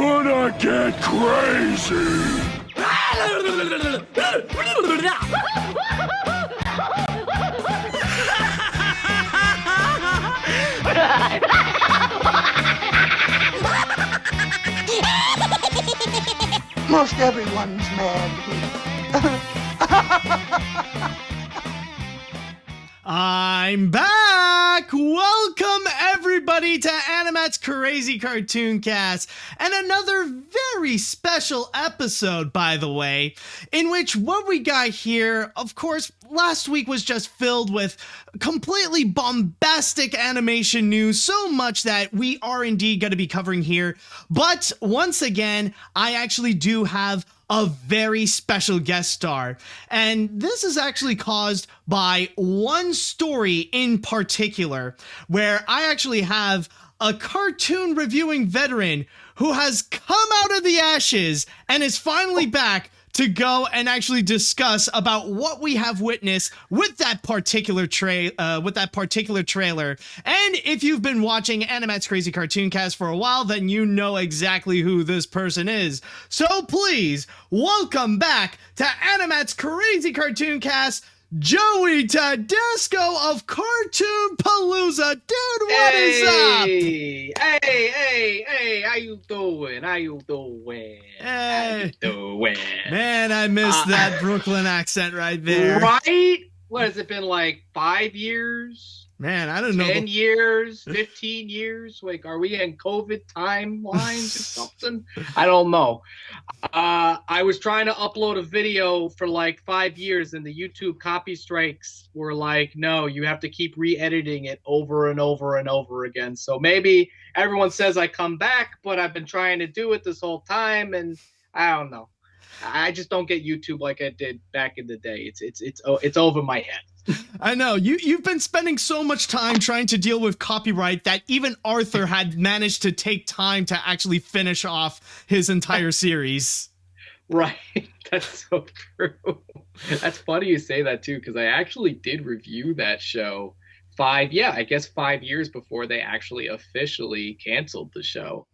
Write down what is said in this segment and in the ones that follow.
gonna get crazy. Most everyone's mad here. I'm back! Welcome everybody to AniMat's Crazy Cartoon Cast, and another very special episode, by the way, in which what we got here, of course, last week was just filled with completely bombastic animation news, so much that we are indeed going to be covering here. But once again, I actually do have a very special guest star, and this is actually caused by one story in particular, where I actually have a cartoon reviewing veteran who has come out of the ashes and is finally back to go and actually discuss about what we have witnessed with that particular trailer. And if you've been watching AniMat's Crazy Cartoon Cast for a while, then you know exactly who this person is. So please welcome back to AniMat's Crazy Cartoon Cast, Joey Tedesco of Cartoon Palooza. Dude, what is up? Hey, how you doing? Man, I missed that Brooklyn accent right there. Right? What has it been, like 5 years? Man, I don't know. 10 years? 15 years? Like, are we in COVID timelines or something? I don't know. I was trying to upload a video for like 5 years, and the YouTube copy strikes were like, no, you have to keep re-editing it over and over and over again. So maybe everyone says I come back, but I've been trying to do it this whole time, and I don't know. I just don't get YouTube like I did back in the day. It's over my head. I know you've been spending so much time trying to deal with copyright that even Arthur had managed to take time to actually finish off his entire series. Right. That's so true. That's funny you say that too, because I actually did review that show 5 years before they actually officially canceled the show.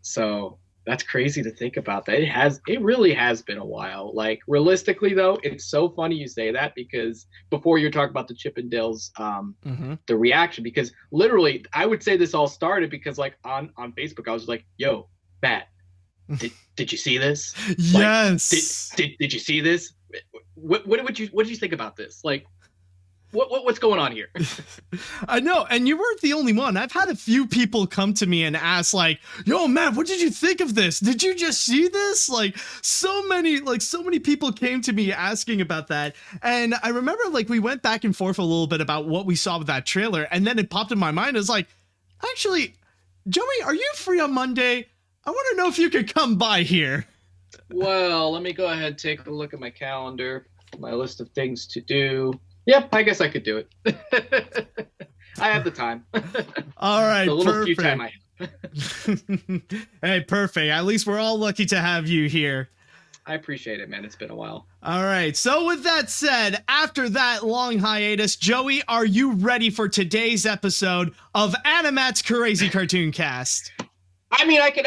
So that's crazy to think about that. It really has been a while. Like, realistically though, it's so funny you say that, because before you're talking about the Chippendales, the reaction, because literally I would say this all started because like on Facebook, I was like, yo, Matt, did you see this? Yes. Like, did you see this? What did you think about this? Like, what's going on here? I know, and you weren't the only one. I've had a few people come to me and ask, like, yo, Matt, what did you think of this? Did you just see this? Like, so many people came to me asking about that. And I remember, like, we went back and forth a little bit about what we saw with that trailer, and then it popped in my mind. It's like, actually, Joey, are you free on Monday? I want to know if you could come by here. Well, let me go ahead and take a look at my calendar, my list of things to do. Yep, I guess I could do it. I have the time. All right, the little perfect. few time I have. Hey, perfect. At least we're all lucky to have you here. I appreciate it, man. It's been a while. All right, so with that said, after that long hiatus, Joey, are you ready for today's episode of AniMat's Crazy Cartoon Cast? I mean, I could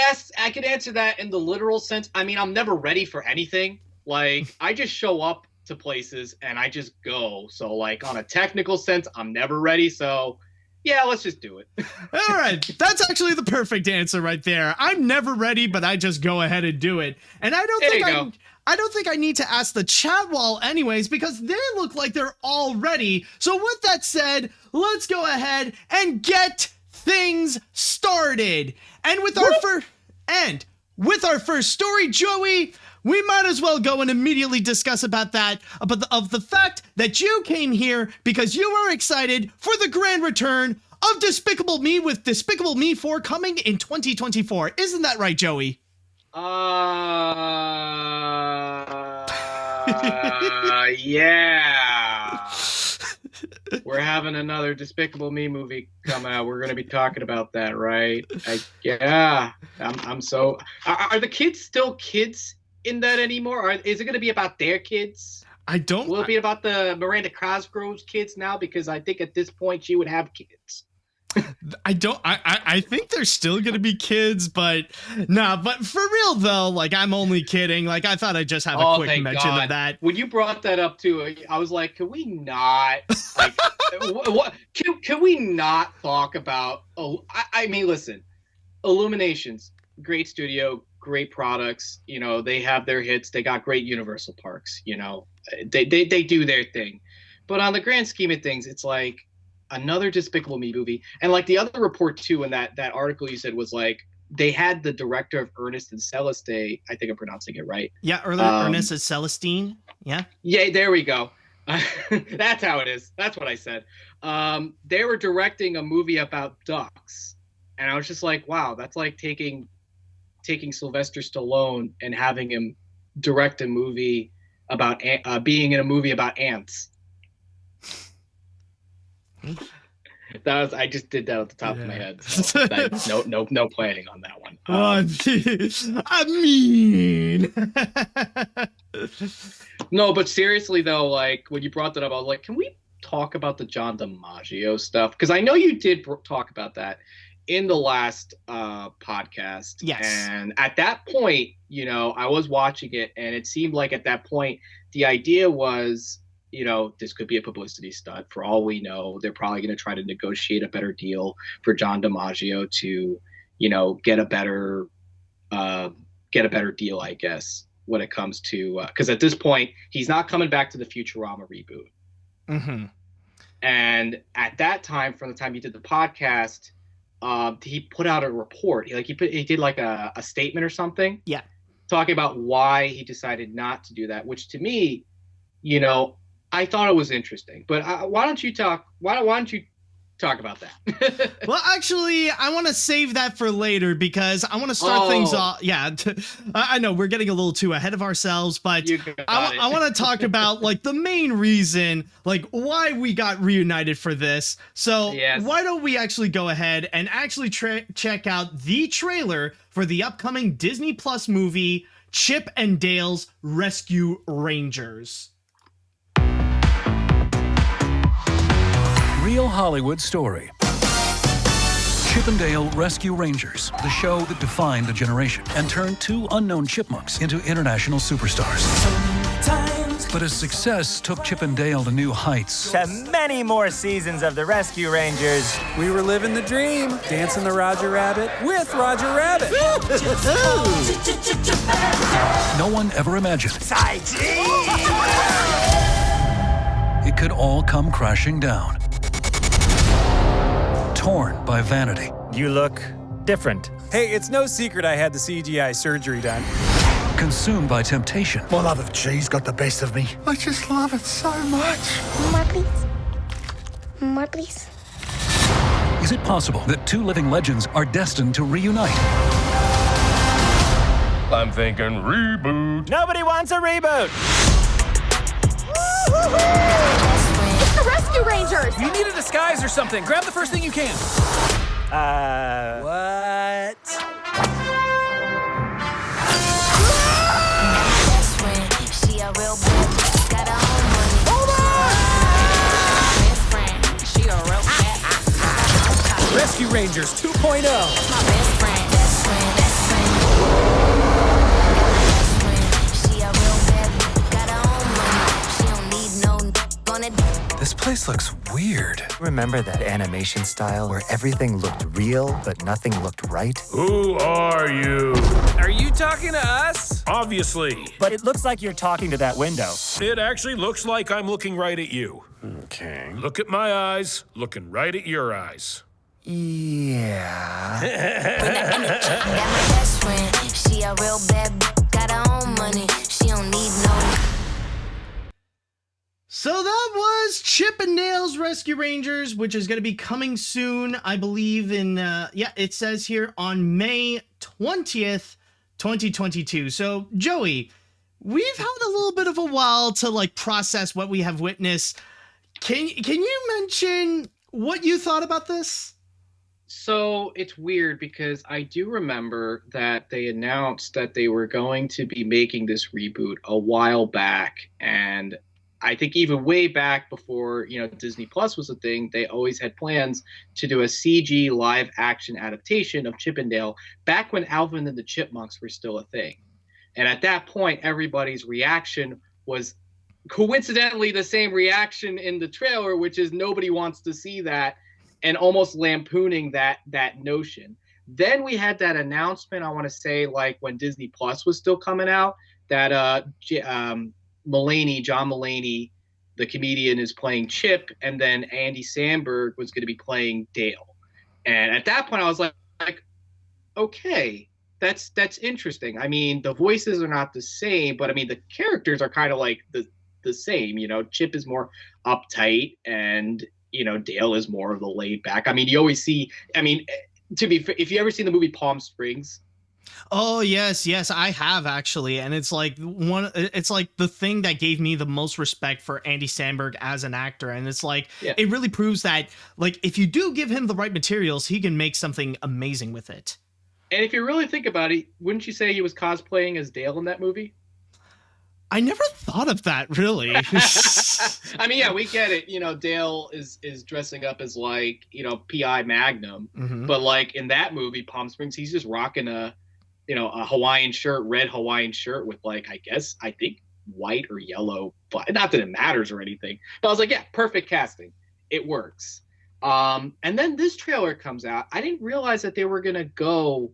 answer that in the literal sense. I mean, I'm never ready for anything. Like, I just show up to places and I just go. So like on a technical sense, I'm never ready. So yeah, let's just do it. All right. That's actually the perfect answer right there. I'm never ready, but I just go ahead and do it. And I don't think I need to ask the chat wall anyways, because they look like they're all ready. So with that said, let's go ahead and get things started. And with our first story, Joey, we might as well go and immediately discuss about the fact that you came here because you are excited for the grand return of Despicable Me, with Despicable Me 4 coming in 2024. Isn't that right, Joey? Yeah. We're having another Despicable Me movie come out. We're going to be talking about that, right? I'm so... Are the kids still kids in that anymore? Or is it going to be about their kids? Will it be about the Miranda Cosgrove's kids now? Because I think at this point she would have kids. I think they're still gonna be kids, but nah, but for real though, like I'm only kidding. Like I thought I'd just have a quick thank mention God. of that. When you brought that up too, I was like, can we not like what can we not talk about I mean listen, Illuminations, great studio, great products, you know, they have their hits, they got great Universal parks, you know. They do their thing. But on the grand scheme of things, it's like another Despicable Me movie. And like the other report too in that article you said was like they had the director of Ernest and Celeste, I think I'm pronouncing it right. Yeah, Ernest and Celestine. Yeah. Yeah, there we go. That's how it is. That's what I said. They were directing a movie about ducks. And I was just like, wow, that's like taking Sylvester Stallone and having him direct a movie about being in a movie about ants. I just did that at the top of my head. So no planning on that one. I mean, no, but seriously though, like when you brought that up, I was like, can we talk about the John DiMaggio stuff? Because I know you did talk about that in the last podcast. Yes. And at that point, you know, I was watching it, and it seemed like at that point the idea was, you know, this could be a publicity stunt. For all we know, they're probably going to try to negotiate a better deal for John DiMaggio to, you know, get a better deal, I guess, when it comes to because at this point he's not coming back to the Futurama reboot. Mm-hmm. And at that time, from the time he did the podcast, he put out a report. He did like a statement or something. Yeah. Talking about why he decided not to do that, which to me, you know, I thought it was interesting. But why don't you talk about that? Well, actually, I want to save that for later because I want to start things off. Yeah, I know we're getting a little too ahead of ourselves, but I want to talk about like the main reason, like why we got reunited for this. So Why don't we actually go ahead and actually check out the trailer for the upcoming Disney Plus movie, Chip and Dale's Rescue Rangers. Real Hollywood story. Chip and Dale Rescue Rangers, the show that defined a generation and turned two unknown chipmunks into international superstars. But as success took Chip and Dale to new heights, to many more seasons of the Rescue Rangers. We were living the dream, dancing the Roger Rabbit with Roger Rabbit. no one ever imagined it could all come crashing down. Torn by vanity. You look different. Hey, it's no secret I had the CGI surgery done. Consumed by temptation. My love of cheese got the best of me. I just love it so much. More, please. More, please. Is it possible that two living legends are destined to reunite? I'm thinking reboot. Nobody wants a reboot. It's the Rescue Rangers! You need a disguise or something. Grab the first thing you can. What? Rescue Rangers 2.0. This place looks weird. Remember that animation style where everything looked real, but nothing looked right? Who are you? Are you talking to us? Obviously. But it looks like you're talking to that window. It actually looks like I'm looking right at you. Okay. Look at my eyes, looking right at your eyes. Yeah. Got my best friend. She a real bad, got her own money. She don't need no. So that was Chip and Dale's Rescue Rangers, which is going to be coming soon, I believe in, it says here on May 20th, 2022. So, Joey, we've had a little bit of a while to, like, process what we have witnessed. Can you mention what you thought about this? So it's weird because I do remember that they announced that they were going to be making this reboot a while back, and I think even way back before, Disney Plus was a thing, they always had plans to do a CG live action adaptation of Chip 'n Dale back when Alvin and the Chipmunks were still a thing. And at that point, everybody's reaction was coincidentally the same reaction in the trailer, which is nobody wants to see that, and almost lampooning that notion. Then we had that announcement, I want to say, like when Disney Plus was still coming out, that John Mulaney, the comedian, is playing Chip, and then Andy Samberg was going to be playing Dale. And at that point, I was like, okay, that's interesting. I mean, the voices are not the same, but I mean, the characters are kind of like the same. Chip is more uptight, and Dale is more of the laid back. I mean, you always see. I mean, to be fair, if you ever seen the movie Palm Springs. Oh yes, I have actually, and it's like the thing that gave me the most respect for Andy Samberg as an actor, and it's like it really proves that like if you do give him the right materials, he can make something amazing with it. And if you really think about it, wouldn't you say he was cosplaying as Dale in that movie? I never thought of that, really. I mean, yeah, we get it. Dale is dressing up as like, P.I. Magnum. Mm-hmm. But like in that movie, Palm Springs, he's just rocking a Hawaiian shirt, red Hawaiian shirt with like, I think white or yellow, but not that it matters or anything. But I was like, yeah, perfect casting. It works. And then this trailer comes out. I didn't realize that they were going to go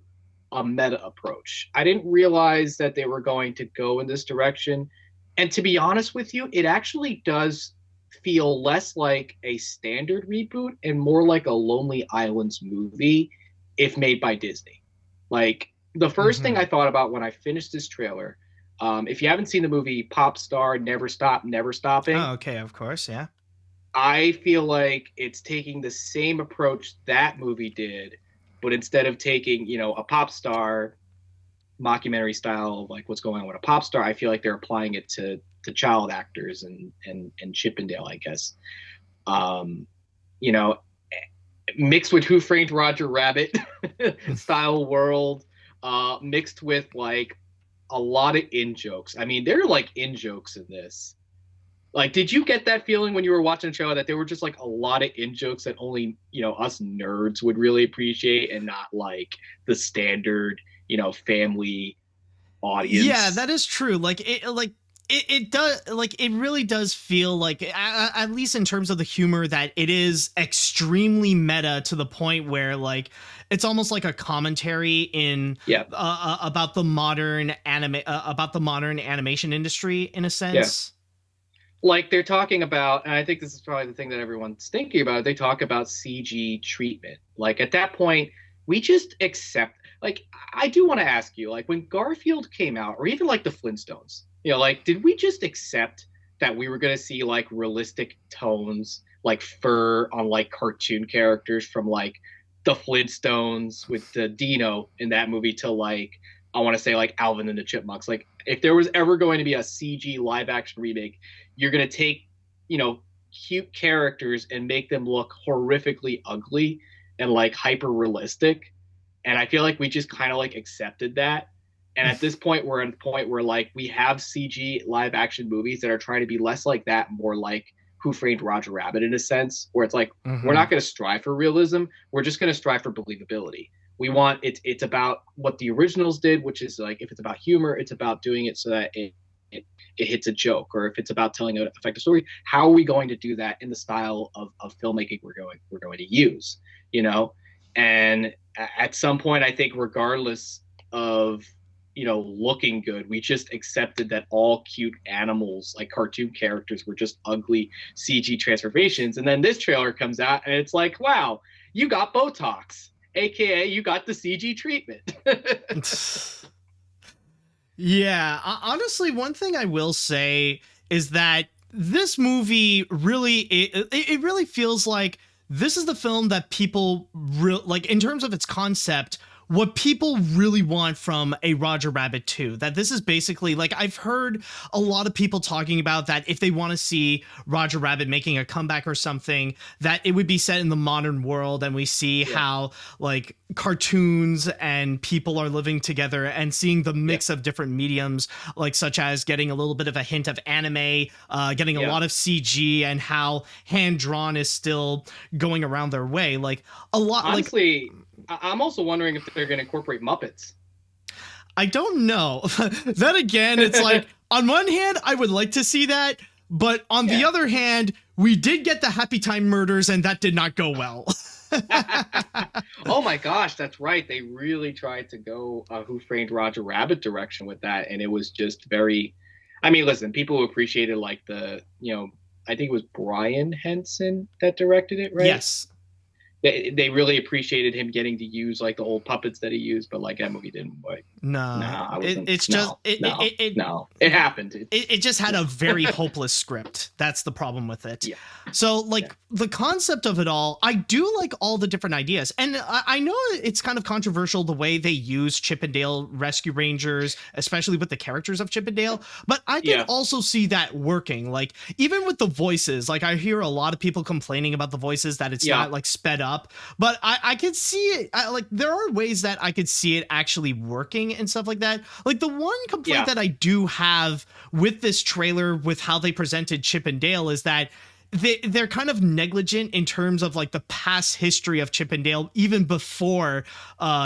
a meta approach. I didn't realize that they were going to go in this direction. And to be honest with you, it actually does feel less like a standard reboot and more like a Lonely Islands movie if made by Disney. Like the first thing I thought about when I finished this trailer, if you haven't seen the movie Pop Star, Never Stop, Never Stopping. Oh, okay, of course, yeah. I feel like it's taking the same approach that movie did, but instead of taking, a pop star mockumentary style of like what's going on with a pop star, I feel like they're applying it to child actors and Chip 'n Dale, I guess. Mixed with Who Framed Roger Rabbit style world, mixed with like a lot of in-jokes. I mean, there are like in-jokes in this. Like, did you get that feeling when you were watching the show that there were just like a lot of in-jokes that only, us nerds would really appreciate and not like the standard, family audience? Yeah, that is true. It does, like, it really does feel like, at least in terms of the humor, that it is extremely meta to the point where like it's almost like a commentary about the modern animation industry in a sense. Yeah. Like they're talking about, and I think this is probably the thing that everyone's thinking about, they talk about CG treatment. Like at that point, we just accept, like, I do want to ask you, like when Garfield came out, or even like the Flintstones, like, did we just accept that we were going to see like realistic tones, like fur on like cartoon characters from like the Flintstones with the Dino in that movie to like, I want to say like Alvin and the Chipmunks. Like if there was ever going to be a CG live action remake, you're going to take, cute characters and make them look horrifically ugly and like hyper realistic. And I feel like we just kind of like accepted that. And at this point, we're at a point where like we have CG live action movies that are trying to be less like that, more like Who Framed Roger Rabbit in a sense, where it's like, we're not going to strive for realism. We're just going to strive for believability. We want it's about what the originals did, which is like, if it's about humor, it's about doing it so that it hits a joke, or if it's about telling an effective story, how are we going to do that in the style of filmmaking we're going to use, And at some point, I think regardless of, looking good, we just accepted that all cute animals, like cartoon characters, were just ugly CG transformations. And then this trailer comes out and it's like, wow, you got Botox, aka you got the CG treatment. Yeah, honestly, one thing I will say is that this movie really, it really feels like this is the film that people like in terms of its concept what people really want from a Roger Rabbit 2. That this is basically, like, I've heard a lot of people talking about that if they want to see Roger Rabbit making a comeback or something, that it would be set in the modern world, and we see how, like, cartoons and people are living together, and seeing the mix of different mediums, like such as getting a little bit of a hint of anime, getting a lot of CG, and how hand-drawn is still going around their way. Like, a lot. Honestly, I'm also wondering if they're going to incorporate Muppets. I don't know. Then again, it's like, on one hand, I would like to see that, but on the other hand, we did get the Happy Time Murders, and that did not go well. Oh my gosh, that's right. They really tried to go Who Framed Roger Rabbit direction with that, and it was just very. I mean, listen, people who appreciated, like, I think it was Brian Henson that directed it, right? Yes. They really appreciated him getting to use, like, the old puppets that he used, but, like, that movie didn't work. No, it happened. It just had a very hopeless script. That's the problem with it. Yeah. So, like, the concept of it all, I do like all the different ideas. And I know it's kind of controversial the way they use Chip 'n Dale Rescue Rangers, especially with the characters of Chip 'n Dale. But I can also see that working. Like, even with the voices, like, I hear a lot of people complaining about the voices, that it's not, like, sped up. But I could see it. Like, there are ways that I could see it actually working and stuff like that. Like, the one complaint that I do have with this trailer, with how they presented Chip 'n Dale, is that they're kind of negligent in terms of, like, the past history of Chip 'n Dale, even before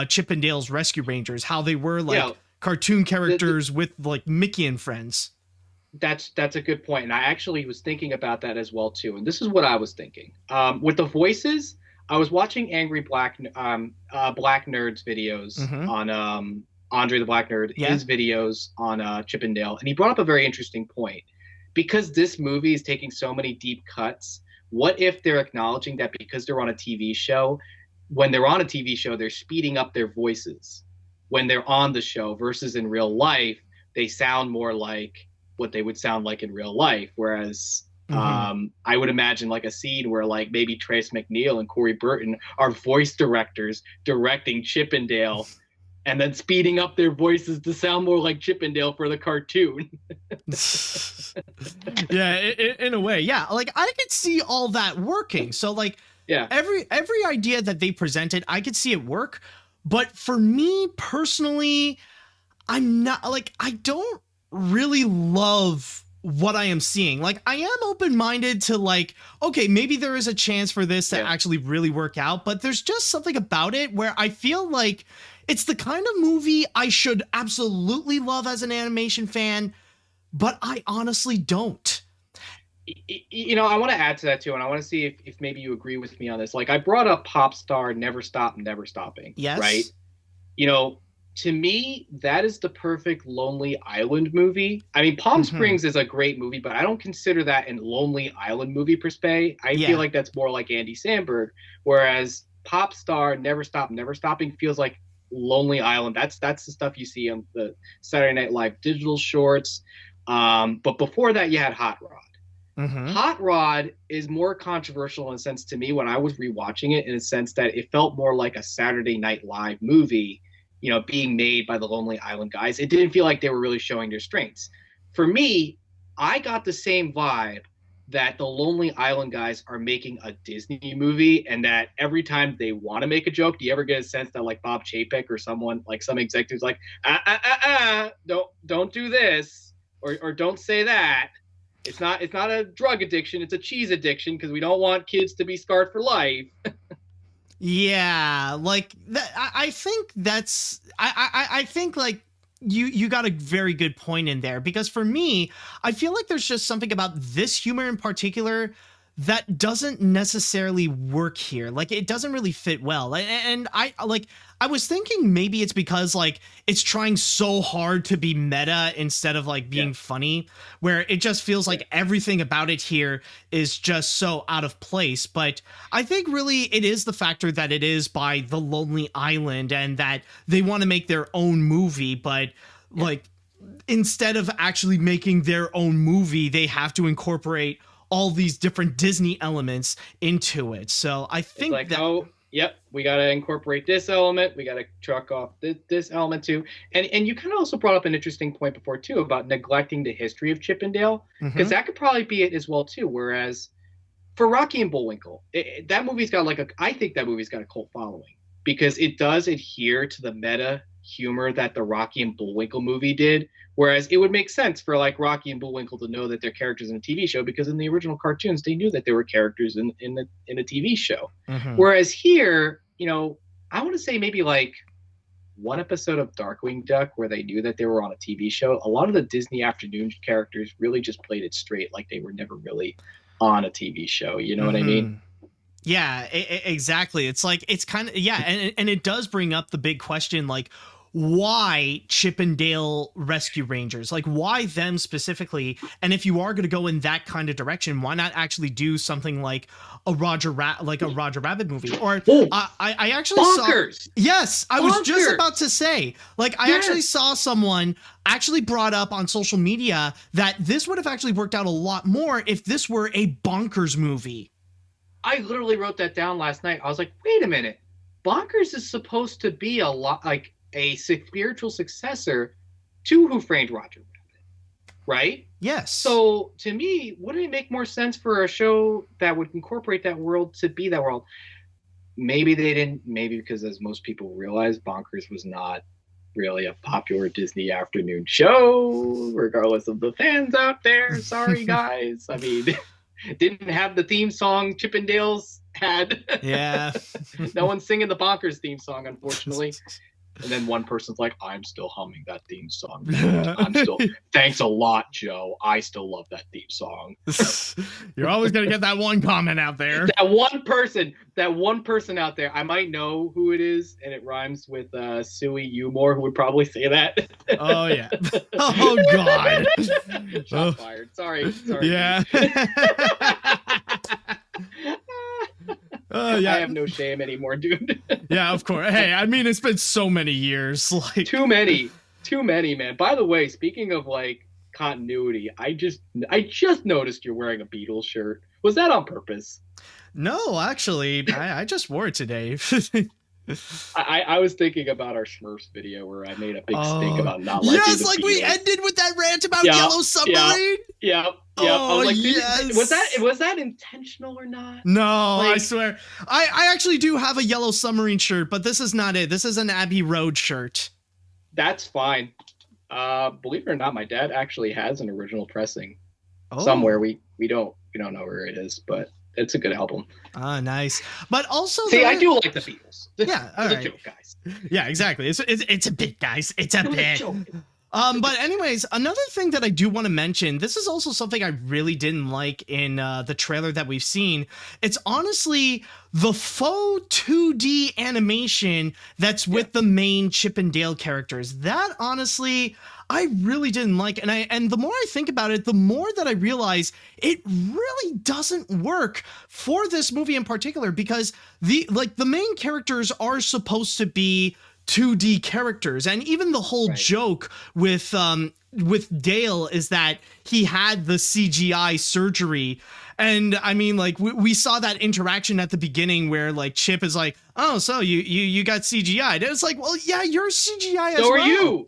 Chip 'n Dale's Rescue Rangers, how they were, like, cartoon characters with, like, Mickey and friends. That's a good point. And I actually was thinking about that as well, too. And this is what I was thinking. With the voices, I was watching Angry Black Nerd's videos on Andre the Black Nerd, his videos on Chip 'n Dale, and he brought up a very interesting point. Because this movie is taking so many deep cuts, what if they're acknowledging that because they're on a TV show, when they're on a TV show, they're speeding up their voices when they're on the show, versus in real life, they sound more like what they would sound like in real life, whereas I would imagine, like, a scene where, like, maybe Trace McNeil and Corey Burton are voice directors directing Chip 'n Dale, and then speeding up their voices to sound more like Chip 'n Dale for the cartoon. In a way, like, I could see all that working. So, like, every idea that they presented, I could see it work. But for me personally, I'm not, like, I don't really love what I am seeing. Like, I am open-minded to, like, okay, maybe there is a chance for this to actually really work out, but there's just something about it where I feel like it's the kind of movie I should absolutely love as an animation fan, but I honestly don't. I want to add to that too, and I want to see if maybe you agree with me on this. Like, I brought up Pop Star, Never Stop, Never Stopping. Yes. Right? To me, that is the perfect Lonely Island movie. I mean, Palm Springs is a great movie, but I don't consider that a Lonely Island movie per se. I feel like that's more like Andy Samberg, whereas Pop Star, Never Stop, Never Stopping feels like Lonely Island. That's the stuff you see on the Saturday Night Live digital shorts. But before that, you had Hot Rod. Hot Rod is more controversial in a sense to me when I was rewatching it, in a sense that it felt more like a Saturday Night Live movie, being made by the Lonely Island guys. It didn't feel like they were really showing their strengths. For me, I got the same vibe that the Lonely Island guys are making a Disney movie, and that every time they want to make a joke, do you ever get a sense that, like, Bob Chapek or someone, like some executives, like, don't do this, or don't say that. It's not a drug addiction, it's a cheese addiction, because we don't want kids to be scarred for life. Yeah, like that. I think that's. I think, like, you got a very good point in there, because for me, I feel like there's just something about this humor in particular that doesn't necessarily work here. Like, it doesn't really fit well. And I was thinking maybe it's because, like, it's trying so hard to be meta instead of, like, being funny, where it just feels like everything about it here is just so out of place. But I think really it is the factor that it is by the Lonely Island, and that they want to make their own movie, but like, instead of actually making their own movie, they have to incorporate all these different Disney elements into it. So I think yep, we got to incorporate this element. We got to truck off this element too. And you kind of also brought up an interesting point before too about neglecting the history of Chip and Dale, because that could probably be it as well too. Whereas for Rocky and Bullwinkle, that movie's got I think that movie's got a cult following because it does adhere to the meta humor that the Rocky and Bullwinkle movie did. Whereas it would make sense for like Rocky and Bullwinkle to know that they're characters in a TV show because in the original cartoons they knew that they were characters in a TV show. Whereas here, you know, I want to say maybe like one episode of Darkwing Duck where they knew that they were on a TV show. A lot of the Disney afternoon characters really just played it straight, like they were never really on a TV show. You know what I mean? Yeah, exactly. It's like it's kind of and it does bring up the big question, like, why Chip and Dale Rescue Rangers? Like, why them specifically? And if you are going to go in that kind of direction, why not actually do something like a Roger Rabbit movie? Or I actually Bonkers. saw. Yes, I was just about to say. Like, I actually saw someone actually brought up on social media that this would have actually worked out a lot more if this were a Bonkers movie. I literally wrote that down last night. I was like, wait a minute, Bonkers is supposed to be a lot like a spiritual successor to Who Framed Roger Rabbit, right? Yes. So to me, wouldn't it make more sense for a show that would incorporate that world to be that world? Maybe they didn't. Maybe because, as most people realize, Bonkers was not really a popular Disney afternoon show, regardless of the fans out there. Sorry, guys. I mean, didn't have the theme song Chip and Dale's had. Yeah. No one's singing the Bonkers theme song, unfortunately. And then one person's like, I'm still humming that theme song. Thanks a lot, Joe. I still love that theme song. You're always going to get that one comment out there. That one person out there, I might know who it is, and it rhymes with Suey Umore, who would probably say that. Oh, yeah. Oh, God. Shot fired. Sorry. Yeah. I have no shame anymore, dude. Yeah, of course. Hey, I mean, it's been so many years. Like too many, man. By the way, speaking of like continuity, I just noticed you're wearing a Beatles shirt. Was that on purpose? No, actually, I just wore it today. I was thinking about our Smurfs video where I made a big stink about not liking the like Beatles. We ended with that rant about Yellow Submarine. Yeah. Oh, I was like, yes. Was that intentional or not? No, I swear. I actually do have a Yellow Submarine shirt, but this is not it. This is an Abbey Road shirt. That's fine. Believe it or not, my dad actually has an original pressing somewhere. We don't know where it is, but it's a good album. Ah, nice. But also, I do like the Beatles. Yeah, all right. A joke, guys. Yeah, exactly. It's a bit, guys. It's a bit. But anyways, another thing that I do want to mention, this is also something I really didn't like in the trailer that we've seen. It's honestly the faux 2D animation that's with the main Chip and Dale characters. That honestly, I really didn't like. And the more I think about it, the more that I realize it really doesn't work for this movie in particular, because the main characters are supposed to be 2D characters, and even the whole joke with Dale is that he had the CGI surgery. And I mean, like, we saw that interaction at the beginning where like Chip is like, oh, so you got CGI'd. And it's like, well, yeah, you're CGI as well. So are you.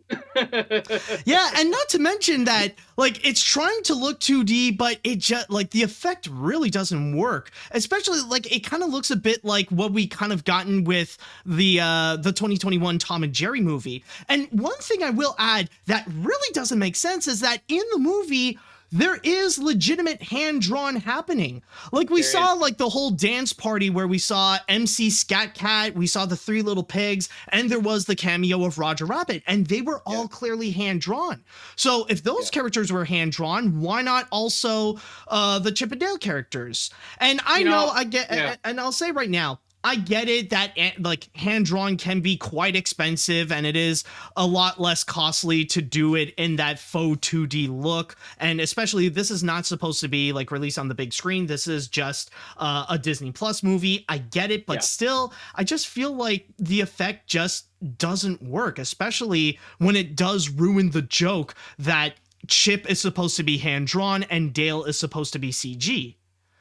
Yeah, and not to mention that like it's trying to look 2D, but it just like the effect really doesn't work. Especially like it kind of looks a bit like what we kind of gotten with the 2021 Tom and Jerry movie. And one thing I will add that really doesn't make sense is that in the movie, there is legitimate hand-drawn happening. Like we saw like the whole dance party where we saw MC Scat Cat, we saw the Three Little Pigs, and there was the cameo of Roger Rabbit, and they were all clearly hand-drawn. So if those characters were hand-drawn, why not also the Chip and Dale characters? And I know I get, and I'll say right now, I get it that like hand-drawn can be quite expensive, and it is a lot less costly to do it in that faux 2D look. And especially this is not supposed to be like released on the big screen. This is just a Disney Plus movie. I get it, but still, I just feel like the effect just doesn't work, especially when it does ruin the joke that Chip is supposed to be hand-drawn and Dale is supposed to be CG.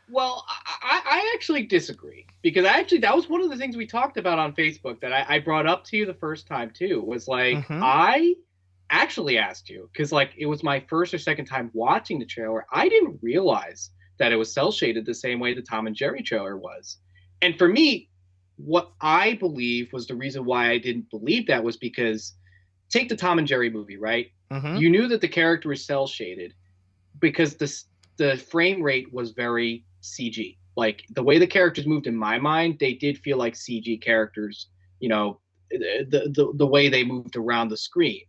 Well, I actually disagree because that was one of the things we talked about on Facebook that I brought up to you the first time too. Was like I actually asked you because like it was my first or second time watching the trailer. I didn't realize that it was cel shaded the same way the Tom and Jerry trailer was, and for me, what I believe was the reason why I didn't believe that was because take the Tom and Jerry movie, right? You knew that the character was cel shaded because the frame rate was very CG. Like the way the characters moved in my mind, they did feel like CG characters, you know, the way they moved around the screen.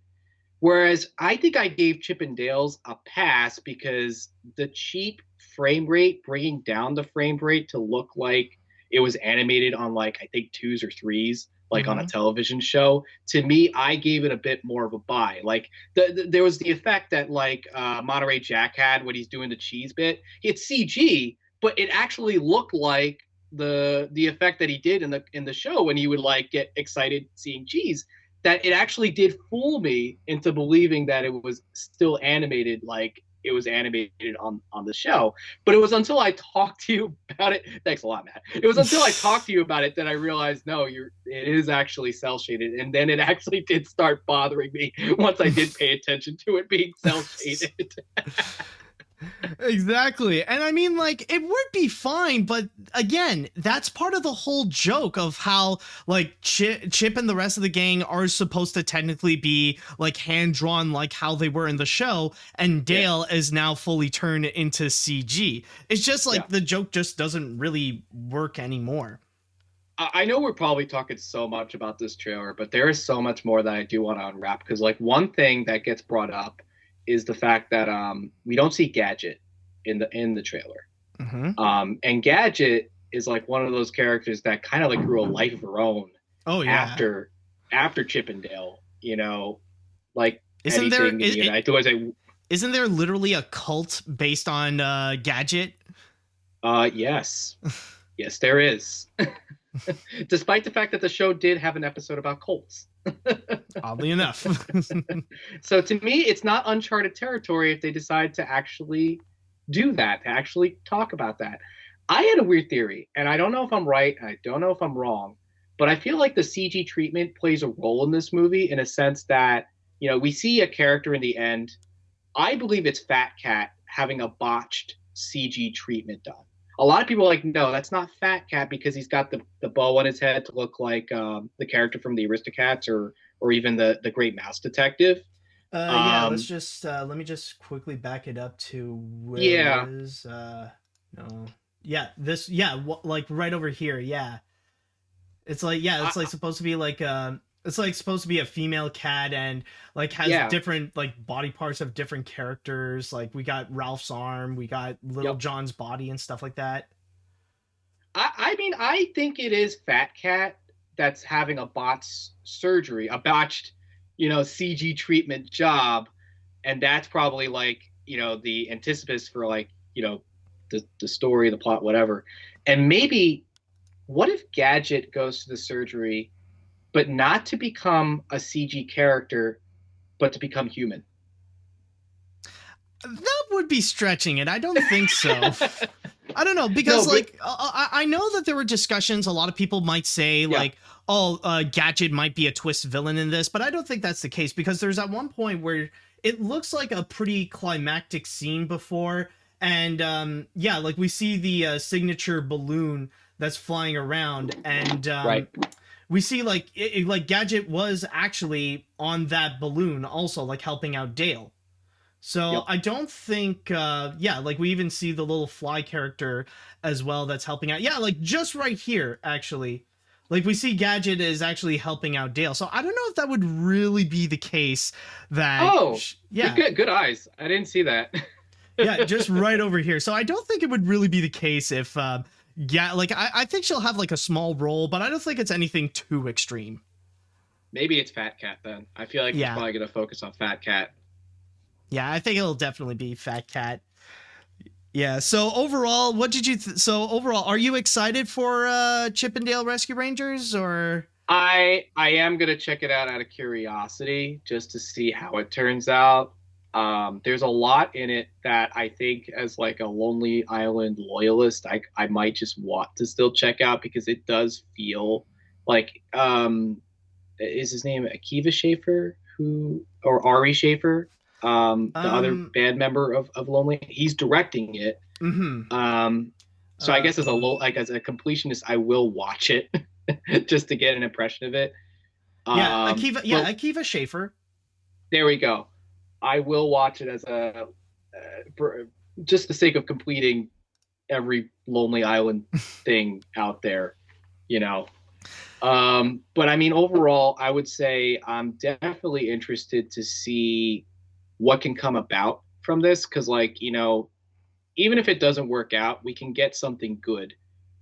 Whereas I think I gave Chip and Dale's a pass because the cheap frame rate, bringing down the frame rate to look like it was animated on like, I think 2s or 3s, like on a television show. To me, I gave it a bit more of a buy. Like there was the effect that like Monterey Jack had when he's doing the cheese bit. It's CG, but it actually looked like the effect that he did in the show when he would like get excited seeing cheese. That it actually did fool me into believing that it was still animated like it was animated on the show. But it was until I talked to you about it. Thanks a lot, Matt. It was until I talked to you about it that I realized, no, it is actually cel shaded. And then it actually did start bothering me once I did pay attention to it being cel shaded. Exactly. And I mean, like, it would be fine, but again, that's part of the whole joke of how like Chip and the rest of the gang are supposed to technically be like hand drawn like how they were in the show, and Dale is now fully turned into CG. It's just like the joke just doesn't really work anymore. I know we're probably talking so much about this trailer, but there is so much more that I do want to unwrap, because like one thing that gets brought up is the fact that we don't see Gadget in the trailer. And Gadget is like one of those characters that kind of like grew a life of her own. After Chip and Dale, you know, like isn't there literally a cult based on Gadget? Yes, yes, there is. Despite the fact that the show did have an episode about cults. Oddly enough. So to me, it's not uncharted territory if they decide to actually do that, to actually talk about that. I had a weird theory, and I don't know if I'm right, and I don't know if I'm wrong, but I feel like the CG treatment plays a role in this movie in a sense that, you know, we see a character in the end. I believe it's Fat Cat having a botched CG treatment done. A lot of people are like, no, that's not Fat Cat because he's got the bow on his head to look like the character from the Aristocats or even the Great Mouse Detective. Let's just let me just quickly back it up to where like right over here. It's like it's like supposed to be like it's like supposed to be a female cat and like has different like body parts of different characters. Like we got Ralph's arm, we got Little John's body and stuff like that. I mean, I think it is Fat Cat that's having a botched, you know, CG treatment job. And that's probably like, you know, the anticipus for like, you know, the story, the plot, whatever. And maybe what if Gadget goes to the surgery but not to become a CG character, but to become human? That would be stretching it. I don't think so. I don't know, because I know that there were discussions. A lot of people might say Gadget might be a twist villain in this, but I don't think that's the case, because there's at one point where it looks like a pretty climactic scene before. And like we see the signature balloon that's flying around, and we see like like Gadget was actually on that balloon also, like helping out Dale. So I don't think like we even see the little fly character as well that's helping out. Like just right here actually, like we see Gadget is actually helping out Dale. So I don't know if that would really be the case. That good eyes. I didn't see that. Just right over here. So I don't think it would really be the case if I think she'll have like a small role, but I don't think it's anything too extreme. Maybe it's Fat Cat then. I feel like he's probably going to focus on Fat Cat. Yeah, I think it'll definitely be Fat Cat. Yeah, so overall, what did you are you excited for Chip and Dale Rescue Rangers, or? I am going to check it out of curiosity just to see how it turns out. There's a lot in it that I think, as like a Lonely Island loyalist, I might just want to still check out, because it does feel like, is his name Akiva Schaffer, or Ari Schaffer, the other band member of Lonely? He's directing it. So I guess as a completionist, I will watch it just to get an impression of it. Akiva Schaffer. There we go. I will watch it as for just the sake of completing every Lonely Island thing out there, you know. But I mean, overall, I would say I'm definitely interested to see what can come about from this, because, like, you know, even if it doesn't work out, we can get something good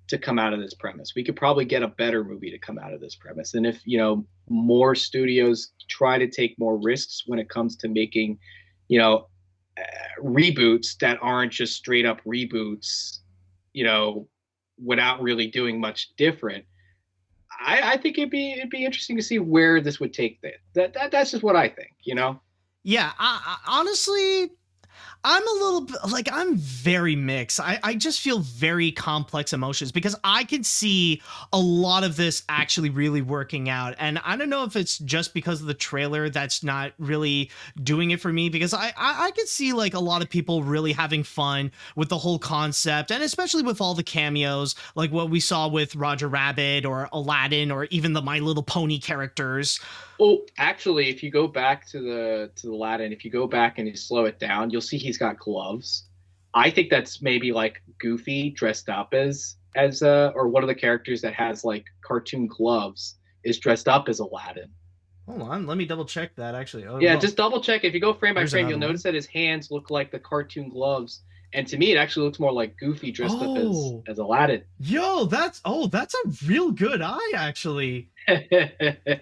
to come out of this premise. We could probably get a better movie to come out of this premise. And if, you know, more studios try to take more risks when it comes to making, you know, reboots that aren't just straight up reboots, you know, without really doing much different, I think it'd be interesting to see where this would take that's just what I think, you know? Yeah, I honestly, I'm a little bit like, I'm very mixed. I just feel very complex emotions, because I could see a lot of this actually really working out. And I don't know if it's just because of the trailer that's not really doing it for me, because I could see like a lot of people really having fun with the whole concept, and especially with all the cameos, like what we saw with Roger Rabbit or Aladdin, or even the My Little Pony characters. Oh, actually, if you go back to the Aladdin, if you go back and you slow it down, you'll see he's got gloves. I think that's maybe like Goofy dressed up as or one of the characters that has like cartoon gloves is dressed up as Aladdin. Hold on, let me double check that actually. Just double check. If you go frame by frame, you'll notice that his hands look like the cartoon gloves. And to me, it actually looks more like Goofy dressed up as Aladdin. Yo, that's a real good eye, actually.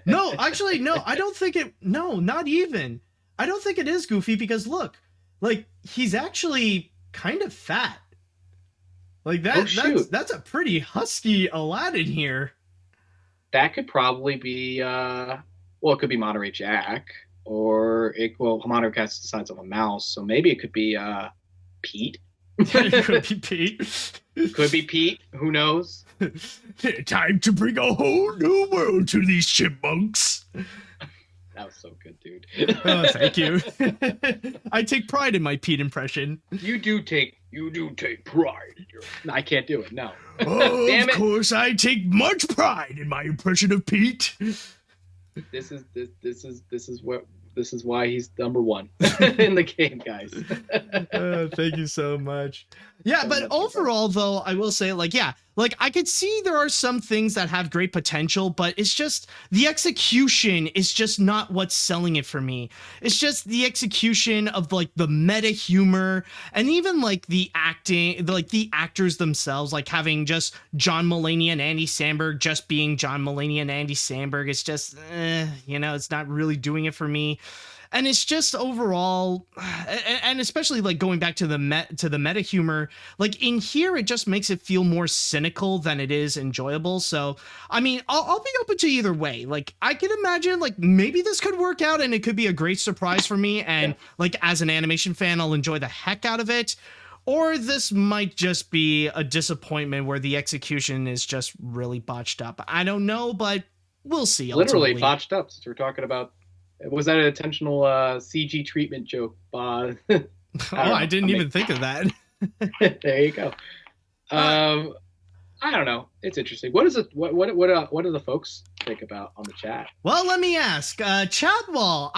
No, actually, no, I don't think it. No, not even. I don't think it is Goofy, because look, like, he's actually kind of fat. Like that. That's a pretty husky Aladdin here. That could probably be. It could be Monterey Jack, or Monterey Cat's the size of a mouse, so maybe it could be Pete. It could be Pete. Could be Pete. Who knows? Time to bring a whole new world to these chipmunks. That was so good, dude. Oh, thank you. I take pride in my Pete impression. You do take pride in your. I can't do it. No. Oh, Damn of it. course, I take much pride in my impression of Pete. This is why he's number one in the game, guys. Thank you so much. Yeah, but overall, though, I will say, like, yeah, like, I could see there are some things that have great potential, but it's just the execution is just not what's selling it for me. It's just the execution of, like, the meta humor, and even, like, the acting, like, the actors themselves, like having just John Mulaney and Andy Samberg just being John Mulaney and Andy Samberg. It's just, you know, it's not really doing it for me. And it's just overall, and especially like going back to the meta humor, like in here, it just makes it feel more cynical than it is enjoyable. So, I mean, I'll be open to either way. Like, I can imagine like maybe this could work out and it could be a great surprise for me. And like, as an animation fan, I'll enjoy the heck out of it. Or this might just be a disappointment where the execution is just really botched up. I don't know, but we'll see. Literally botched up, since we're talking about. Was that an intentional CG treatment joke? I didn't even think of that. There you go. I don't know. It's interesting. What do the folks think about on the chat? Well, let me ask, Chadwell.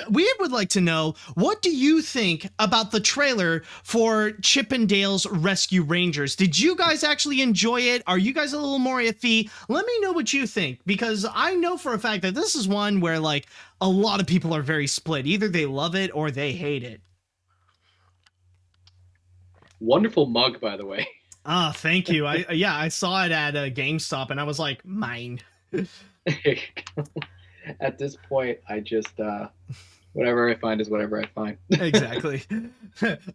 We would like to know, what do you think about the trailer for Chip and Dale's Rescue Rangers? Did you guys actually enjoy it? Are you guys a little more iffy? Let me know what you think, because I know for a fact that this is one where like a lot of people are very split. Either they love it or they hate it. Wonderful mug, by the way. Oh, thank you. I saw it at GameStop and I was like, mine. At this point, I just whatever I find is whatever I find. Exactly.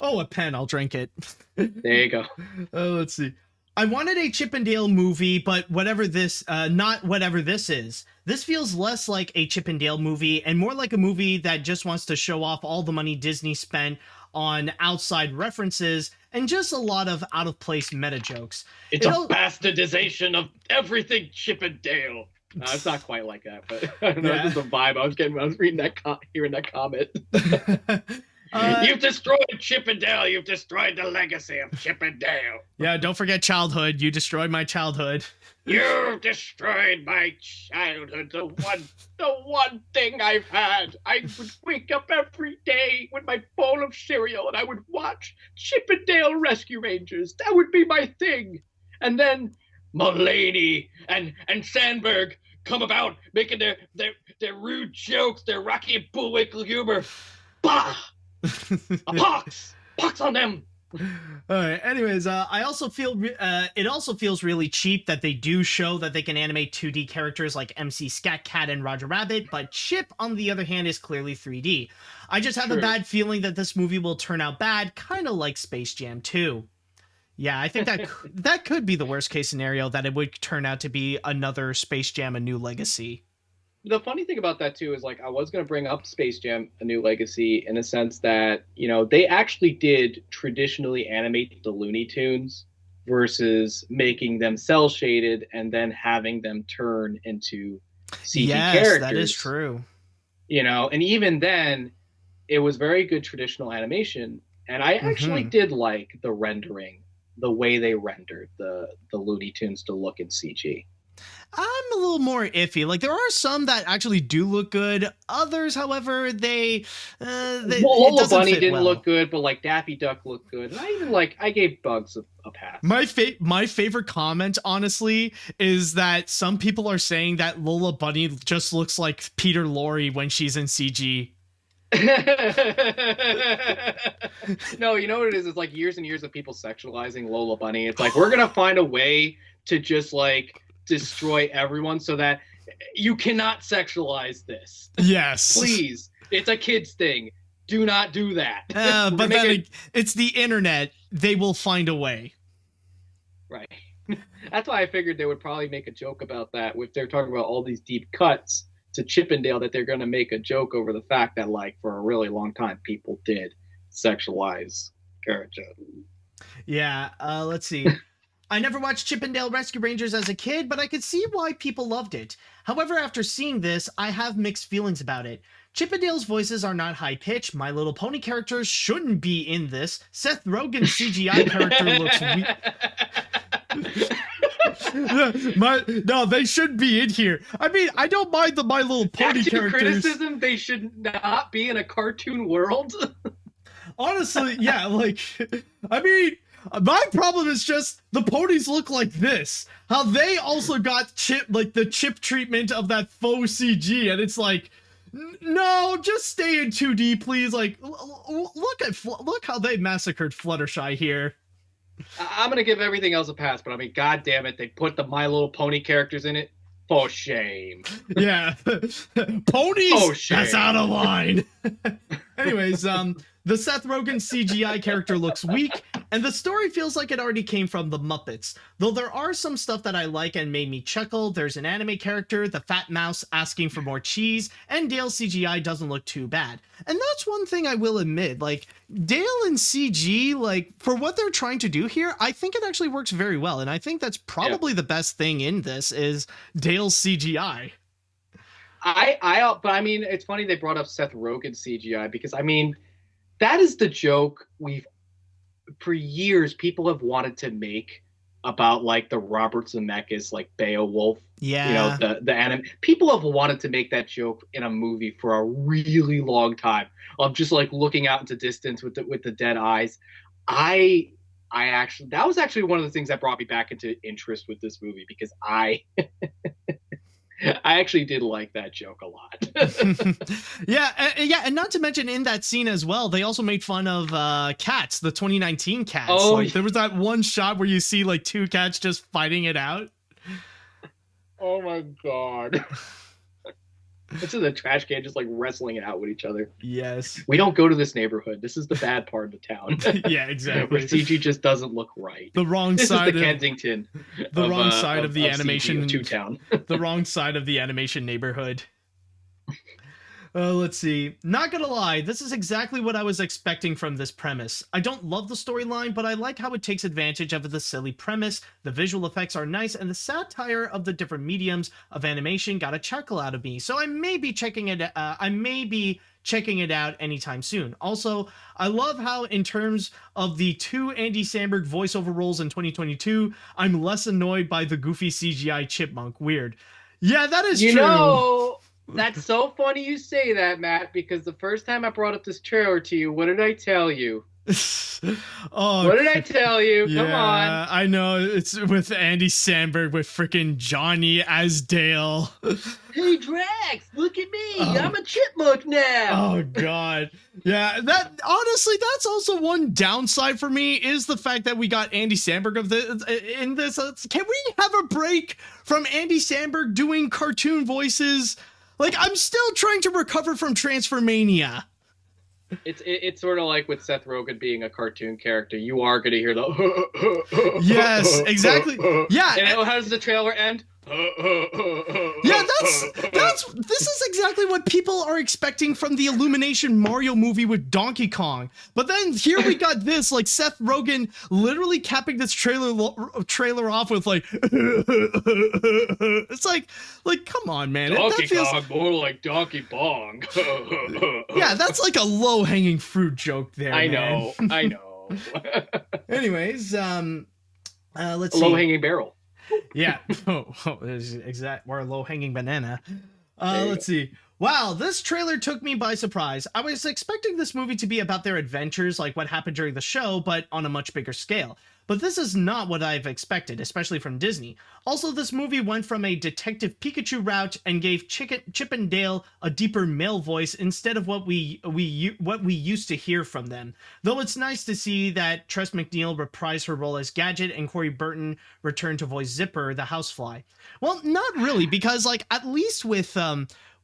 Oh, a pen. I'll drink it. There you go. Oh, let's see. I wanted a Chip and Dale movie, but not whatever this is. This feels less like a Chip and Dale movie and more like a movie that just wants to show off all the money Disney spent on outside references and just a lot of out-of-place meta jokes. It's a bastardization of everything Chip and Dale. It's not quite like that, but I don't know. Yeah. This is the vibe I was getting when I was reading hearing that comment. You've destroyed Chip and Dale. You've destroyed the legacy of Chip and Dale. Yeah, don't forget childhood. You destroyed my childhood. You've destroyed my childhood. The one thing I've had. I would wake up every day with my bowl of cereal and I would watch Chip and Dale Rescue Rangers. That would be my thing. And then Mulaney and Sandberg come about making their rude jokes, their Rocky and Bullwinkle humor. Bah! A pox on them. All right. Anyways, I also feel it also feels really cheap that they do show that they can animate 2D characters like MC Scat Cat and Roger Rabbit, but Chip, on the other hand, is clearly 3D. I just have a bad feeling that this movie will turn out bad, kind of like Space Jam 2. Yeah, I think that could be the worst case scenario, that it would turn out to be another Space Jam: A New Legacy. The funny thing about that too is, like, I was going to bring up Space Jam: A New Legacy in the sense that, you know, they actually did traditionally animate the Looney Tunes versus making them cell shaded and then having them turn into CG characters. Yes, that is true. You know, and even then, it was very good traditional animation, and I actually did like the rendering, the way they rendered the Looney Tunes to look in CG. I'm a little more iffy. Like, there are some that actually do look good. Others, however, Lola Bunny didn't look good, but like Daffy Duck looked good. And I gave Bugs a pass. My favorite comment, honestly, is that some people are saying that Lola Bunny just looks like Peter Lorre when she's in CG. No, you know what it is? It's like years and years of people sexualizing Lola Bunny. It's like, we're gonna find a way to just like destroy everyone so that you cannot sexualize this. Yes, please. It's a kid's thing. Do not do that. But then it's the internet. They will find a way. Right. That's why I figured they would probably make a joke about that if they're talking about all these deep cuts to Chippendale, that they're going to make a joke over the fact that, like, for a really long time, people did sexualize character. Yeah. Let's see. I never watched Chip and Dale Rescue Rangers as a kid, but I could see why people loved it. However, after seeing this, I have mixed feelings about it. Chip and Dale's voices are not high-pitched. My Little Pony characters shouldn't be in this. Seth Rogen's CGI character looks weak. No, they should be in here. I mean, I don't mind the My Little Pony characters. Criticism, they should not be in a cartoon world. Honestly, yeah, like, I mean, my problem is just the ponies look like this. How they also got the chip treatment of that faux CG, and it's like, no, just stay in 2D, please. Like, look how they massacred Fluttershy here. I'm gonna give everything else a pass, but I mean, god damn it, they put the My Little Pony characters in it. For shame. Yeah, ponies. Oh, shame. That's out of line. Anyways, the Seth Rogen CGI character looks weak, and the story feels like it already came from the Muppets. Though there are some stuff that I like and made me chuckle. There's an anime character, the fat mouse asking for more cheese, and Dale's CGI doesn't look too bad. And that's one thing I will admit, like, Dale in CG, like, for what they're trying to do here, I think it actually works very well, and I think that's probably the best thing in this is Dale's CGI. But I mean, it's funny they brought up Seth Rogen CGI because, I mean, that is the joke for years people have wanted to make about, like, the Robert Zemeckis, like, Beowulf. Yeah. You know, the anime. People have wanted to make that joke in a movie for a really long time, of just, like, looking out into distance with the dead eyes. I actually, that was actually one of the things that brought me back into interest with this movie, because I actually did like that joke a lot. Yeah, and not to mention in that scene as well, they also made fun of Cats, the 2019 Cats. Oh, like, there was that one shot where you see, like, two cats just fighting it out. Oh my god. It's in the trash can, just like wrestling it out with each other. Yes. We don't go to this neighborhood. This is the bad part of the town. Yeah, exactly. Where CG just doesn't look right. The wrong this side is the of Kensington. the wrong side of the of animation CG of Town. the wrong side of the animation neighborhood. Let's see. Not gonna lie, this is exactly what I was expecting from this premise. I don't love the storyline, but I like how it takes advantage of the silly premise. The visual effects are nice, and the satire of the different mediums of animation got a chuckle out of me. So I may be checking it. Checking it out anytime soon. Also, I love how, in terms of the 2 Andy Samberg voiceover roles in 2022, I'm less annoyed by the goofy CGI chipmunk. Weird. Yeah, that is true. You know, that's so funny you say that, Matt, because the first time I brought up this trailer to you, what did I tell you? Oh, what did I tell you? Yeah, come on. I know, it's with Andy Samberg with freaking Johnny as Dale. Hey Drax, look at me. I'm a chipmunk now. Oh god. Yeah, that honestly, that's also one downside for me, is the fact that we got Andy Samberg in this. Can we have a break from Andy Samberg doing cartoon voices? Like, I'm still trying to recover from Transformania. It's sort of like with Seth Rogen being a cartoon character. You are going to hear the yes, exactly. Yeah. And how does the trailer end? Yeah, this is exactly what people are expecting from the Illumination Mario movie with Donkey Kong. But then here we got this, like, Seth Rogen literally capping this trailer off with like it's like come on, man. Donkey Kong, more like Donkey Bong. Yeah, that's like a low-hanging fruit joke there. I man. know. Anyways, let's see. Low-hanging barrel. Yeah. Exact. Or a low-hanging banana. Let's see. Wow, this trailer took me by surprise. I was expecting this movie to be about their adventures, like what happened during the show, but on a much bigger scale. But this is not what I've expected, especially from Disney. Also, this movie went from a Detective Pikachu route and gave Chip and Dale a deeper male voice instead of what we used to hear from them. Though it's nice to see that Tress MacNeille reprised her role as Gadget and Corey Burton returned to voice Zipper, the housefly. Well, not really, because like at least with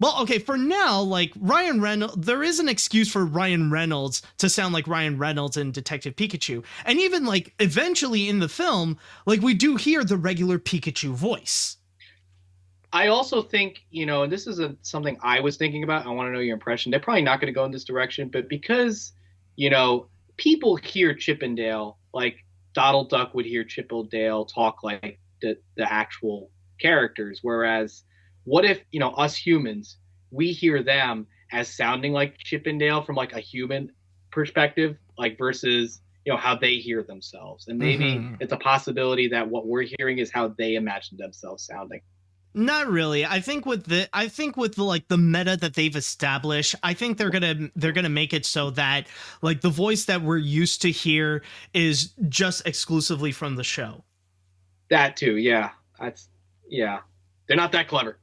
well, okay, for now, like Ryan Reynolds, there is an excuse for Ryan Reynolds to sound like Ryan Reynolds in Detective Pikachu. And even like eventually in the film, like we do hear the regular Pikachu voice. I also think, and this is something I was thinking about. I want to know your impression. They're probably not going to go in this direction, but because, people hear Chip and Dale, like Donald Duck would hear Chip and Dale talk like the actual characters, whereas what if, us humans, we hear them as sounding like Chip and Dale from like a human perspective, like versus, how they hear themselves. And maybe it's a possibility that what we're hearing is how they imagine themselves sounding. Not really. I think with the like the meta that they've established, I think they're gonna make it so that like the voice that we're used to hear is just exclusively from the show. That too, yeah. They're not that clever.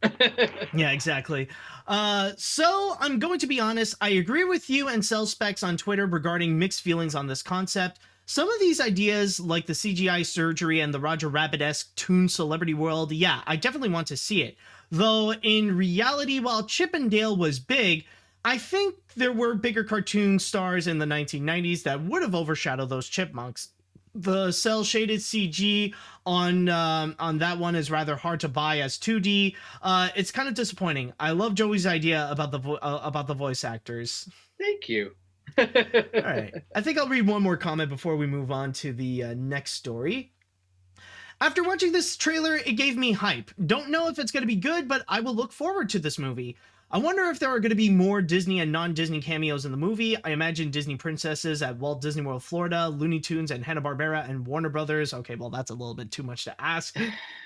Yeah, exactly. So I'm going to be honest. I agree with you and Cell Specs on Twitter regarding mixed feelings on this concept. Some of these ideas, like the CGI surgery and the Roger Rabbit-esque Toon Celebrity World, yeah, I definitely want to see it. Though in reality, while Chip and Dale was big, I think there were bigger cartoon stars in the 1990s that would have overshadowed those chipmunks. The cel-shaded CG on that one is rather hard to buy as 2D. It's kind of disappointing. I love Joey's idea about the voice actors. Thank you. All right. I think I'll read one more comment before we move on to the next story. After watching this trailer, it gave me hype. Don't know if it's going to be good, but I will look forward to this movie. I wonder if there are going to be more Disney and non-Disney cameos in the movie. I imagine Disney princesses at Walt Disney World, Florida, Looney Tunes and Hanna-Barbera and Warner Brothers. Okay, well, that's a little bit too much to ask.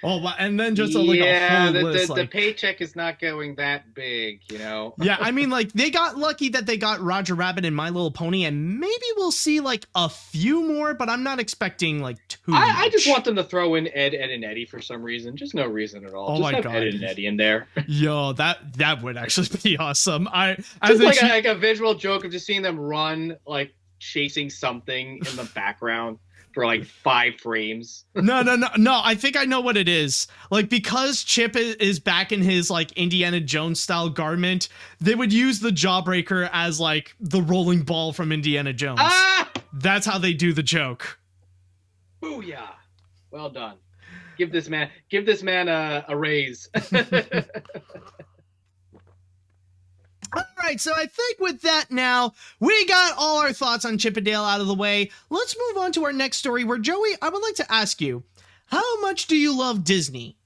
Oh, and then just a whole list. The paycheck is not going that big, Yeah, I mean, like, they got lucky that they got Roger Rabbit and My Little Pony, and maybe we'll see, like, a few more, but I'm not expecting, like, too much. I just want them to throw in Ed, and Eddie for some reason. Just no reason at all. Oh, just my have God. Ed and Eddie in there. Yo, that would actually be awesome. Just like a visual joke of just seeing them run, like chasing something in the background. for like 5 frames. No. I think I know what it is. Like, because Chip is back in his like Indiana Jones style garment, they would use the Jawbreaker as like the rolling ball from Indiana Jones. That's how they do the joke. Booyah! Well done. Give this man a raise. All right, so I think with that now, we got all our thoughts on Chip 'n Dale out of the way. Let's move on to our next story where, Joey, I would like to ask you, how much do you love Disney?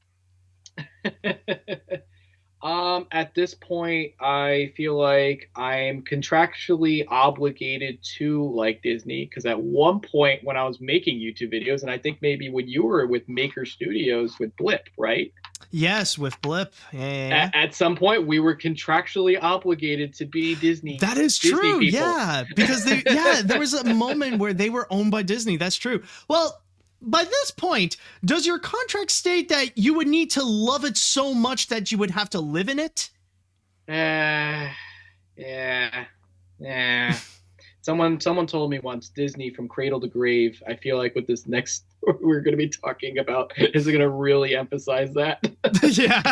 At this point, I feel like I'm contractually obligated to like Disney, because at one point when I was making YouTube videos, and I think maybe when you were with Maker Studios with Blip, right? Yes, with Blip. Yeah. At some point, we were contractually obligated to be Disney. That is Disney true. people. Yeah, because there was a moment where they were owned by Disney. That's true. Well, by this point, does your contract state that you would need to love it so much that you would have to live in it? Yeah. Someone told me once, Disney from cradle to grave. I feel like with this next story we're going to be talking about is going to really emphasize that. Yeah.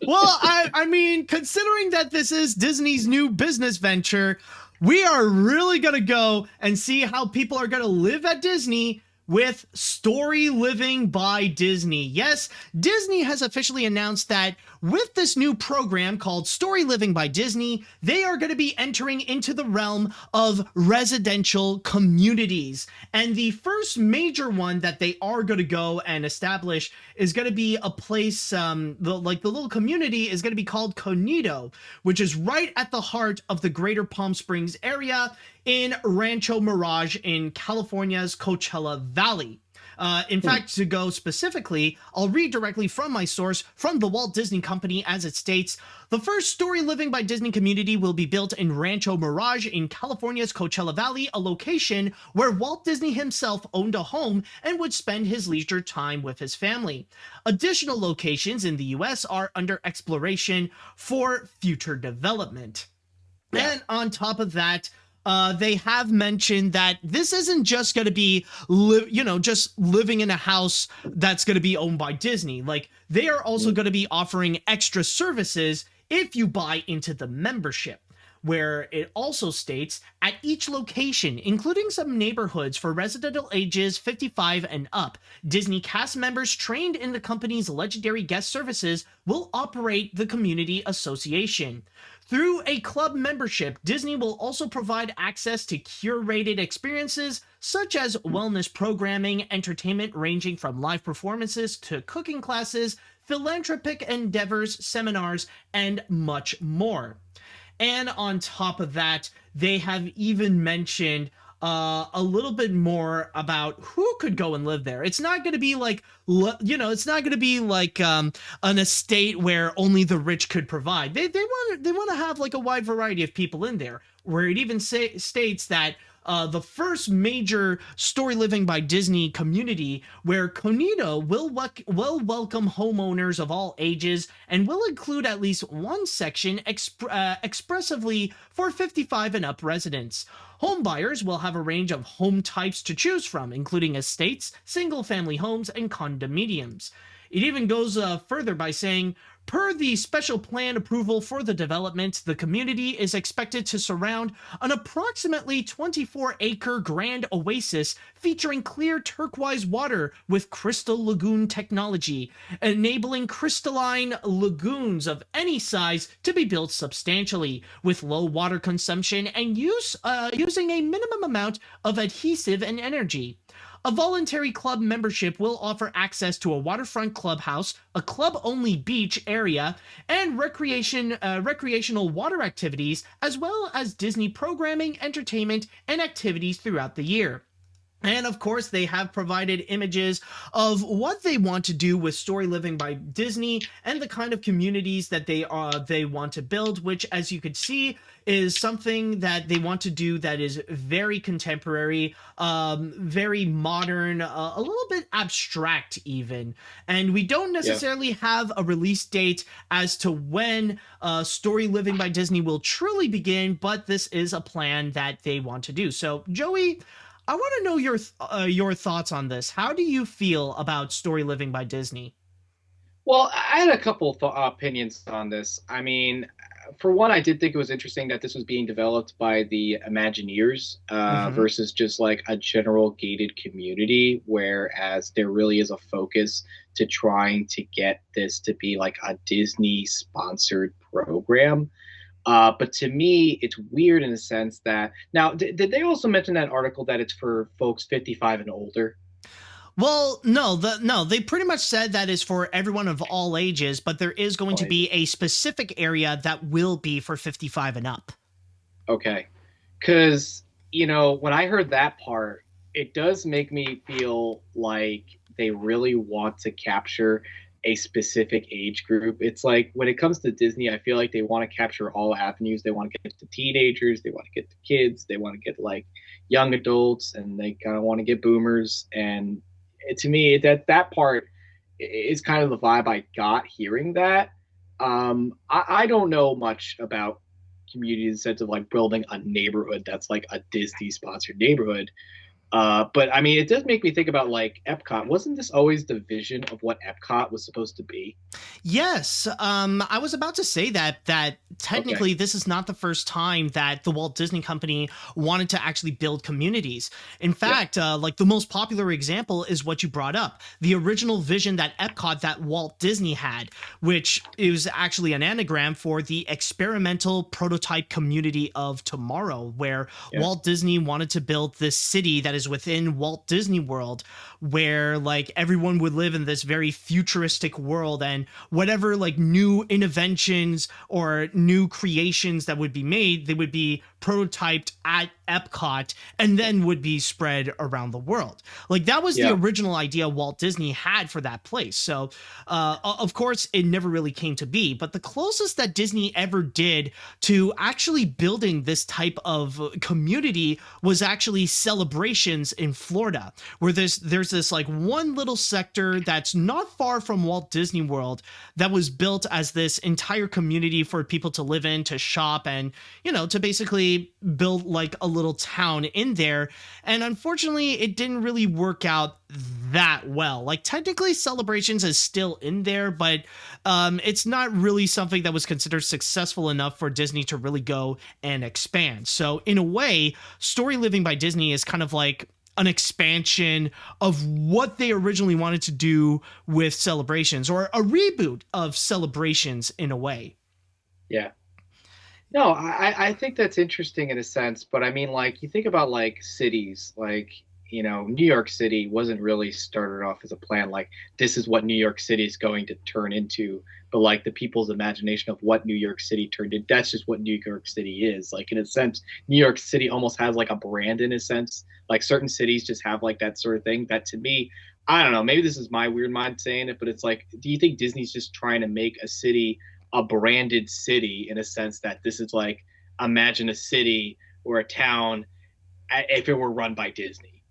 Well, I mean, considering that this is Disney's new business venture, we are really going to go and see how people are going to live at Disney with Storyliving by Disney. Yes, Disney has officially announced that with this new program called Storyliving by Disney, they are going to be entering into the realm of residential communities. And the first major one that they are going to go and establish is going to be a place, the little community is going to be called Conedo, which is right at the heart of the Greater Palm Springs area in Rancho Mirage in California's Coachella Valley. In fact, to go specifically, I'll read directly from my source from the Walt Disney Company, as it states, the first Storyliving by Disney community will be built in Rancho Mirage in California's Coachella Valley, a location where Walt Disney himself owned a home and would spend his leisure time with his family. Additional locations in the U.S. are under exploration for future development. Yeah. And on top of that, they have mentioned that this isn't just going to be, just living in a house that's going to be owned by Disney. Like, they are also going to be offering extra services if you buy into the membership, where it also states at each location, including some neighborhoods for residential ages 55 and up, Disney cast members trained in the company's legendary guest services will operate the community association. Through a club membership, Disney will also provide access to curated experiences such as wellness programming, entertainment ranging from live performances to cooking classes, philanthropic endeavors, seminars, and much more. And on top of that, they have even mentioned a little bit more about who could go and live there. It's not going to be like, it's not going to be like an estate where only the rich could provide. They want to have like a wide variety of people in there, where it even states that the first major Storyliving by Disney community, where Conedo will welcome homeowners of all ages and will include at least one section expressively for 55 and up residents. Home buyers will have a range of home types to choose from, including estates, single-family homes, and condominiums. It even goes further by saying, per the special plan approval for the development, the community is expected to surround an approximately 24-acre grand oasis featuring clear turquoise water with crystal lagoon technology, enabling crystalline lagoons of any size to be built substantially, with low water consumption and using a minimum amount of adhesive and energy. A voluntary club membership will offer access to a waterfront clubhouse, a club-only beach area, and recreational water activities, as well as Disney programming, entertainment, and activities throughout the year. And of course, they have provided images of what they want to do with Storyliving by Disney and the kind of communities that they want to build, which, as you could see, is something that they want to do that is very contemporary, very modern, a little bit abstract even. And we don't necessarily have a release date as to when Storyliving by Disney will truly begin, but this is a plan that they want to do. So, Joey, I want to know your thoughts on this. How do you feel about Storyliving by Disney? Well, I had a couple opinions on this. I mean, for one, I did think it was interesting that this was being developed by the Imagineers versus just like a general gated community, whereas there really is a focus to trying to get this to be like a Disney sponsored program. But to me, it's weird in the sense that now, did they also mention that article that it's for folks 55 and older? Well, no, they pretty much said that is for everyone of all ages, but there is going to be a specific area that will be for 55 and up. Okay. Because, when I heard that part, it does make me feel like they really want to capture a specific age group. It's like when it comes to Disney, I feel like they want to capture all avenues. They want to get to teenagers, they want to get to kids, they want to get like young adults, and they kind of want to get boomers. And to me, that part is kind of the vibe I got hearing that. I don't know much about community in the sense of like building a neighborhood that's like a Disney sponsored neighborhood. But I mean, it does make me think about like Epcot. Wasn't this always the vision of what Epcot was supposed to be? Yes. I was about to say that technically this is not the first time that the Walt Disney Company wanted to actually build communities. In fact, like the most popular example is what you brought up, the original vision that Epcot that Walt Disney had, which is actually an anagram for the experimental prototype community of tomorrow, where Walt Disney wanted to build this city that is within Walt Disney World, where like everyone would live in this very futuristic world, and whatever like new inventions or new creations that would be made, they would be prototyped at Epcot and then would be spread around the world. Like that was the original idea Walt Disney had for that place. So of course it never really came to be, but the closest that Disney ever did to actually building this type of community was actually Celebrations in Florida, where there's this like one little sector that's not far from Walt Disney World that was built as this entire community for people to live in, to shop, and to basically build like a little town in there. And unfortunately, it didn't really work out that well. Like technically Celebrations is still in there, but it's not really something that was considered successful enough for Disney to really go and expand. So in a way, Storyliving by Disney is kind of like an expansion of what they originally wanted to do with Celebrations, or a reboot of Celebrations in a way. Yeah. No, I think that's interesting in a sense, but I mean, like, you think about like cities, like, New York City wasn't really started off as a plan, like, this is what New York City is going to turn into, but like the people's imagination of what New York City turned into, that's just what New York City is. Like, in a sense, New York City almost has like a brand in a sense, like certain cities just have like that sort of thing that to me, I don't know, maybe this is my weird mind saying it, but it's like, do you think Disney's just trying to make a city a branded city in a sense that this is like, imagine a city or a town if it were run by Disney,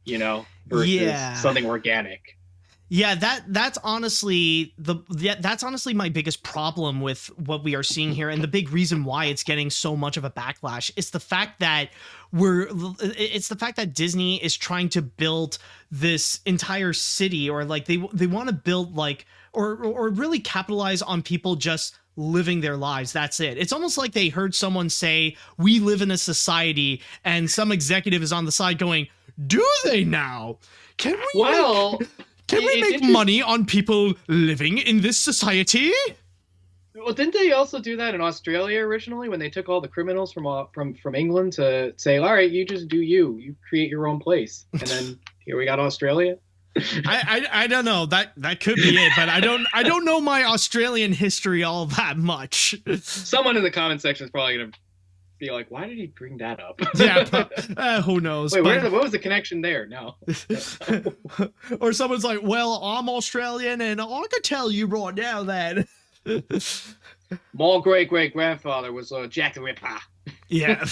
versus something organic. Yeah, that's honestly that's honestly my biggest problem with what we are seeing here, and the big reason why it's getting so much of a backlash is the fact that Disney is trying to build this entire city, or like they want to build like or really capitalize on people just living their lives. That's it. It's almost like they heard someone say, we live in a society, and some executive is on the side going, do they now? Can we make money on people living in this society? Well, didn't they also do that in Australia originally when they took all the criminals from England to say, all right, you just do you create your own place, and then here we got Australia. I don't know, that could be it, but I don't know my Australian history all that much. Someone in the comment section is probably gonna be like, why did he bring that up? Yeah, who knows? Wait, what was the connection there? No. Or someone's like, well, I'm Australian, and I can tell you right now that my great-great-grandfather was Jack the Ripper. Yeah.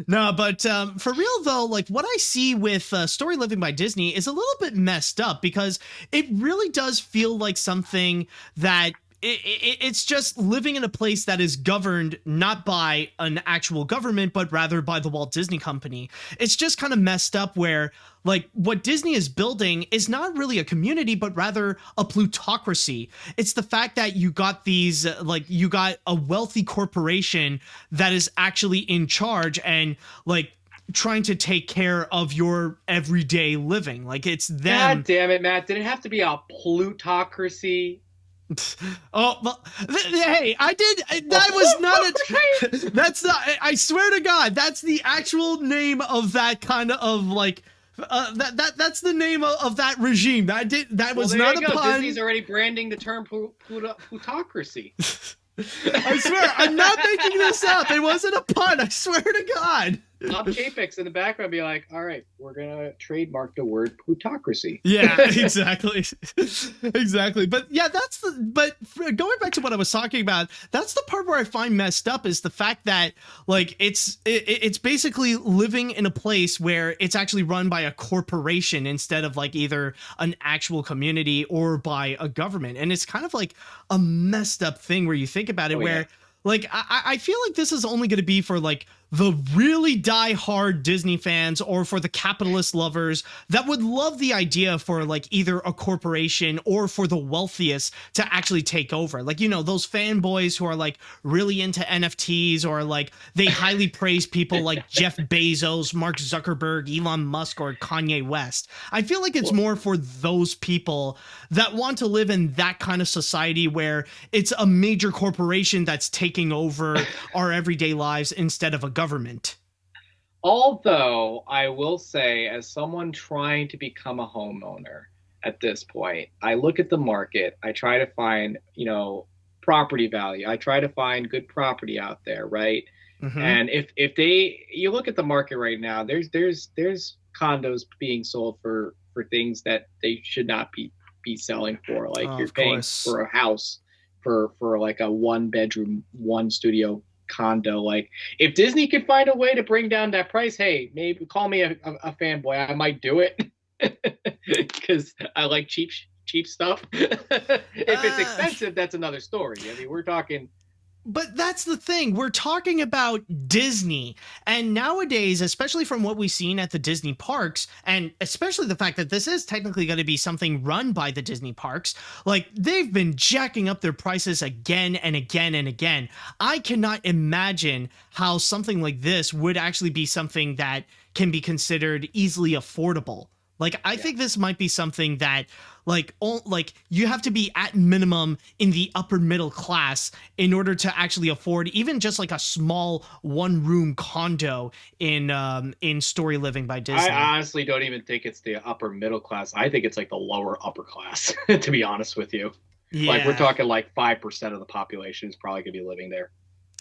No, but for real though, like what I see with Storyliving by Disney is a little bit messed up, because it really does feel like something that it's just living in a place that is governed not by an actual government, but rather by the Walt Disney Company. It's just kind of messed up where like what Disney is building is not really a community, but rather a plutocracy. It's the fact that you got these, you got a wealthy corporation that is actually in charge and like trying to take care of your everyday living. Like it's them. God damn it, Matt. Did it have to be a plutocracy? Oh, well, hey, I did. That was not a. That's not. I swear to God, that's the actual name of that kind of like. That's the name of that regime. That was not a pun. Disney's already branding the term plutocracy. I swear, I'm not making this up. It wasn't a pun. I swear to God. Bob Chapek's in the background be like, all right, we're going to trademark the word plutocracy. Yeah, exactly. Exactly. But yeah, going back to what I was talking about, that's the part where I find messed up is the fact that like it's basically living in a place where it's actually run by a corporation instead of like either an actual community or by a government. And it's kind of like a messed up thing where you think about it, like I feel like this is only going to be for like the really die-hard Disney fans or for the capitalist lovers that would love the idea for like either a corporation or for the wealthiest to actually take over. Like, you know, those fanboys who are like really into NFTs or like they highly praise people like Jeff Bezos, Mark Zuckerberg, Elon Musk, or Kanye West. I feel like it's more for those people that want to live in that kind of society where it's a major corporation that's taking over our everyday lives instead of a government. Although I will say, as someone trying to become a homeowner at this point, I look at the market, I try to find, you know, property value. I try to find good property out there, right? Mm-hmm. And if you look at the market right now, there's condos being sold for things that they should not be selling for. Like you're paying for a house for like a 1-bedroom, 1-studio condo. Like if Disney could find a way to bring down that price, hey, maybe call me a fanboy. I might do it because I like cheap stuff. If it's expensive, that's another story. I mean, we're talking. But that's the thing. We're talking about Disney. And nowadays, especially from what we've seen at the Disney parks, and especially the fact that this is technically going to be something run by the Disney parks, like they've been jacking up their prices again and again and again. I cannot imagine how something like this would actually be something that can be considered easily affordable. Like, I think this might be something that, like you have to be at minimum in the upper middle class in order to actually afford even just like a small 1-room condo in Storyliving by Disney. I honestly don't even think it's the upper middle class. I think it's like the lower upper class, to be honest with you. Yeah. Like, we're talking like 5% of the population is probably going to be living there.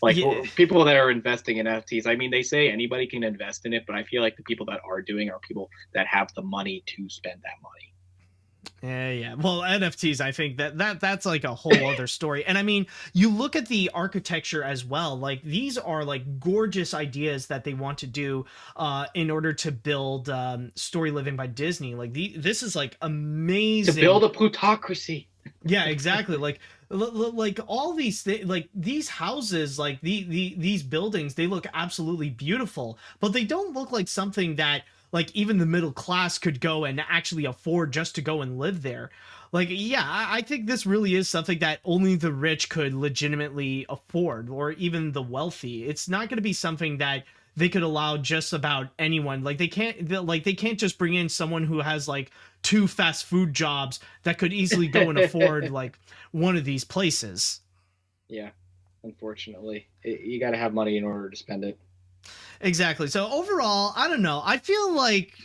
Like people that are investing in NFTs, I mean, they say anybody can invest in it, but I feel like the people that are doing are people that have the money to spend that money. Yeah. Well, NFTs, I think that's like a whole other story. And I mean, you look at the architecture as well. Like these are like gorgeous ideas that they want to do in order to build Storyliving by Disney. Like this is like amazing. To build a plutocracy. Yeah, exactly. Like all these like these houses, like these buildings, they look absolutely beautiful, but they don't look like something that like even the middle class could go and actually afford just to go and live there. Like, yeah, I think this really is something that only the rich could legitimately afford, or even the wealthy. It's not going to be something that they could allow just about anyone. Like they can't just bring in someone who has like 2 fast food jobs that could easily go and afford like one of these places. Yeah, unfortunately, you got to have money in order to spend it. Exactly. So overall, I don't know. I feel like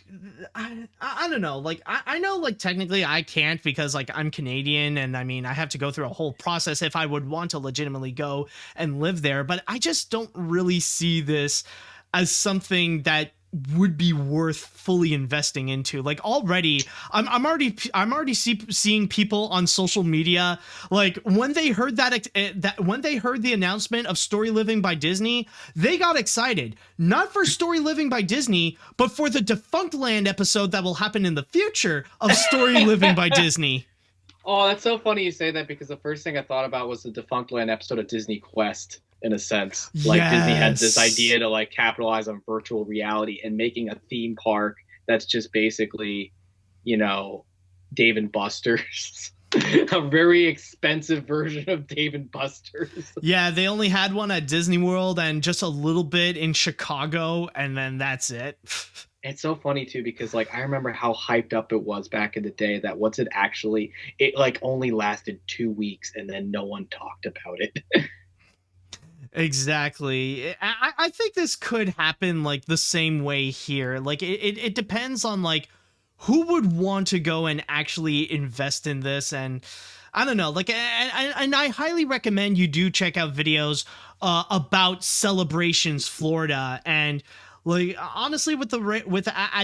I don't know. Like I know like technically I can't because like I'm Canadian and I mean I have to go through a whole process if I would want to legitimately go and live there. But I just don't really see this as something that would be worth fully investing into. Like already I'm already seeing people on social media, like when they heard when they heard the announcement of Storyliving by Disney, they got excited, not for Storyliving by Disney, but for the Defunct Land episode that will happen in the future of Storyliving by Disney. Oh, that's so funny you say that, because the first thing I thought about was the Defunct Land episode of Disney Quest, in a sense. Like, Disney had this idea to like capitalize on virtual reality and making a theme park that's just basically, you know, Dave and Buster's. A very expensive version of Dave and Buster's. Yeah, they only had one at Disney World and just a little bit in Chicago, and then that's it. It's so funny too, because like I remember how hyped up it was back in the day that once it like only lasted 2 weeks and then no one talked about it. Exactly. I think this could happen like the same way here. Like it depends on like who would want to go and actually invest in this. And I don't know, like, and I highly recommend you do check out videos about Celebrations Florida. And like, honestly, at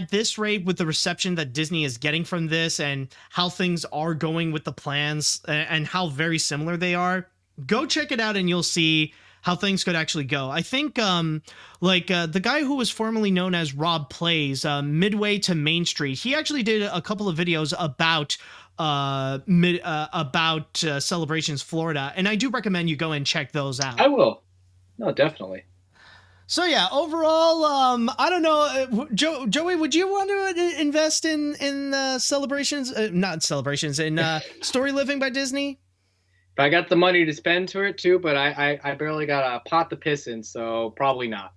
this rate, with the reception that Disney is getting from this and how things are going with the plans and how very similar they are, go check it out and you'll see how things could actually go. I think the guy who was formerly known as Rob Plays, Midway to Main Street, he actually did a couple of videos about Celebrations Florida, and I do recommend you go and check those out. I will. No, definitely. So yeah, overall, I don't know, Joey, would you want to invest in Celebrations? Not Celebrations, in Storyliving by Disney? If I got the money to spend to it too, but I barely got a pot to piss in, so probably not.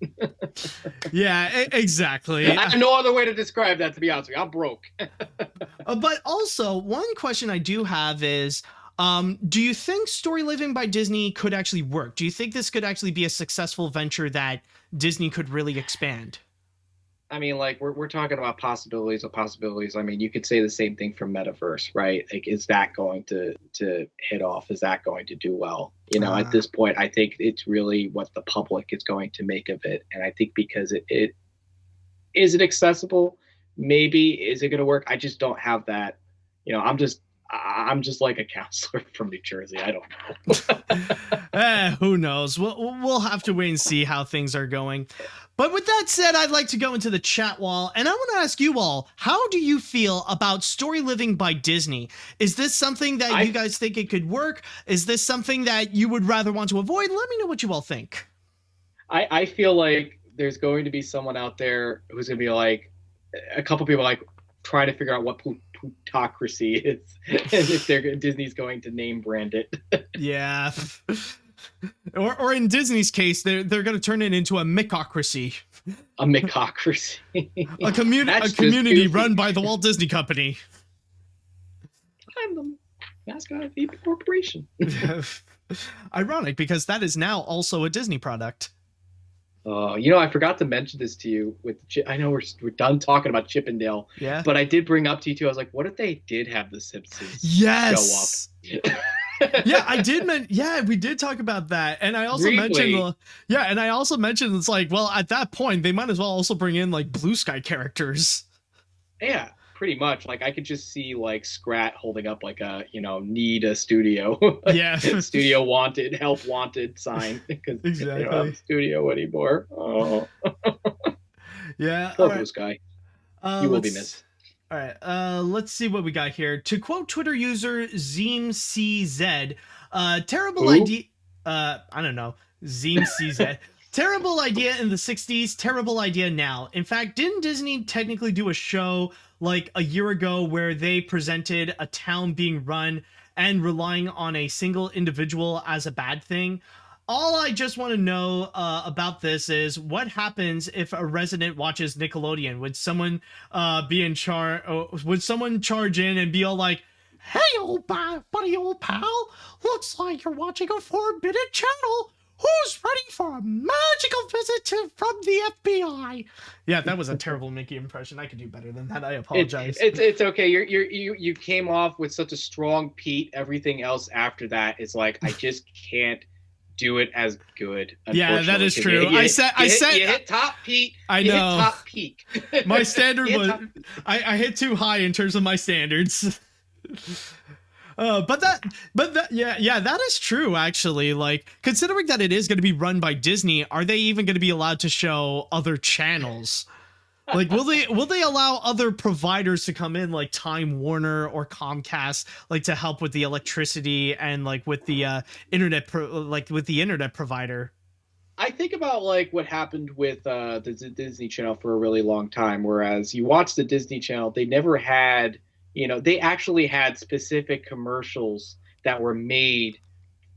Yeah, exactly. I have no other way to describe that, to be honest with you. I'm broke. But also, one question I do have is, do you think Storyliving by Disney could actually work? Do you think this could actually be a successful venture that Disney could really expand? I mean, like, we're talking about possibilities of possibilities. I mean, you could say the same thing for Metaverse, right? Like, is that going to hit off? Is that going to do well? You know, at this point, I think it's really what the public is going to make of it. And I think because it is it accessible? Maybe. Is it going to work? I just don't have that. You know, I'm just like a counselor from New Jersey. I don't know. Who knows? We'll have to wait and see how things are going. But with that said, I'd like to go into the chat wall, and I want to ask you all, how do you feel about Storyliving by Disney? Is this something that you guys think it could work? Is this something that you would rather want to avoid? Let me know what you all think. I feel like there's going to be someone out there who's going to be like, a couple people like trying to figure out what plutocracy is, and if Disney's going to name brand it. Yeah. Or in Disney's case, they're going to turn it into a micocracy. A micocracy. a community run by the Walt Disney Company. I'm the mascot of the corporation. Ironic, because that is now also a Disney product. You know, I forgot to mention this to you. I know we're done talking about Chippendale. Yeah. But I did bring up to you too. I was like, what if they did have the Simpsons show up? Yeah, I did. We did talk about that, and I also mentioned. And I also mentioned it's like, well, at that point, they might as well also bring in like Blue Sky characters. Yeah, pretty much. Like I could just see like Scrat holding up like a need a studio. Yeah, studio wanted, help wanted sign, because exactly. They don't have a studio anymore. Oh, yeah. Poor Blue Sky. You will be missed. All right, let's see what we got here. To quote Twitter user ZeemCZ, terrible idea. I don't know. ZeemCZ. Terrible idea in the 60s, terrible idea now. In fact, didn't Disney technically do a show like a year ago where they presented a town being run and relying on a single individual as a bad thing? All I just want to know about this is what happens if a resident watches Nickelodeon? Would someone be in charge? Would someone charge in and be all like, "Hey, old buddy, old pal, looks like you're watching a forbidden channel. Who's ready for a magical visit from the FBI?" Yeah, that was a terrible Mickey impression. I could do better than that. I apologize. It's okay. You came off with such a strong Pete. Everything else after that is like, I just can't do it as good. Yeah, that is true. You hit top Pete. I know. Hit top peak. My standard was I hit too high in terms of my standards. But that that is true actually. Like, considering that it is going to be run by Disney, are they even going to be allowed to show other channels? Like, will they allow other providers to come in, like Time Warner or Comcast, like to help with the electricity and like with the internet provider? I think about like what happened with the Disney Channel for a really long time. Whereas you watch the Disney Channel, they never had, they actually had specific commercials that were made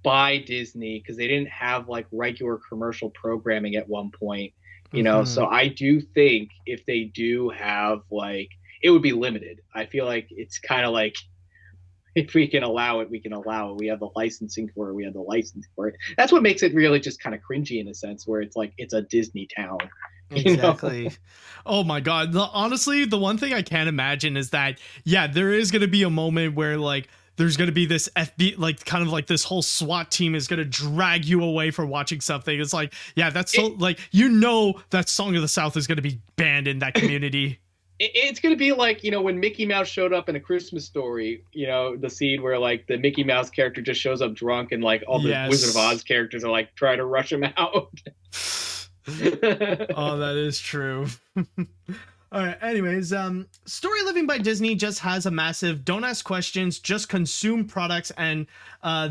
by Disney because they didn't have like regular commercial programming at one point. So I do think if they do have like, it would be limited. I feel like it's kind of like, if we can allow it, we can allow it. We have the licensing for it. We have the license for it. That's what makes it really just kind of cringy in a sense, where it's like it's a Disney town. Exactly. Oh my God. Honestly, the one thing I can't imagine is that, yeah, there is going to be a moment where like there's going to be this FB, like kind of like this whole SWAT team is going to drag you away for watching something. It's like, yeah, that's so like, that Song of the South is going to be banned in that community. It's going to be like, when Mickey Mouse showed up in A Christmas Story, the scene where like the Mickey Mouse character just shows up drunk and like all the Wizard of Oz characters are like trying to rush him out. Oh, that is true. All right. Anyways, Storyliving by Disney just has a massive don't ask questions, just consume products and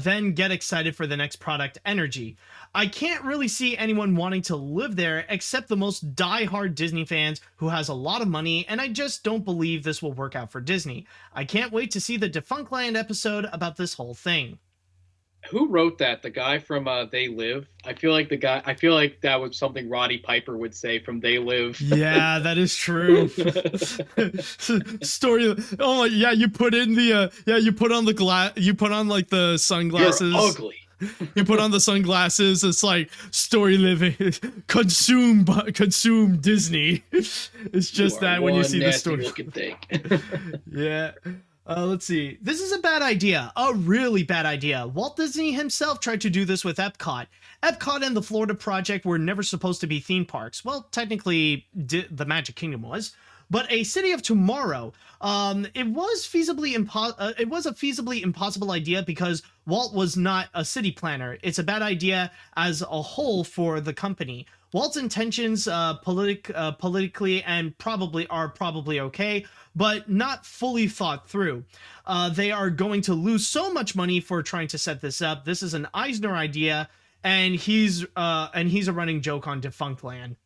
then get excited for the next product energy. I can't really see anyone wanting to live there except the most diehard Disney fans who has a lot of money, and I just don't believe this will work out for Disney. I can't wait to see the Defunctland episode about this whole thing. Who wrote that? The guy from They Live? I feel like that was something Roddy Piper would say from They Live. Yeah, that is true. Story. Oh yeah, you put in the you put on like the sunglasses. You're ugly. You put on the sunglasses. It's like Storyliving, consume Disney. It's just that when you see the story. Thing. Yeah. Let's see. This is a bad idea. A really bad idea. Walt Disney himself tried to do this with Epcot. Epcot and the Florida Project were never supposed to be theme parks. Well, technically, the Magic Kingdom was. But a city of tomorrow, it was a feasibly impossible idea because Walt was not a city planner. It's a bad idea as a whole for the company. Walt's intentions politically and probably okay, but not fully thought through. They are going to lose so much money for trying to set this up. This is an Eisner idea, and he's a running joke on Defunctland.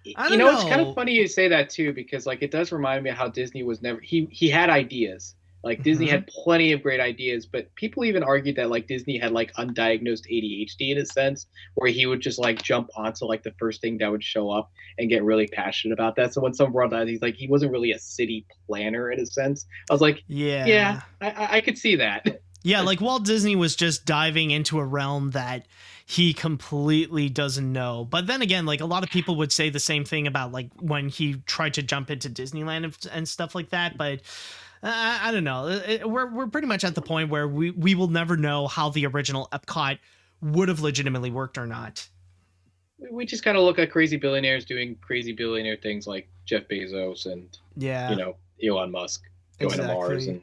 It's kind of funny you say that too, because like it does remind me of how Disney was never he had ideas. Like Disney had plenty of great ideas, but people even argued that like Disney had like undiagnosed ADHD in a sense, where he would just like jump onto like the first thing that would show up and get really passionate about that. So when someone brought that, he's like, he wasn't really a city planner in a sense. I was like, yeah, I could see that. Yeah, like Walt Disney was just diving into a realm that he completely doesn't know. But then again, like a lot of people would say the same thing about like when he tried to jump into Disneyland and stuff like that. But I don't know. We're pretty much at the point where we will never know how the original Epcot would have legitimately worked or not. We just kind of look at crazy billionaires doing crazy billionaire things like Jeff Bezos and Elon Musk going to Mars and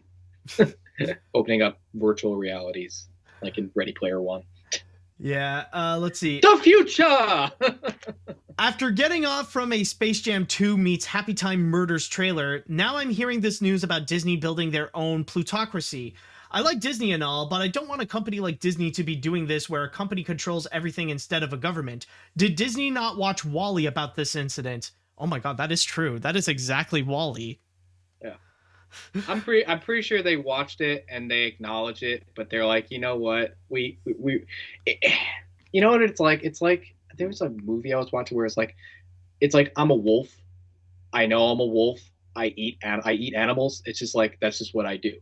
opening up virtual realities like in Ready Player One. Yeah, let's see. The future! After getting off from a Space Jam 2 meets Happy Time Murders trailer, now I'm hearing this news about Disney building their own plutocracy. I like Disney and all, but I don't want a company like Disney to be doing this where a company controls everything instead of a government. Did Disney not watch WALL-E about this incident? Oh my god, that is true. That is exactly WALL-E. Yeah. I'm pretty sure they watched it and they acknowledge it, but they're like, you know what? You know what it's like? It's like there was a movie I was watching where it's like I'm a wolf. I know I'm a wolf. I eat animals. It's just like that's just what I do.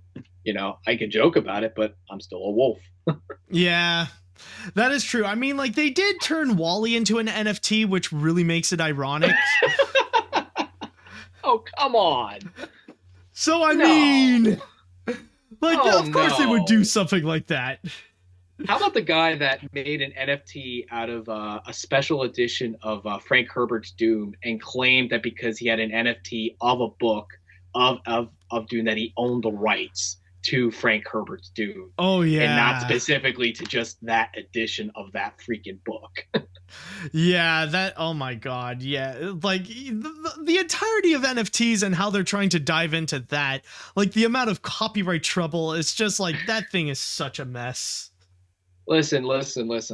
I can joke about it, but I'm still a wolf. Yeah. That is true. I mean, like they did turn WALL-E into an NFT, which really makes it ironic. Oh, come on. So I mean, like, of course they would do something like that. How about the guy that made an NFT out of a special edition of Frank Herbert's Dune and claimed that because he had an NFT of a book of Dune that he owned the rights to Frank Herbert's Dune. Oh yeah, and not specifically to just that edition of that freaking book. Yeah, that, oh my god, yeah, like the entirety of NFTs and how they're trying to dive into that, like the amount of copyright trouble, it's just like, that thing is such a mess. Listen.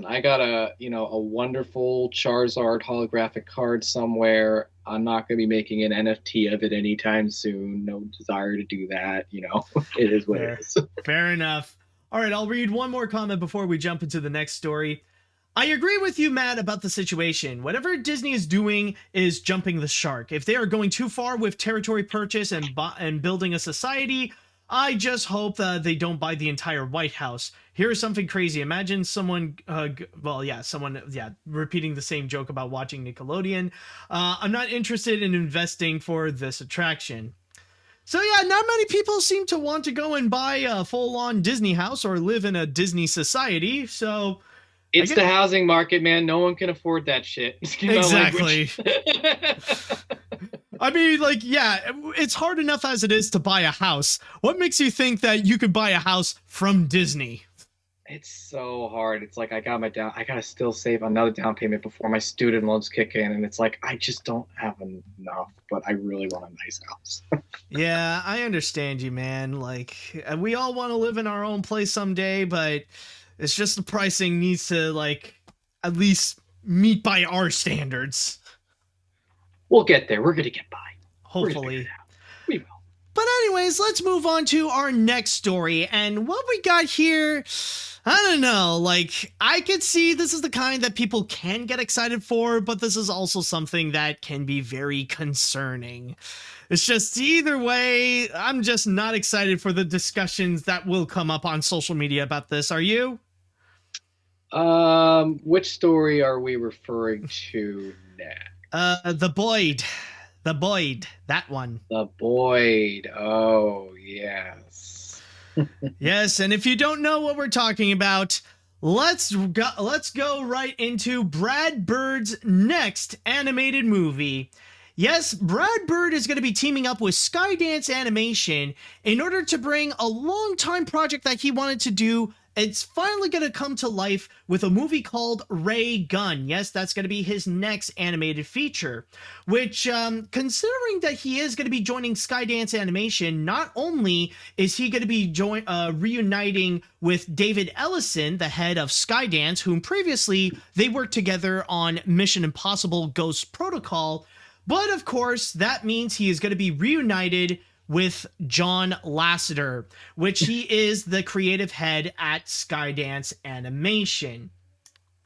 I got a wonderful Charizard holographic card somewhere. I'm not going to be making an NFT of it anytime soon. No desire to do that. It is what it is. Fair enough. All right, I'll read one more comment before we jump into the next story. I agree with you, Matt, about the situation. Whatever Disney is doing is jumping the shark. If they are going too far with territory purchase and building a society, I just hope they don't buy the entire White House. Here's something crazy. Imagine someone, repeating the same joke about watching Nickelodeon. I'm not interested in investing for this attraction. So yeah, not many people seem to want to go and buy a full-on Disney house or live in a Disney society. So it's the housing market, man. No one can afford that shit. Exactly. I mean, like, yeah, it's hard enough as it is to buy a house. What makes you think that you could buy a house from Disney? It's so hard. It's like I gotta still save another down payment before my student loans kick in, and it's like I just don't have enough. But I really want a nice house. Yeah, I understand you, man. Like, we all want to live in our own place someday, but it's just the pricing needs to, like, at least meet by our standards. We'll get there. We're gonna get by. Hopefully. We will. But anyways, let's move on to our next story. And what we got here, I don't know, like, I could see this is the kind that people can get excited for, but this is also something that can be very concerning. It's just, either way, I'm just not excited for the discussions that will come up on social media about this. Are you? Which story are we referring to next? The Boyd, that one. The Boyd. Oh, yes. Yes, and if you don't know what we're talking about, let's go right into Brad Bird's next animated movie. Yes, Brad Bird is going to be teaming up with Skydance Animation in order to bring a long-time project that he wanted to do. It's finally going to come to life with a movie called Ray Gunn. Yes, that's going to be his next animated feature, which, considering that he is going to be joining Skydance Animation, not only is he going to be reuniting with David Ellison, the head of Skydance, whom previously they worked together on Mission Impossible Ghost Protocol, but of course, that means he is going to be reunited with John Lasseter, which he is the creative head at Skydance Animation.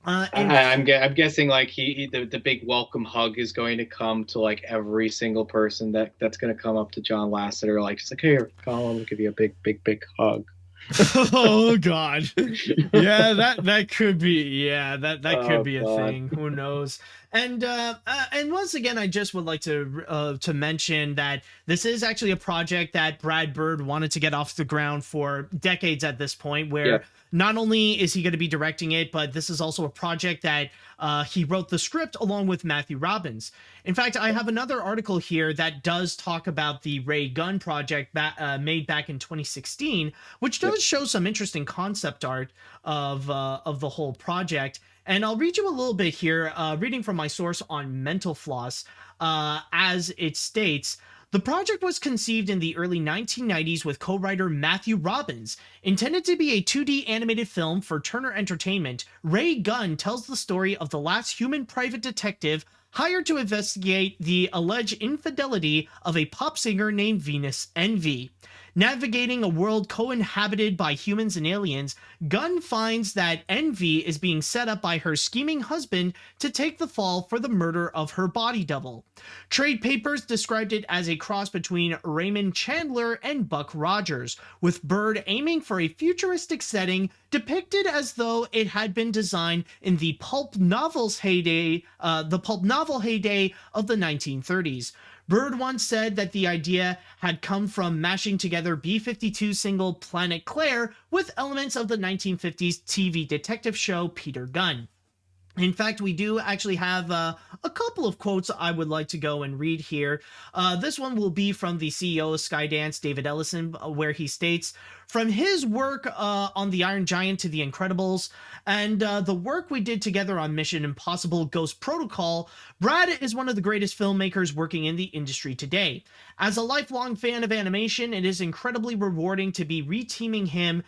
I'm guessing like the big welcome hug is going to come to like every single person that's going to come up to John Lasseter, like, just like, here, Colin, we'll give you a big hug. Oh God. Yeah, that could be, that could be a God. thing. Who knows? And once again, I just would like to mention that this is actually a project that Brad Bird wanted to get off the ground for decades at this point, where not only is he going to be directing it, but this is also a project that he wrote the script along with Matthew Robbins. In fact, I have another article here that does talk about the Ray Gunn project made back in 2016, which does show some interesting concept art of the whole project. And I'll read you a little bit here, reading from my source on Mental Floss, as it states, the project was conceived in the early 1990s with co-writer Matthew Robbins. Intended to be a 2D animated film for Turner Entertainment, Ray Gunn tells the story of the last human private detective hired to investigate the alleged infidelity of a pop singer named Venus Envy. Navigating a world co-inhabited by humans and aliens, Gunn finds that Envy is being set up by her scheming husband to take the fall for the murder of her body double. Trade papers described it as a cross between Raymond Chandler and Buck Rogers, with Bird aiming for a futuristic setting depicted as though it had been designed in the pulp novel heyday of the 1930s. Bird once said that the idea had come from mashing together B-52 single Planet Claire with elements of the 1950s TV detective show Peter Gunn. In fact, we do actually have a couple of quotes I would like to go and read here. This one will be from the CEO of Skydance, David Ellison, where he states, from his work on The Iron Giant to The Incredibles, and the work we did together on Mission Impossible Ghost Protocol, Brad is one of the greatest filmmakers working in the industry today. As a lifelong fan of animation, it is incredibly rewarding to be reteaming him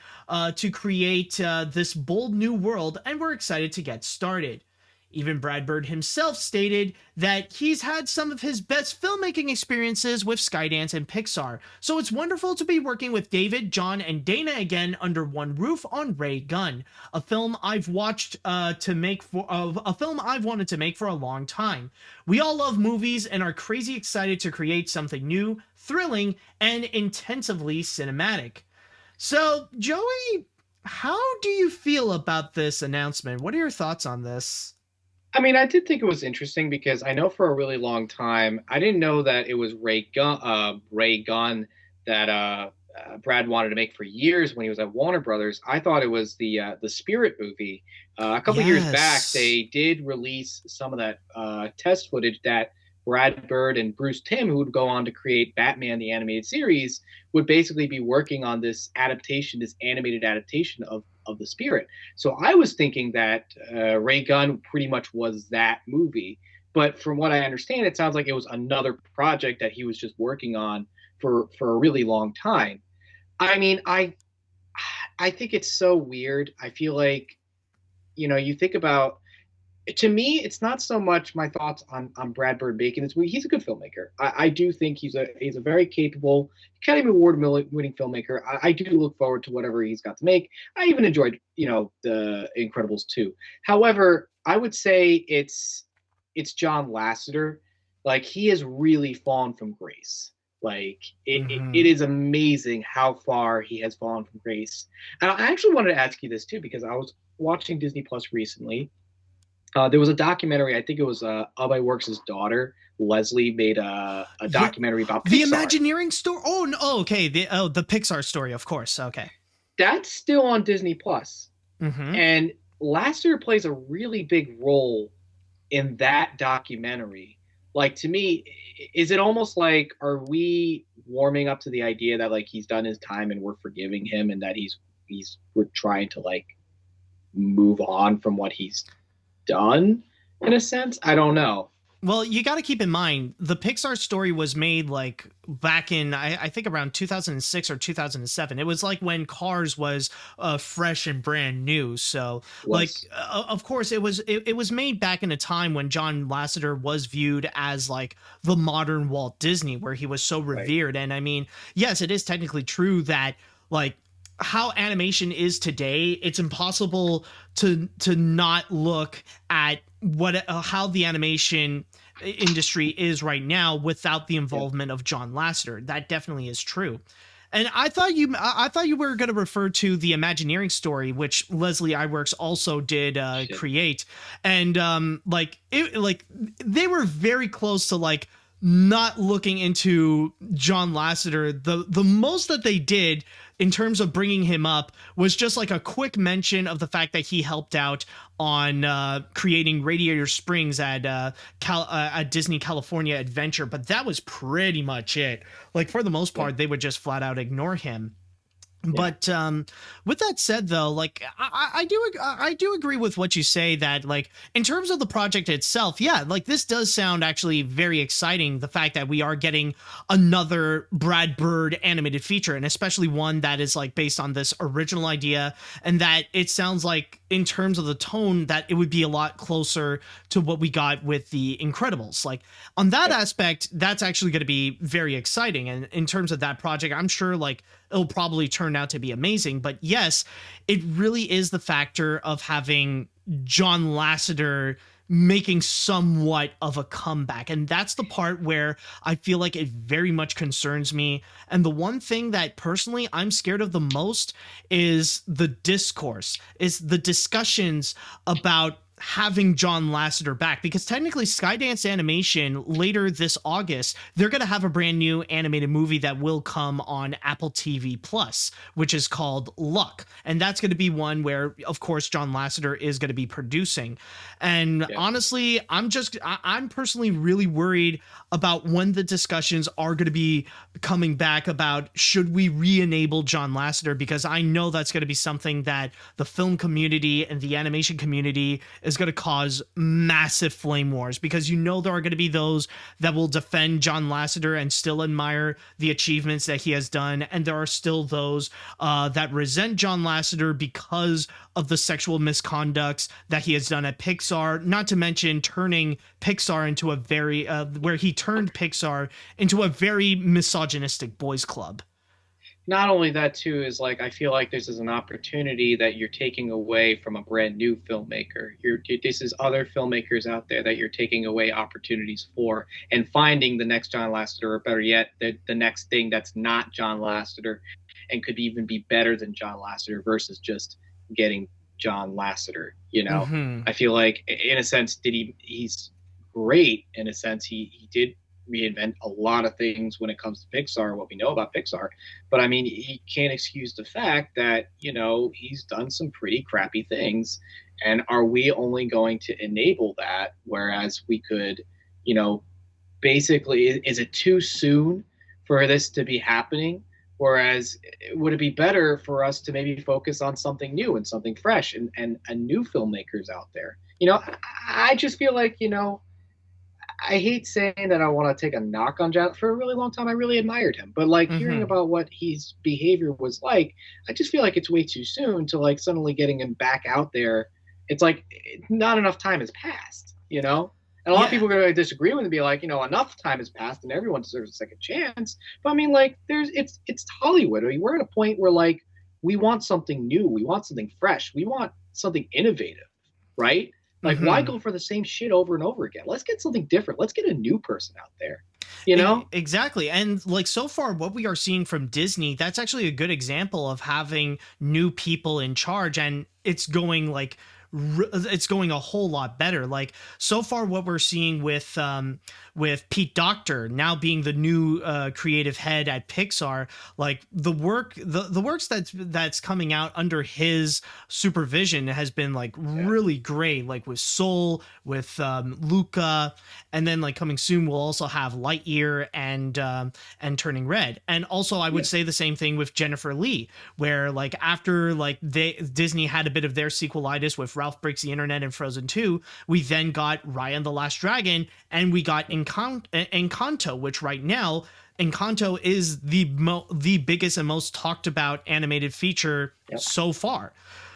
to create this bold new world, and we're excited to get started. Even Brad Bird himself stated that he's had some of his best filmmaking experiences with Skydance and Pixar, so it's wonderful to be working with David, John, and Dana again under one roof on Ray Gunn, a film I've wanted to make for a long time. We all love movies and are crazy excited to create something new, thrilling, and intensively cinematic. So, Joey, how do you feel about this announcement? What are your thoughts on this? I mean, I did think it was interesting because I know for a really long time, I didn't know that it was Ray Gunn that Brad wanted to make for years when he was at Warner Brothers. I thought it was the Spirit movie. A couple years back, they did release some of that test footage that Brad Bird and Bruce Timm, who would go on to create Batman the Animated Series, would basically be working on this animated adaptation of the Spirit. So I was thinking that Ray Gunn pretty much was that movie. But from what I understand, it sounds like it was another project that he was just working on for a really long time. I mean, I think it's so weird. I feel like, you think about, to me, it's not so much my thoughts on Brad Bird making this movie. He's a good filmmaker. I do think he's a very capable Academy Award winning filmmaker. I do look forward to whatever he's got to make. I even enjoyed, The Incredibles 2. However, I would say it's John Lasseter. Like, he has really fallen from grace. Like, it is amazing how far he has fallen from grace. And I actually wanted to ask you this too, because I was watching Disney Plus recently. There was a documentary, I think it was Abhay Works' daughter, Leslie, made a documentary about Pixar. The Imagineering story? Oh, no, okay. The Pixar story, of course. Okay. That's still on Disney Plus. And Lasseter plays a really big role in that documentary. Like, to me, is it almost like, are we warming up to the idea that, like, he's done his time and we're forgiving him, and that we're trying to, like, move on from what he's done, in a sense? I don't know. Well, you got to keep in mind, the Pixar story was made like back in, I think around 2006 or 2007. It was like when Cars was fresh and brand new. So like, of course, it was made back in a time when John Lasseter was viewed as like the modern Walt Disney, where he was so revered. Right. And I mean, yes, it is technically true that like how animation is today, it's impossible to not look at how the animation industry is right now without the involvement of John Lasseter. That definitely is true. And I thought you were going to refer to the Imagineering story, which Leslie Iwerks also did create, and they were very close to like not looking into John Lasseter. The most that they did in terms of bringing him up was just like a quick mention of the fact that he helped out on creating Radiator Springs at Disney California Adventure, but that was pretty much it. Like, for the most part, they would just flat out ignore him. Yeah. But with that said, though, like I do agree with what you say, that like in terms of the project itself, yeah, like this does sound actually very exciting. The fact that we are getting another Brad Bird animated feature, and especially one that is like based on this original idea, and that it sounds like in terms of the tone that it would be a lot closer to what we got with The Incredibles. Like on that aspect, that's actually going to be very exciting. And in terms of that project, I'm sure like it'll probably turn out to be amazing. But yes, it really is the factor of having John Lasseter making somewhat of a comeback. And that's the part where I feel like it very much concerns me. And the one thing that personally I'm scared of the most is the discourse, is the discussions about having John Lasseter back, because technically Skydance Animation later this August, they're going to have a brand new animated movie that will come on Apple TV Plus, which is called Luck. And that's going to be one where, of course, John Lasseter is going to be producing. And honestly, I'm personally really worried about when the discussions are going to be coming back about should we re-enable John Lasseter, because I know that's going to be something that the film community and the animation community is going to cause massive flame wars, because you know there are going to be those that will defend John Lasseter and still admire the achievements that he has done, and there are still those that resent John Lasseter because of the sexual misconducts that he has done at Pixar, not to mention turning Pixar into a very where he turned Pixar into a very misogynistic boys club. Not only that too is like, I feel like this is an opportunity that you're taking away from a brand new filmmaker. This is other filmmakers out there that you're taking away opportunities for, and finding the next John Lasseter, or better yet, the next thing that's not John Lasseter and could even be better than John Lasseter versus just getting John Lasseter. You know, I feel like in a sense he's great. In a sense, he did reinvent a lot of things when it comes to Pixar, what we know about Pixar. But I mean, he can't excuse the fact that, you know, he's done some pretty crappy things. And are we only going to enable that? Whereas we could, you know, basically, is it too soon for this to be happening? Whereas would it be better for us to maybe focus on something new and something fresh and new filmmakers out there? You know, I just feel like, you know, I hate saying that I want to take a knock on John. For a really long time, I really admired him. But like hearing about what his behavior was like, I just feel like it's way too soon to like suddenly getting him back out there. It's like not enough time has passed, you know? And a lot of people are going to disagree with me and be like, you know, enough time has passed and everyone deserves a second chance. But I mean, like, it's Hollywood. I mean, we're at a point where like we want something new. We want something fresh. We want something innovative, right? Like, why go for the same shit over and over again? Let's get something different. Let's get a new person out there, you know? Exactly. And like so far, what we are seeing from Disney, that's actually a good example of having new people in charge. And it's going like, it's going a whole lot better. Like so far what we're seeing with Pete Docter now being the new creative head at Pixar, like the works that's coming out under his supervision has been like really great, like with Soul, with Luca, and then like coming soon we'll also have Lightyear and Turning Red. And also I would say the same thing with Jennifer Lee, where like after like Disney had a bit of their sequelitis with Ralph Breaks the Internet and Frozen 2, we then got Raya and the Last Dragon, and we got Encanto, which right now Encanto is the biggest and most talked about animated feature so far.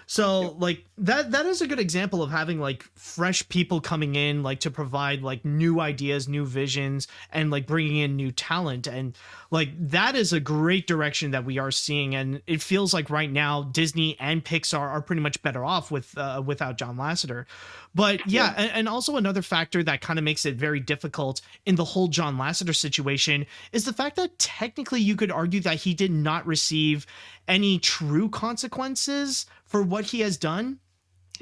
So like that is a good example of having like fresh people coming in, like to provide like new ideas, new visions, and like bringing in new talent. And like that is a great direction that we are seeing. And it feels like right now Disney and Pixar are pretty much better off without John Lasseter. But and also another factor that kind of makes it very difficult in the whole John Lasseter situation is the fact that technically you could argue that he did not receive any true consequences for what he has done.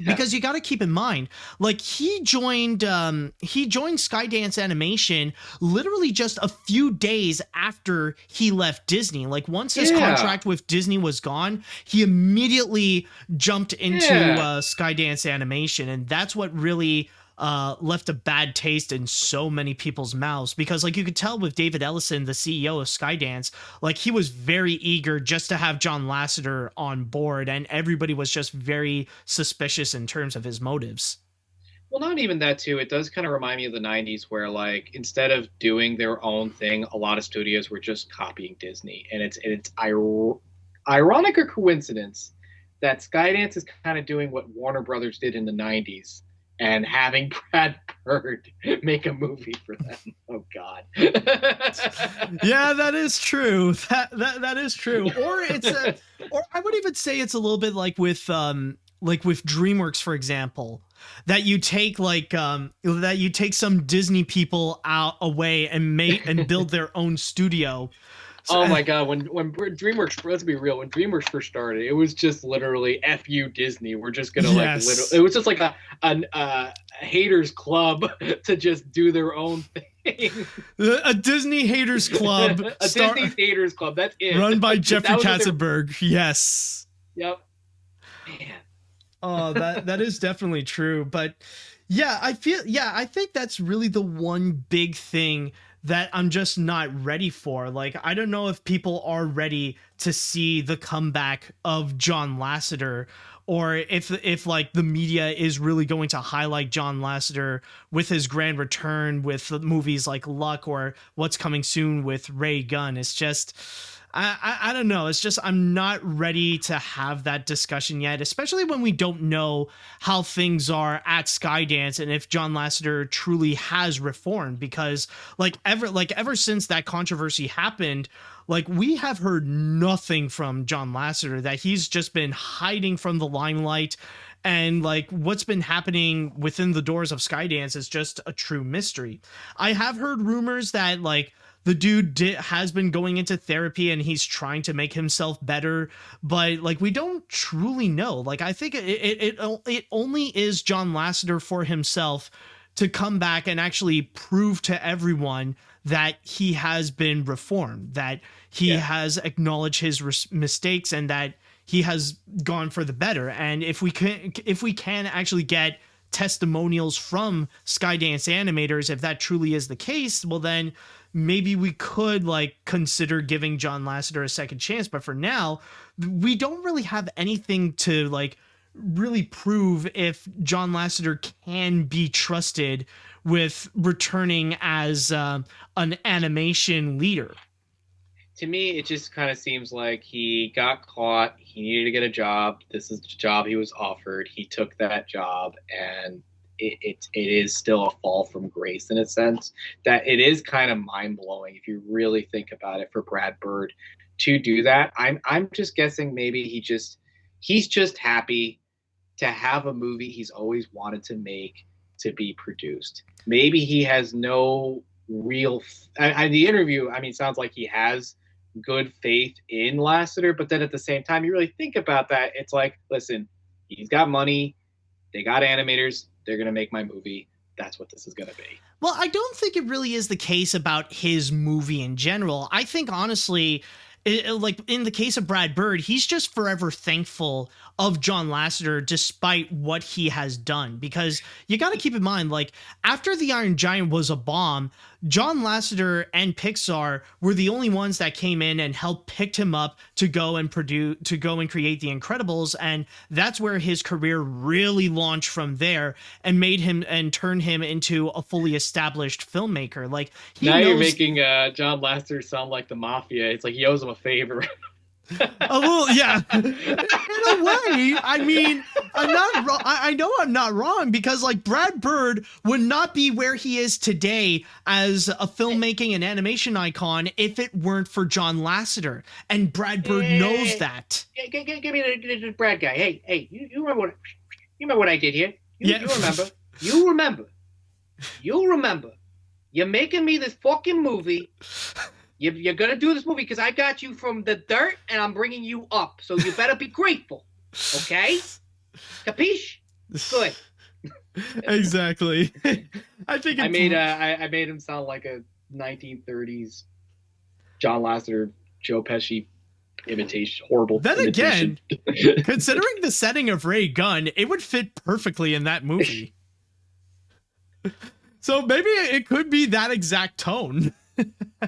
Because you got to keep in mind, like he joined Skydance Animation literally just a few days after he left Disney. Like once his contract with Disney was gone, he immediately jumped into Skydance Animation, and that's what really left a bad taste in so many people's mouths, because like you could tell with David Ellison, the CEO of Skydance, like he was very eager just to have John Lasseter on board, and everybody was just very suspicious in terms of his motives. Well, not even that too. It does kind of remind me of the 90s where like instead of doing their own thing, a lot of studios were just copying Disney. And it's ironic or coincidence that Skydance is kind of doing what Warner Brothers did in the 90s. And having Brad Bird make a movie for them. Oh God. Yeah, that is true. That is true. Or or I would even say it's a little bit like with DreamWorks, for example, that you take some Disney people away and build their own studio. Oh my god, when DreamWorks, let's be real, when DreamWorks first started, it was just literally F you Disney. We're just gonna it was just like a haters club to just do their own thing. A Disney haters club. Disney haters club. That's it. Run by Jeffrey Katzenberg. Yes. Yep. Man. Oh, that is definitely true. But yeah, I think that's really the one big thing that I'm just not ready for. Like, I don't know if people are ready to see the comeback of John Lasseter, or if like the media is really going to highlight John Lasseter with his grand return with movies like Luck or what's coming soon with Ray Gunn. It's just, I don't know. It's just, I'm not ready to have that discussion yet, especially when we don't know how things are at Skydance and if John Lasseter truly has reformed, because ever since that controversy happened, like, we have heard nothing from John Lasseter, that he's just been hiding from the limelight. And like, what's been happening within the doors of Skydance is just a true mystery. I have heard rumors that like, the dude has been going into therapy and he's trying to make himself better, but like, we don't truly know. Like, I think it only is John Lasseter for himself to come back and actually prove to everyone that he has been reformed, that he has acknowledged his mistakes, and that he has gone for the better. And if we can actually get testimonials from Skydance animators, if that truly is the case, well, then maybe we could like consider giving John Lasseter a second chance. But for now, we don't really have anything to like really prove if John Lasseter can be trusted with returning as an animation leader. To me, it just kind of seems like he got caught. He needed to get a job. This is the job he was offered. He took that job, and it is still a fall from grace in a sense. That it is kind of mind blowing if you really think about it for Brad Bird to do that. I'm just guessing maybe he's just happy to have a movie he's always wanted to make to be produced. Maybe he has no real. The interview, I mean, sounds like he has good faith in Lasseter, but then at the same time, you really think about that, it's like, listen, he's got money, they got animators, they're gonna make my movie. That's what this is gonna be. Well, I don't think it really is the case about his movie in general. I think honestly, like in the case of Brad Bird, he's just forever thankful of John Lasseter despite what he has done, because you got to keep in mind, like, after The Iron Giant was a bomb, John Lasseter and Pixar were the only ones that came in and helped picked him up to go and create The Incredibles, and that's where his career really launched from there and made him and turned him into a fully established filmmaker. Like, you're making John Lasseter sound like the mafia. It's like he owes him a favor. A little, yeah. In a way, I mean, I'm not wrong. I know I'm not wrong, because like Brad Bird would not be where he is today as a filmmaking and animation icon if it weren't for John Lasseter, and Brad Bird knows that. Give me the Brad guy. Hey, you remember what I did here? You remember? You remember? You're making me this fucking movie. You're going to do this movie because I got you from the dirt and I'm bringing you up. So you better be grateful. Okay? Capiche? Good. Exactly. I think I made him sound like a 1930s John Lasseter, Joe Pesci imitation. Horrible. Then imitation. Again, considering the setting of Ray Gunn, it would fit perfectly in that movie. So maybe it could be that exact tone.